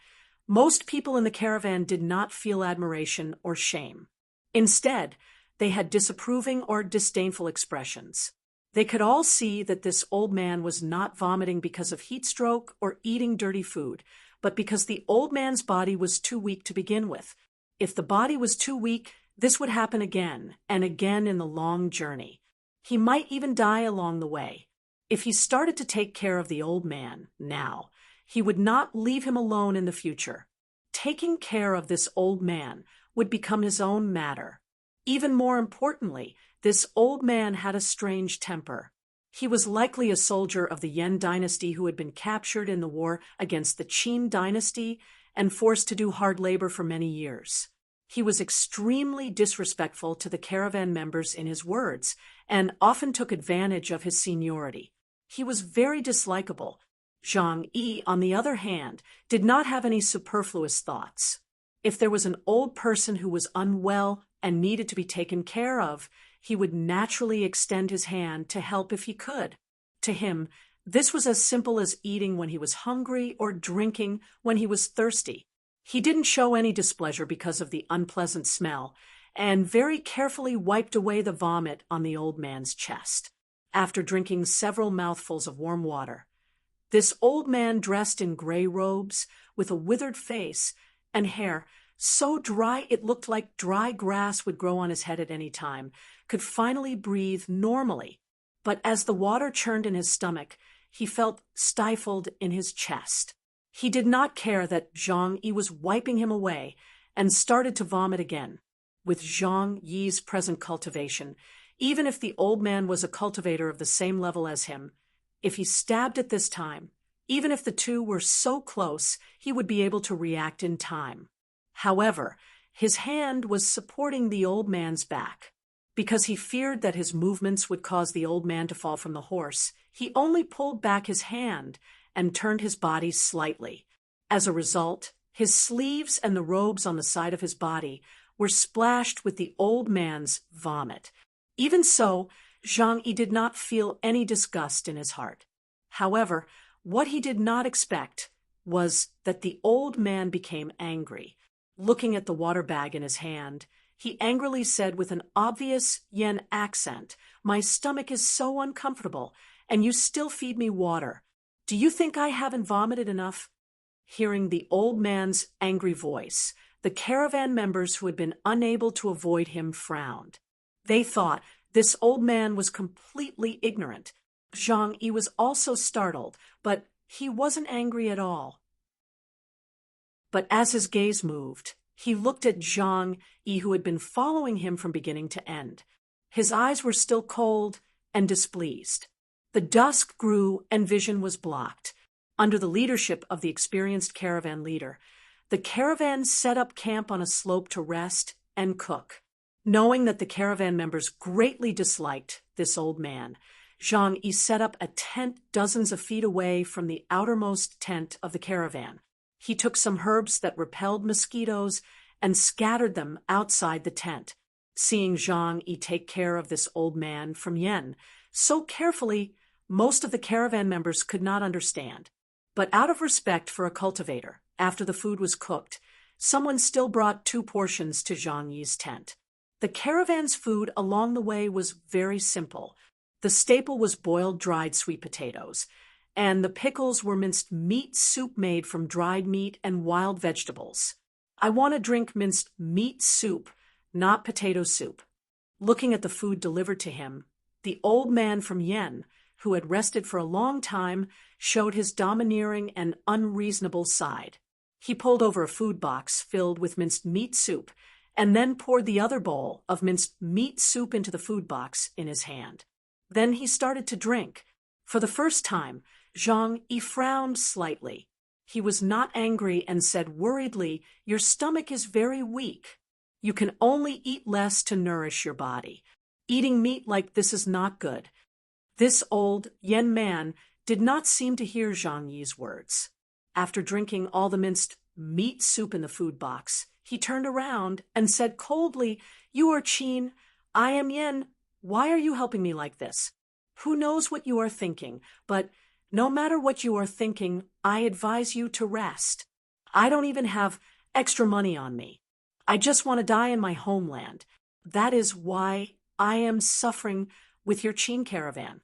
most people in the caravan did not feel admiration or shame. Instead, they had disapproving or disdainful expressions. They could all see that this old man was not vomiting because of heat stroke or eating dirty food, but because the old man's body was too weak to begin with. If the body was too weak, this would happen again and again in the long journey. He might even die along the way. If he started to take care of the old man now, he would not leave him alone in the future. Taking care of this old man would become his own matter. Even more importantly, this old man had a strange temper. He was likely a soldier of the Yan dynasty who had been captured in the war against the Qin dynasty and forced to do hard labor for many years. He was extremely disrespectful to the caravan members in his words and often took advantage of his seniority. He was very dislikable. Zhang Yi, on the other hand, did not have any superfluous thoughts. If there was an old person who was unwell and needed to be taken care of, he would naturally extend his hand to help if he could. To him, this was as simple as eating when he was hungry or drinking when he was thirsty. He didn't show any displeasure because of the unpleasant smell, and very carefully wiped away the vomit on the old man's chest. After drinking several mouthfuls of warm water, this old man, dressed in gray robes, with a withered face and hair so dry it looked like dry grass would grow on his head at any time, could finally breathe normally. But as the water churned in his stomach, he felt stifled in his chest. He did not care that Zhang Yi was wiping him away and started to vomit again. With Zhang Yi's present cultivation, even if the old man was a cultivator of the same level as him, if he stabbed at this time, even if the two were so close, he would be able to react in time. However, His hand was supporting the old man's back. Because he feared that his movements would cause the old man to fall from the horse, he only pulled back his hand and turned his body slightly. As a result, his sleeves and the robes on the side of his body were splashed with the old man's vomit. Even so, Zhang Yi did not feel any disgust in his heart. However, what he did not expect was that the old man became angry. Looking at the water bag in his hand, he angrily said with an obvious Yen accent, "My stomach is so uncomfortable, and you still feed me water. Do you think I haven't vomited enough?" Hearing the old man's angry voice, the caravan members who had been unable to avoid him frowned. They thought this old man was completely ignorant. Zhang Yi was also startled, but he wasn't angry at all. But as his gaze moved, he looked at Zhang Yi, who had been following him from beginning to end. His eyes were still cold and displeased. The dusk grew and vision was blocked. Under the leadership of the experienced caravan leader, the caravan set up camp on a slope to rest and cook. Knowing that the caravan members greatly disliked this old man, Zhang Yi set up a tent dozens of feet away from the outermost tent of the caravan. He took some herbs that repelled mosquitoes and scattered them outside the tent. Seeing Zhang Yi take care of this old man from Yen so carefully, most of the caravan members could not understand. But out of respect for a cultivator, after the food was cooked, someone still brought 2 portions to Zhang Yi's tent. The caravan's food along the way was very simple. The staple was boiled dried sweet potatoes, and the pickles were minced meat soup made from dried meat and wild vegetables. "I want to drink minced meat soup, not potato soup." Looking at the food delivered to him, the old man from Yen, who had rested for a long time, showed his domineering and unreasonable side. He pulled over a food box filled with minced meat soup and then poured the other bowl of minced meat soup into the food box in his hand. Then he started to drink. For the first time, Zhang Yi frowned slightly. He was not angry and said worriedly, "Your stomach is very weak. You can only eat less to nourish your body. Eating meat like this is not good." This old Yen man did not seem to hear Zhang Yi's words. After drinking all the minced meat soup in the food box, he turned around and said coldly, "You are Qin, I am Yen. Why are you helping me like this? Who knows what you are thinking, but no matter what you are thinking, I advise you to rest. I don't even have extra money on me. I just want to die in my homeland. That is why I am suffering with your Qin caravan."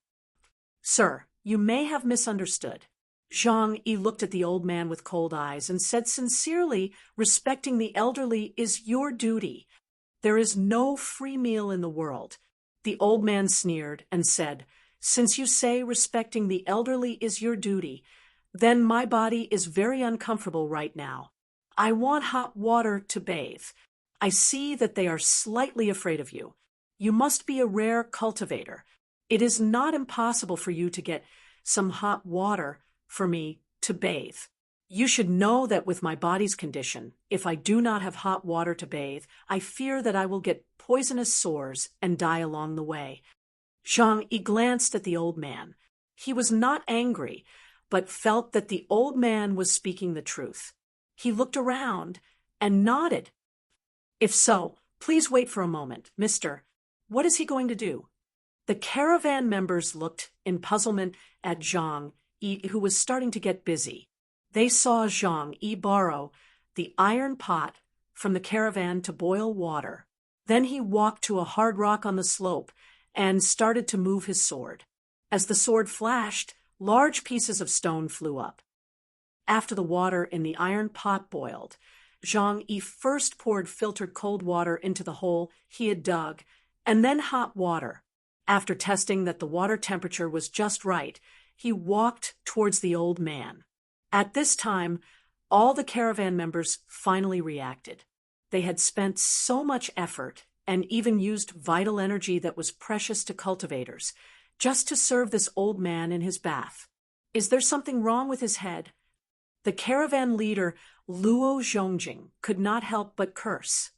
"Sir, you may have misunderstood." Zhang Yi looked at the old man with cold eyes and said sincerely, "Respecting the elderly is your duty. There is no free meal in the world." The old man sneered and said, "Since you say respecting the elderly is your duty, then my body is very uncomfortable right now. I want hot water to bathe. I see that they are slightly afraid of you. You must be a rare cultivator. It is not impossible for you to get some hot water for me to bathe. You should know that with my body's condition, if I do not have hot water to bathe, I fear that I will get poisonous sores and die along the way." Zhang Yi glanced at the old man. He was not angry, but felt that the old man was speaking the truth. He looked around and nodded. "If so, please wait for a moment, mister. What is he going to do?" The caravan members looked in puzzlement at Zhang Yi, who was starting to get busy. They saw Zhang Yi borrow the iron pot from the caravan to boil water. Then he walked to a hard rock on the slope and started to move his sword. As the sword flashed, large pieces of stone flew up. After the water in the iron pot boiled, Zhang Yi first poured filtered cold water into the hole he had dug, and then hot water. After testing that the water temperature was just right, he walked towards the old man. At this time, all the caravan members finally reacted. They had spent so much effort and even used vital energy that was precious to cultivators just to serve this old man in his bath. "Is there something wrong with his head?" The caravan leader, Luo Zhongjing, could not help but curse.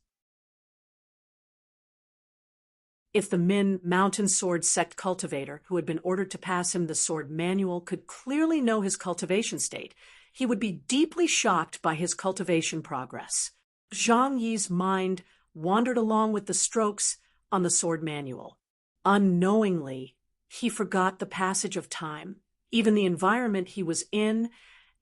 If the Min mountain sword sect cultivator who had been ordered to pass him the sword manual could clearly know his cultivation state, he would be deeply shocked by his cultivation progress. Zhang Yi's mind wandered along with the strokes on the sword manual. Unknowingly, he forgot the passage of time, even the environment he was in,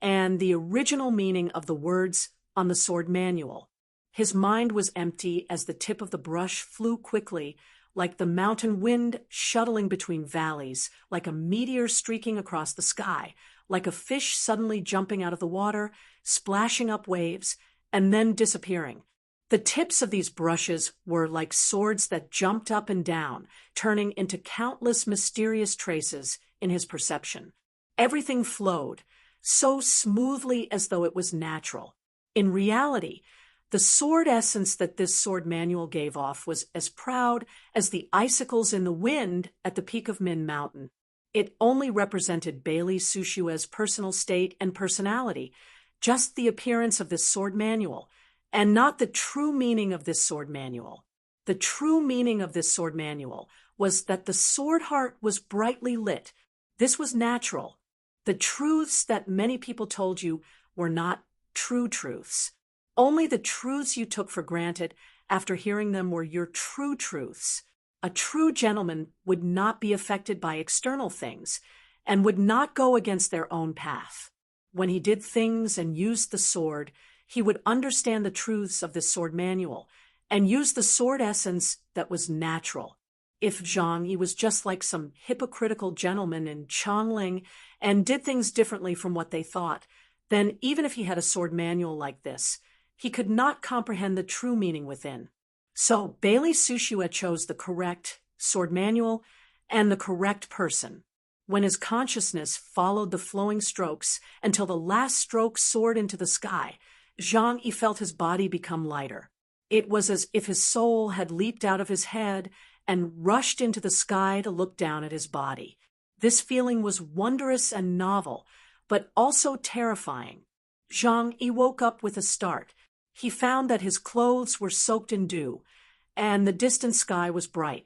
and the original meaning of the words on the sword manual. His mind was empty as the tip of the brush flew quickly, like the mountain wind shuttling between valleys, like a meteor streaking across the sky, like a fish suddenly jumping out of the water, splashing up waves, and then disappearing. The tips of these brushes were like swords that jumped up and down, turning into countless mysterious traces in his perception. Everything flowed, so smoothly as though it was natural. In reality, the sword essence that this sword manual gave off was as proud as the icicles in the wind at the peak of Min Mountain. It only represented Bailey Sushua's personal state and personality, just the appearance of this sword manual, and not the true meaning of this sword manual. The true meaning of this sword manual was that the sword heart was brightly lit. This was natural. The truths that many people told you were not true truths. Only the truths you took for granted after hearing them were your true truths. A true gentleman would not be affected by external things and would not go against their own path. When he did things and used the sword, he would understand the truths of this sword manual and use the sword essence that was natural. If Zhang Yi was just like some hypocritical gentleman in Chongling and did things differently from what they thought, then even if he had a sword manual like this, he could not comprehend the true meaning within. So Bailey Sushua chose the correct sword manual and the correct person. When his consciousness followed the flowing strokes until the last stroke soared into the sky, Zhang Yi felt his body become lighter. It was as if his soul had leaped out of his head and rushed into the sky to look down at his body. This feeling was wondrous and novel, but also terrifying. Zhang Yi woke up with a start. He found that his clothes were soaked in dew, and the distant sky was bright.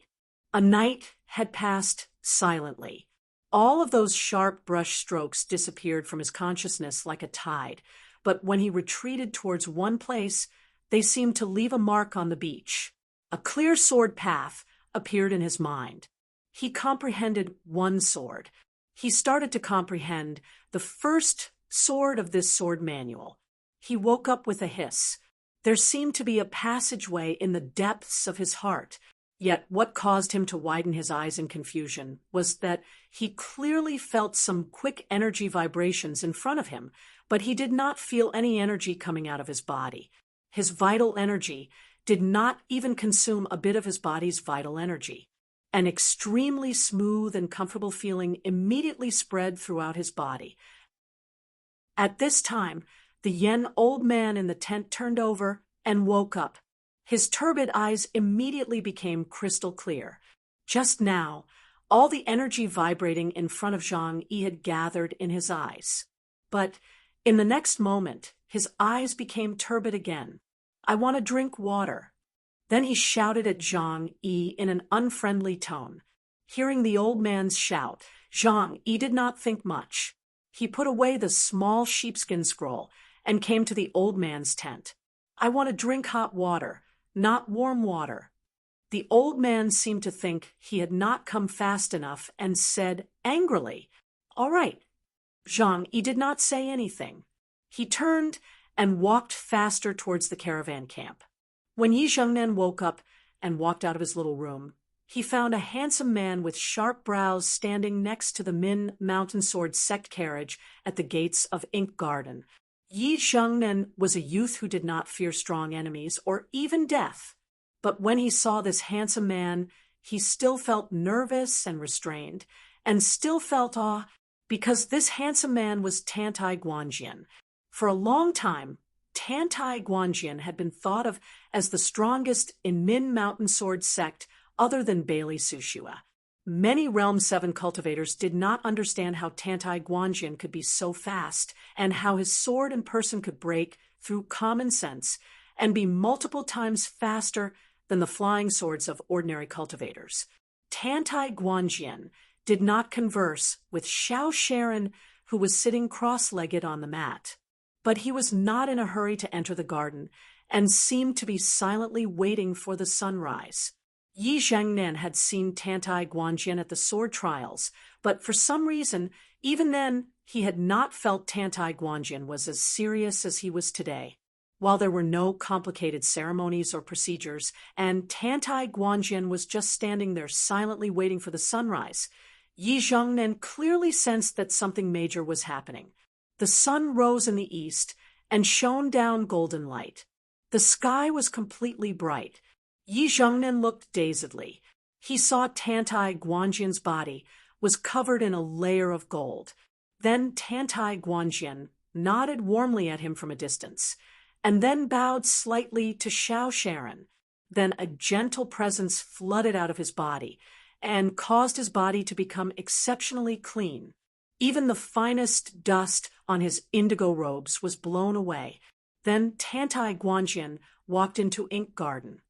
A night had passed silently. All of those sharp brush strokes disappeared from his consciousness like a tide, but when he retreated towards one place, they seemed to leave a mark on the beach. A clear sword path appeared in his mind. He comprehended one sword. He started to comprehend the first sword of this sword manual. He woke up with a hiss. There seemed to be a passageway in the depths of his heart. Yet what caused him to widen his eyes in confusion was that he clearly felt some quick energy vibrations in front of him, but he did not feel any energy coming out of his body. His vital energy did not even consume a bit of his body's vital energy. An extremely smooth and comfortable feeling immediately spread throughout his body. At this time, the Yen old man in the tent turned over and woke up. His turbid eyes immediately became crystal clear. Just now, all the energy vibrating in front of Zhang Yi had gathered in his eyes. But in the next moment, his eyes became turbid again. "I want to drink water." Then he shouted at Zhang Yi in an unfriendly tone. Hearing the old man's shout, Zhang Yi did not think much. He put away the small sheepskin scroll and came to the old man's tent. "I want to drink hot water, not warm water." The old man seemed to think he had not come fast enough and said angrily, "All right." Zhang Yi did not say anything. He turned and walked faster towards the caravan camp. When Yi Zhengnan woke up and walked out of his little room, he found a handsome man with sharp brows standing next to the Min Mountain Sword sect carriage at the gates of Ink Garden. Yi Zhengnan was a youth who did not fear strong enemies or even death. But when he saw this handsome man, he still felt nervous and restrained, and still felt awe, because this handsome man was Tantai Guanjian. For a long time, Tantai Guanjian had been thought of as the strongest in Min Mountain Sword sect other than Bailey Sushua. Many Realm 7 cultivators did not understand how Tantai Guanjian could be so fast and how his sword and person could break through common sense and be multiple times faster than the flying swords of ordinary cultivators. Tantai Guanjian did not converse with Xiao Sharon, who was sitting cross-legged on the mat. But he was not in a hurry to enter the garden, and seemed to be silently waiting for the sunrise. Yi Zhengnan had seen Tantai Guanjian at the sword trials, but for some reason, even then, he had not felt Tantai Guanjian was as serious as he was today. While there were no complicated ceremonies or procedures, and Tantai Guanjian was just standing there silently waiting for the sunrise, Yi Zhengnan clearly sensed that something major was happening. The sun rose in the east and shone down golden light. The sky was completely bright. Yi Zhengnan looked dazedly. He saw Tantai Guanjian's body was covered in a layer of gold. Then Tantai Guanjian nodded warmly at him from a distance, and then bowed slightly to Xiao Sharon. Then a gentle presence flooded out of his body and caused his body to become exceptionally clean. Even the finest dust on his indigo robes was blown away. Then Tantai Guanjian walked into Ink Garden.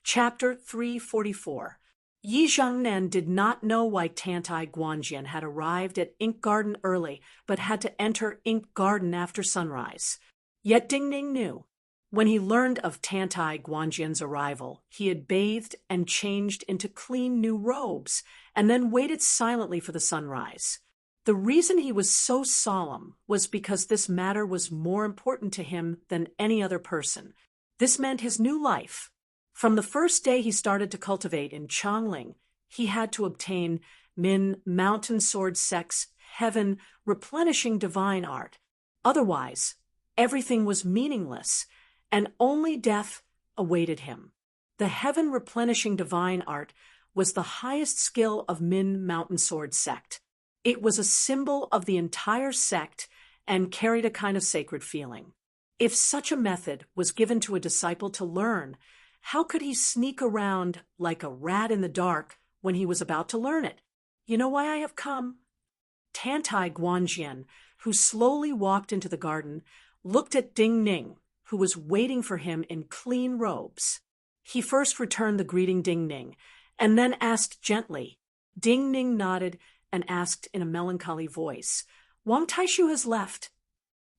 Chapter 344. Yi Zhengnan did not know why Tantai Guanjian had arrived at Ink Garden early, but had to enter Ink Garden after sunrise. Yet Ding Ning knew. When he learned of Tantai Guanjian's arrival, he had bathed and changed into clean new robes, and then waited silently for the sunrise. The reason he was so solemn was because this matter was more important to him than any other person. This meant his new life. From the first day he started to cultivate in Changling, he had to obtain Min Mountain Sword Sect's heaven replenishing divine art. Otherwise, everything was meaningless, and only death awaited him. The heaven replenishing divine art was the highest skill of Min Mountain Sword Sect. It was a symbol of the entire sect and carried a kind of sacred feeling. If such a method was given to a disciple to learn, how could he sneak around like a rat in the dark when he was about to learn it? You know why I have come? Tantai Guanjian, who slowly walked into the garden, looked at Ding Ning, who was waiting for him in clean robes. He first returned the greeting Ding Ning, and then asked gently. Ding Ning nodded and asked in a melancholy voice, "Wang Taishu has left."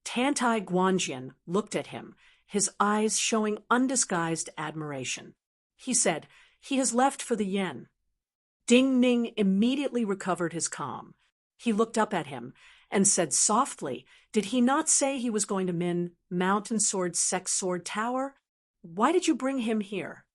Tantai Guanjian looked at him, his eyes showing undisguised admiration. He said, "He has left for the Yen." Ding Ning immediately recovered his calm. He looked up at him and said softly, "Did he not say he was going to Min Mountain Sword Sect Sword Tower? Why did you bring him here?"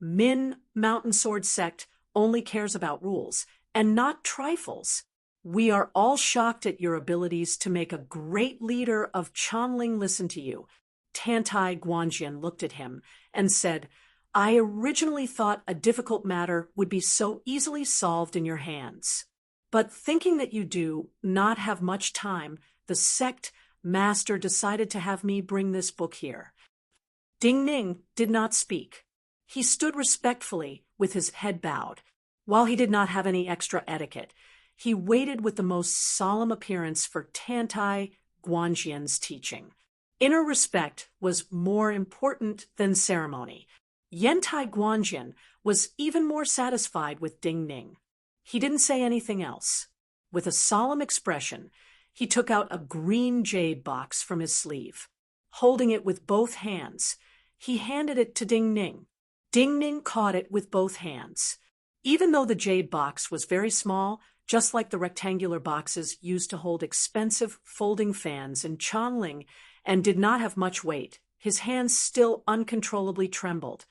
Min Mountain Sword Sect only cares about rules, and not trifles. We are all shocked at your abilities to make a great leader of Chanling listen to you. Tantai Guanjian looked at him and said, "I originally thought a difficult matter would be so easily solved in your hands. But thinking that you do not have much time, the sect master decided to have me bring this book here." Ding Ning did not speak. He stood respectfully with his head bowed. While he did not have any extra etiquette, he waited with the most solemn appearance for Tantai Guanjian's teaching. Inner respect was more important than ceremony. Yantai Guanjian was even more satisfied with Ding Ning. He didn't say anything else. With a solemn expression, he took out a green jade box from his sleeve. Holding it with both hands, he handed it to Ding Ning. Ding Ning caught it with both hands. Even though the jade box was very small, just like the rectangular boxes used to hold expensive folding fans in Chanling, and did not have much weight, his hands still uncontrollably trembled.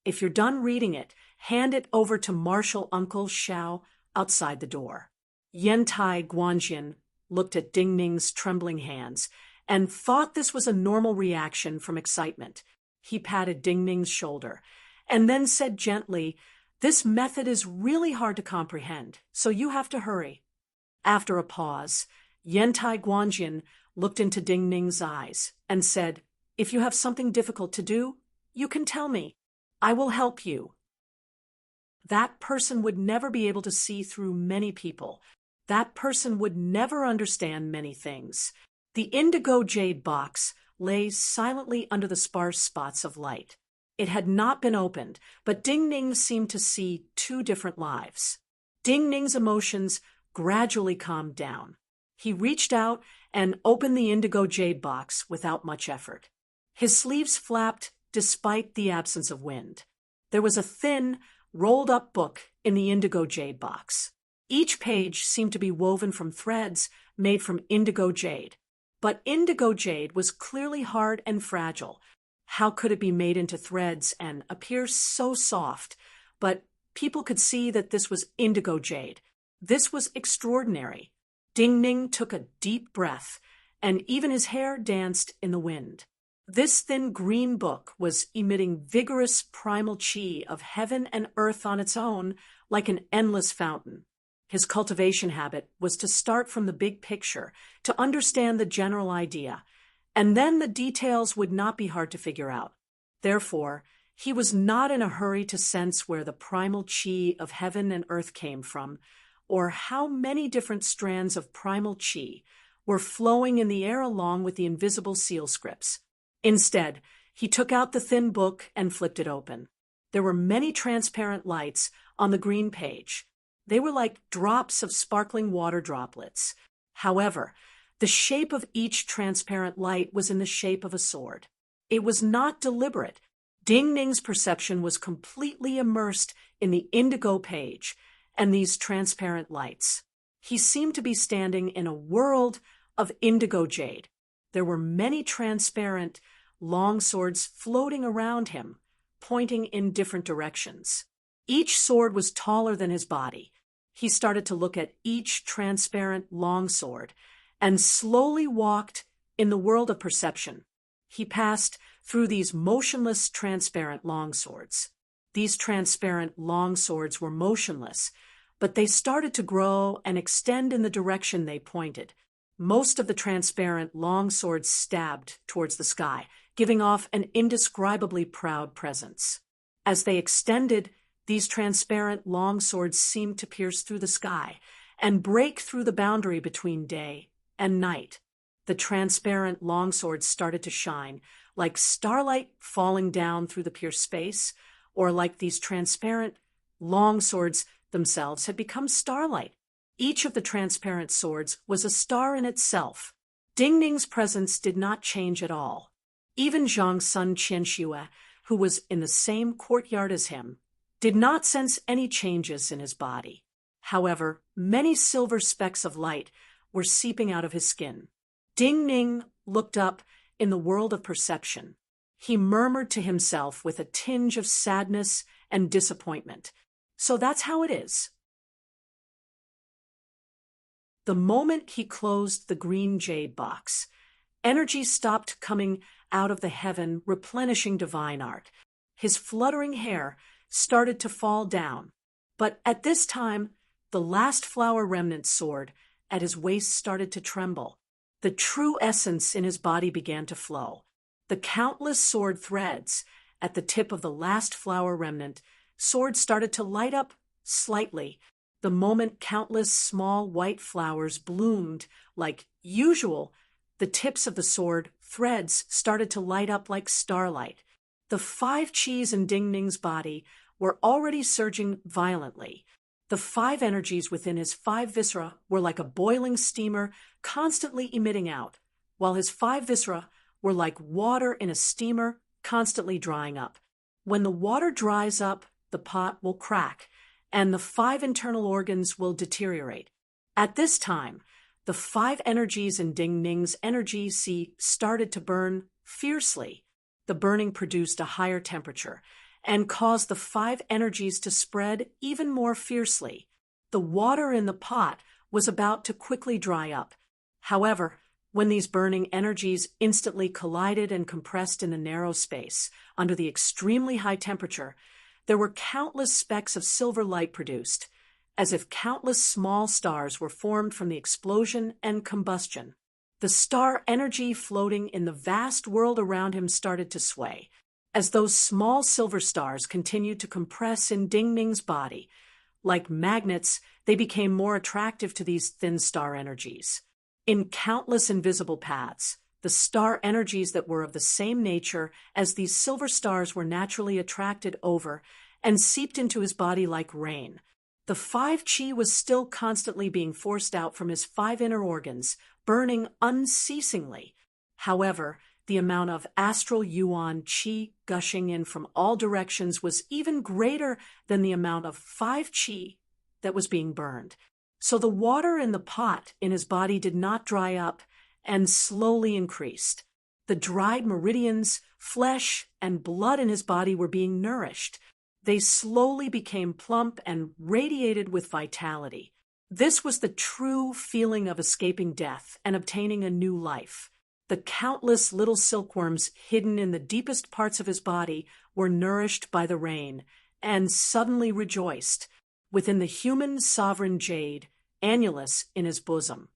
"If you're done reading it, hand it over to Marshal Uncle Xiao outside the door." Yantai Guanjian looked at Ding Ning's trembling hands and thought this was a normal reaction from excitement. He patted Ding Ning's shoulder and then said gently, "This method is really hard to comprehend, so you have to hurry." After a pause, Yantai Guanjian looked into Ding Ning's eyes and said, "If you have something difficult to do, you can tell me. I will help you." That person would never be able to see through many people. That person would never understand many things. The indigo jade box lay silently under the sparse spots of light. It had not been opened, but Ding Ning seemed to see two different lives. Ding Ning's emotions gradually calmed down. He reached out and opened the indigo jade box without much effort. His sleeves flapped despite the absence of wind. There was a thin, rolled-up book in the indigo jade box. Each page seemed to be woven from threads made from indigo jade. But indigo jade was clearly hard and fragile. How could it be made into threads and appear so soft? But people could see that this was indigo jade. This was extraordinary. Ding Ning took a deep breath, and even his hair danced in the wind. This thin green book was emitting vigorous primal chi of heaven and earth on its own, like an endless fountain. His cultivation habit was to start from the big picture, to understand the general idea, and then the details would not be hard to figure out. Therefore, he was not in a hurry to sense where the primal chi of heaven and earth came from, or how many different strands of primal chi were flowing in the air along with the invisible seal scripts. Instead, he took out the thin book and flipped it open. There were many transparent lights on the green page. They were like drops of sparkling water droplets. However, the shape of each transparent light was in the shape of a sword. It was not deliberate. Ding Ning's perception was completely immersed in the indigo page and these transparent lights. He seemed to be standing in a world of indigo jade. There were many transparent, long swords floating around him, pointing in different directions. Each sword was taller than his body. He started to look at each transparent long sword and slowly walked in the world of perception. He passed through these motionless, transparent long swords. These transparent long swords were motionless, but they started to grow and extend in the direction they pointed. Most of the transparent long swords stabbed towards the sky, giving off an indescribably proud presence. As they extended, these transparent long swords seemed to pierce through the sky and break through the boundary between day and night. The transparent long swords started to shine, like starlight falling down through the pierced space, or like these transparent long swords themselves had become starlight. Each of the transparent swords was a star in itself. Ding Ning's presence did not change at all. Even Zhang's son Qianxue, who was in the same courtyard as him, did not sense any changes in his body. However, many silver specks of light were seeping out of his skin. Ding Ning looked up in the world of perception. He murmured to himself with a tinge of sadness and disappointment. So that's how it is. The moment he closed the green jade box, energy stopped coming out of the heaven, replenishing divine art. His fluttering hair started to fall down, but at this time, the last flower remnant sword at his waist started to tremble. The true essence in his body began to flow. The countless sword threads at the tip of the last flower remnant sword started to light up slightly. The moment countless small white flowers bloomed like usual, the tips of the sword threads started to light up like starlight. The 5 chis in Ding Ning's body were already surging violently. The 5 energies within his 5 viscera were like a boiling steamer constantly emitting out, while his 5 viscera were like water in a steamer constantly drying up. When the water dries up, the pot will crack, and the 5 internal organs will deteriorate. At this time, the 5 energies in Ding Ning's energy sea started to burn fiercely. The burning produced a higher temperature and caused the 5 energies to spread even more fiercely. The water in the pot was about to quickly dry up. However, when these burning energies instantly collided and compressed in the narrow space under the extremely high temperature, there were countless specks of silver light produced, as if countless small stars were formed from the explosion and combustion. The star energy floating in the vast world around him started to sway. As those small silver stars continued to compress in Ding Ning's body, like magnets, they became more attractive to these thin star energies. In countless invisible paths, the star energies that were of the same nature as these silver stars were naturally attracted over and seeped into his body like rain. The 5 qi was still constantly being forced out from his 5 inner organs, burning unceasingly. However, the amount of astral yuan qi gushing in from all directions was even greater than the amount of 5 qi that was being burned. So the water in the pot in his body did not dry up and slowly increased. The dried meridians, flesh, and blood in his body were being nourished. They slowly became plump and radiated with vitality. This was the true feeling of escaping death and obtaining a new life. The countless little silkworms hidden in the deepest parts of his body were nourished by the rain and suddenly rejoiced within the human sovereign jade, annulus, in his bosom.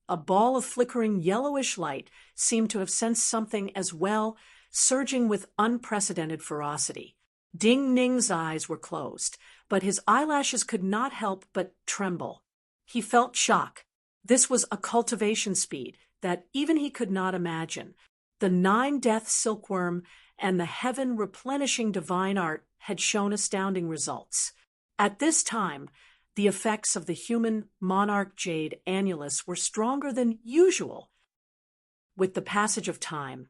A ball of flickering yellowish light seemed to have sensed something as well, surging with unprecedented ferocity. Ding Ning's eyes were closed, but his eyelashes could not help but tremble. He felt shock. This was a cultivation speed that even he could not imagine. The 9-death silkworm and the heaven-replenishing divine art had shown astounding results. At this time, the effects of the human monarch jade annulus were stronger than usual. With the passage of time,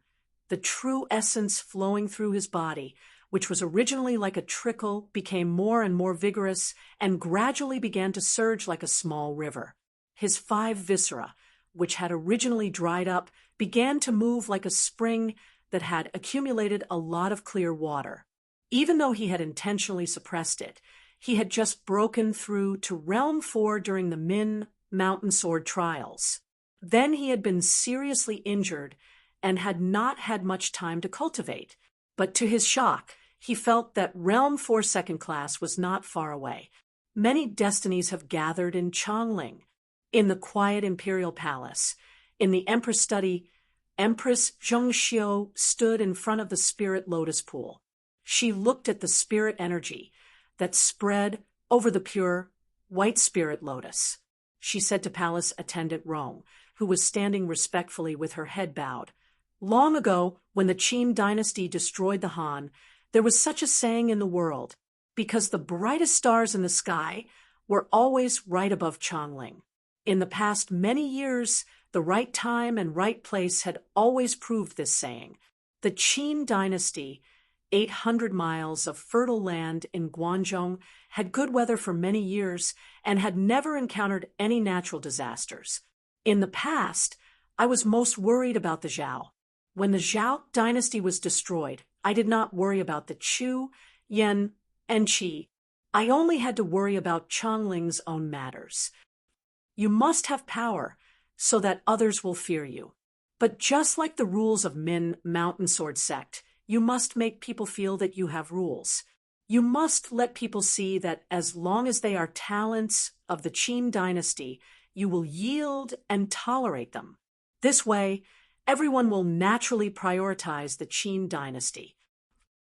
the true essence flowing through his body, which was originally like a trickle, became more and more vigorous and gradually began to surge like a small river. His 5 viscera, which had originally dried up, began to move like a spring that had accumulated a lot of clear water. Even though he had intentionally suppressed it, he had just broken through to Realm 4 during the Min Mountain Sword trials. Then he had been seriously injured and had not had much time to cultivate. But to his shock, he felt that Realm 4 second class was not far away. Many destinies have gathered in Chongling, in the quiet imperial palace. In the Empress study, Empress Zhengxiu stood in front of the spirit lotus pool. She looked at the spirit energy that spread over the pure, white spirit lotus. She said to palace attendant Rong, who was standing respectfully with her head bowed, "Long ago, when the Qin dynasty destroyed the Han, there was such a saying in the world, because the brightest stars in the sky were always right above Chongling. In the past many years, the right time and right place had always proved this saying. The Qin dynasty, 800 miles of fertile land in Guangzhou, had good weather for many years and had never encountered any natural disasters. In the past, I was most worried about the Zhao. When the Zhao dynasty was destroyed, I did not worry about the Chu, Yan, and Qi. I only had to worry about Chongling's own matters. You must have power so that others will fear you. But just like the rules of Min Mountain Sword sect, you must make people feel that you have rules. You must let people see that as long as they are talents of the Qin dynasty, you will yield and tolerate them. This way, everyone will naturally prioritize the Qin dynasty.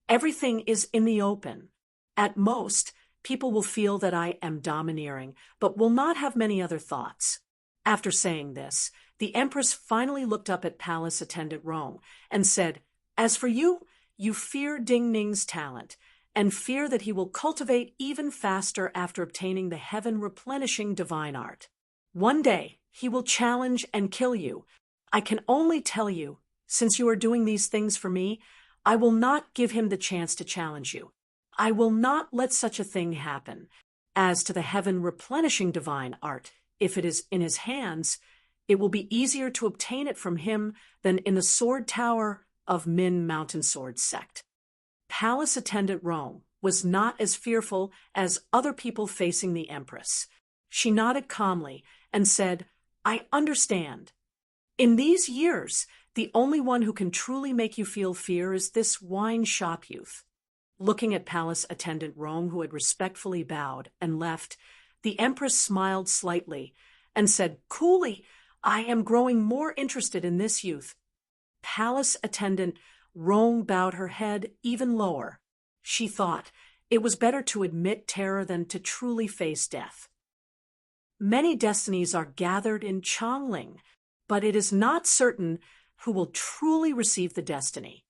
Everything is in the open. At most, people will feel that I am domineering, but will not have many other thoughts." After saying this, the Empress finally looked up at palace attendant Rong and said, "As for you, you fear Ding Ning's talent, and fear that he will cultivate even faster after obtaining the heaven-replenishing divine art. One day, he will challenge and kill you. I can only tell you, since you are doing these things for me, I will not give him the chance to challenge you. I will not let such a thing happen. As to the heaven-replenishing divine art, if it is in his hands, it will be easier to obtain it from him than in the sword tower of Min Mountain Sword sect." Palace attendant Rome was not as fearful as other people facing the Empress. She nodded calmly and said, "I understand. In these years, the only one who can truly make you feel fear is this wine shop youth." Looking at palace attendant Rome, who had respectfully bowed and left, the Empress smiled slightly and said, "Coolly, I am growing more interested in this youth." Palace attendant Rome bowed her head even lower. She thought it was better to admit terror than to truly face death. Many destinies are gathered in Chongling, but it is not certain who will truly receive the destiny.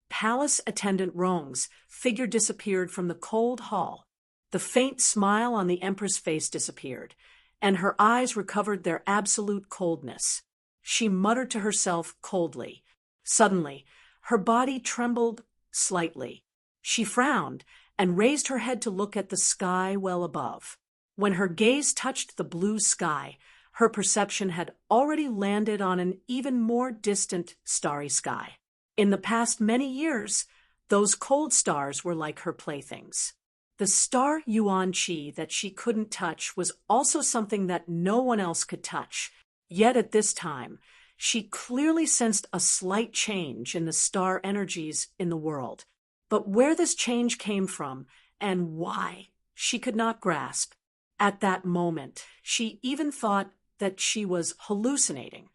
Palace attendant Rong's figure disappeared from the cold hall. The faint smile on the empress' face disappeared, and her eyes recovered their absolute coldness. She muttered to herself coldly. Suddenly, her body trembled slightly. She frowned and raised her head to look at the sky well above. When her gaze touched the blue sky, her perception had already landed on an even more distant starry sky. In the past many years, those cold stars were like her playthings. The star Yuan Qi that she couldn't touch was also something that no one else could touch. Yet at this time, she clearly sensed a slight change in the star energies in the world. But where this change came from and why, she could not grasp. At that moment, she even thought that she was hallucinating.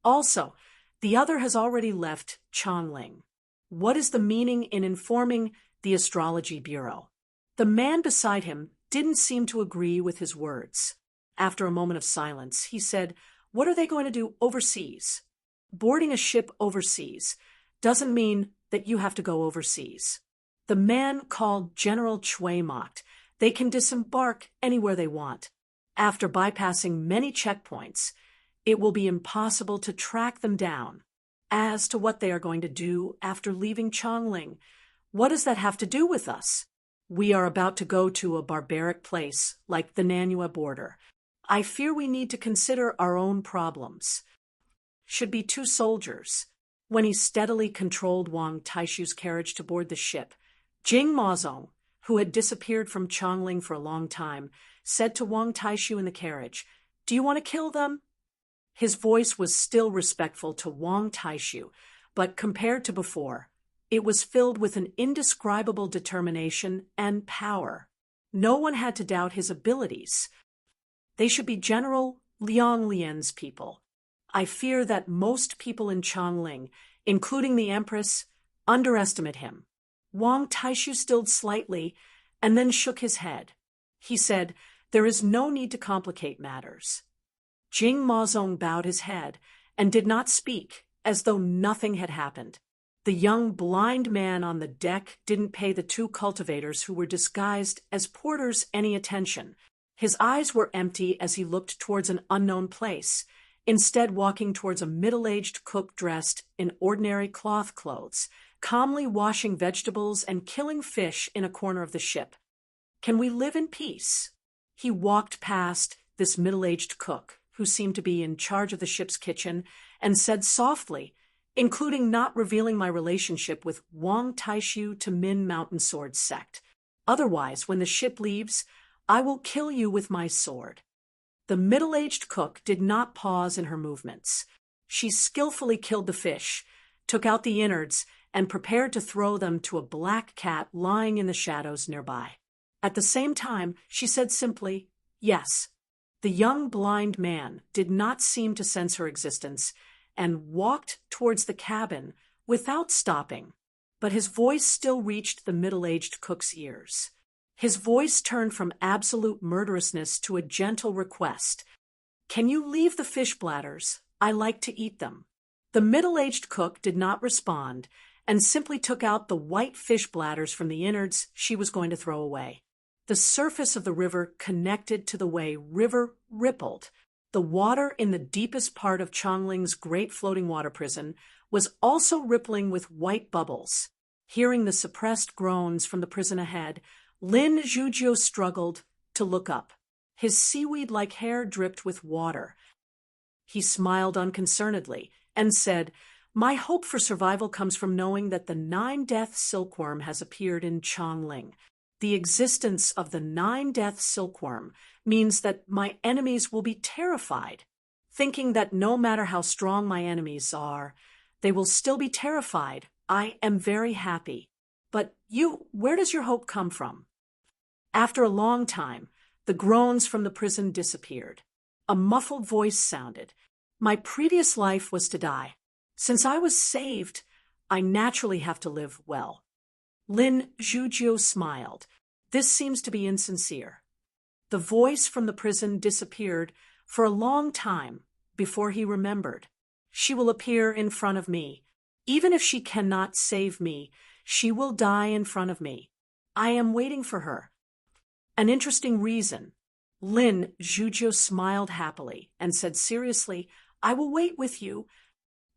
Also, the other has already left Chongling. What is the meaning in informing the astrology bureau? The man beside him didn't seem to agree with his words. After a moment of silence, he said, "What are they going to do overseas? Boarding a ship overseas doesn't mean that you have to go overseas." The man called General Chui mocked, "They can disembark anywhere they want. After bypassing many checkpoints, it will be impossible to track them down. As to what they are going to do after leaving Chongling, what does that have to do with us? We are about to go to a barbaric place like the Nanua border. I fear we need to consider our own problems. Should be 2 soldiers." When he steadily controlled Wang Taishu's carriage to board the ship, Jing Maozong, who had disappeared from Chongling for a long time, said to Wang Taishu in the carriage, "Do you want to kill them?" His voice was still respectful to Wang Taishu, but compared to before, it was filled with an indescribable determination and power. No one had to doubt his abilities. They should be General Liang Lian's people. I fear that most people in Chongling, including the Empress, underestimate him. Wang Taishu stilled slightly and then shook his head. He said, "There is no need to complicate matters." Jing Maozong bowed his head and did not speak, as though nothing had happened. The young blind man on the deck didn't pay the 2 cultivators who were disguised as porters any attention. His eyes were empty as he looked towards an unknown place, instead walking towards a middle-aged cook dressed in ordinary cloth clothes, calmly washing vegetables and killing fish in a corner of the ship. "Can we live in peace?" He walked past this middle-aged cook, who seemed to be in charge of the ship's kitchen, and said softly, "Including not revealing my relationship with Wang Taishu to Min Mountain Sword sect. Otherwise, when the ship leaves, I will kill you with my sword." The middle-aged cook did not pause in her movements. She skillfully killed the fish, took out the innards, and prepared to throw them to a black cat lying in the shadows nearby. At the same time, she said simply, "Yes." The young blind man did not seem to sense her existence and walked towards the cabin without stopping, but his voice still reached the middle-aged cook's ears. His voice turned from absolute murderousness to a gentle request. "Can you leave the fish bladders? I like to eat them." The middle-aged cook did not respond and simply took out the white fish bladders from the innards she was going to throw away. The surface of the river connected to the way river rippled. The water in the deepest part of Chongling's great floating water prison was also rippling with white bubbles. Hearing the suppressed groans from the prison ahead, Lin Zhujiu struggled to look up. His seaweed-like hair dripped with water. He smiled unconcernedly and said, "My hope for survival comes from knowing that the 9-death silkworm has appeared in Chongling. The existence of the 9-death silkworm means that my enemies will be terrified. Thinking that no matter how strong my enemies are, they will still be terrified, I am very happy. But where does your hope come from?" After a long time, the groans from the prison disappeared. A muffled voice sounded. "My previous life was to die. Since I was saved, I naturally have to live well." Lin Zhujiu smiled. "This seems to be insincere." The voice from the prison disappeared for a long time before he remembered. She will appear in front of me. Even if she cannot save me, she will die in front of me. I am waiting for her. An interesting reason. Lin Zhujiu smiled happily and said seriously, I will wait with you.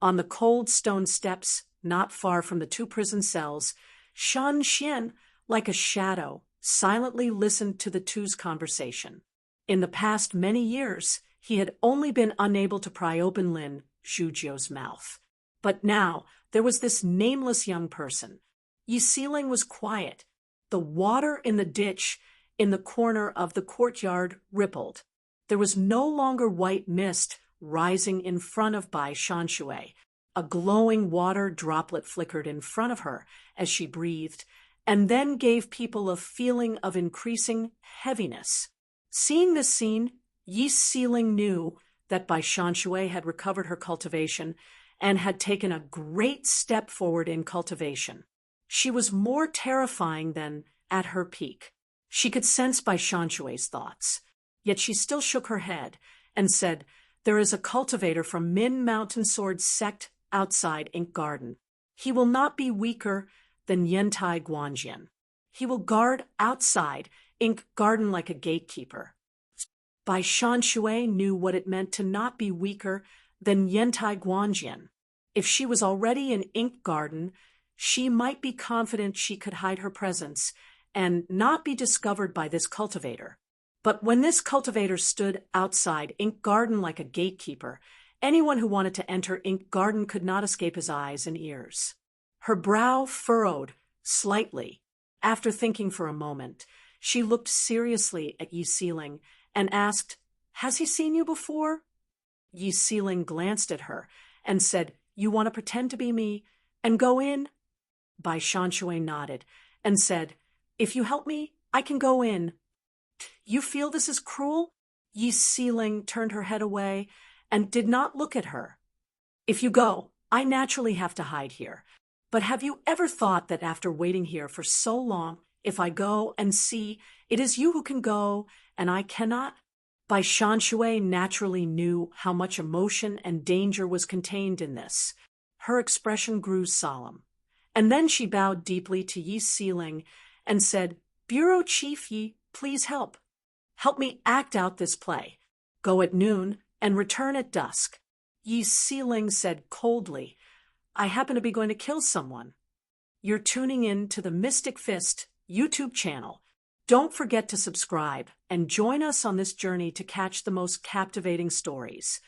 On the cold stone steps, not far from the two prison cells, Shan Xian, like a shadow, silently listened to the two's conversation. In the past many years, he had only been unable to pry open Lin Zhujiu's mouth. But now, there was this nameless young person. Yi Siling was quiet. The water in the ditch in the corner of the courtyard rippled. There was no longer white mist rising in front of Bai Shanshui. A glowing water droplet flickered in front of her as she breathed, and then gave people a feeling of increasing heaviness. Seeing this scene, Yi Siling knew that Bai Shanshui had recovered her cultivation and had taken a great step forward in cultivation. She was more terrifying than at her peak. She could sense Bai Shanshui's thoughts, yet she still shook her head and said, There is a cultivator from Min Mountain Sword sect outside Ink Garden. He will not be weaker than Yantai Guanjian. He will guard outside Ink Garden like a gatekeeper. Bai Shanshui knew what it meant to not be weaker than Yantai Guanjian. If she was already in Ink Garden, she might be confident she could hide her presence and not be discovered by this cultivator. But when this cultivator stood outside Ink Garden like a gatekeeper, anyone who wanted to enter Ink Garden could not escape his eyes and ears. Her brow furrowed slightly. After thinking for a moment, she looked seriously at Yi Siling and asked, Has he seen you before? Yi Siling glanced at her and said, You want to pretend to be me and go in? Bai Shanshui nodded and said, If you help me, I can go in. You feel this is cruel? Yi Siling turned her head away and did not look at her. If you go, I naturally have to hide here. But have you ever thought that after waiting here for so long, if I go and see, it is you who can go and I cannot? Bai Shanshui naturally knew how much emotion and danger was contained in this. Her expression grew solemn. And then she bowed deeply to Yi Siling and said, Bureau Chief Yi, please help. Help me act out this play. Go at noon and return at dusk. Yi Siling said coldly, I happen to be going to kill someone. You're tuning in to the Mystic Fist YouTube channel. Don't forget to subscribe and join us on this journey to catch the most captivating stories.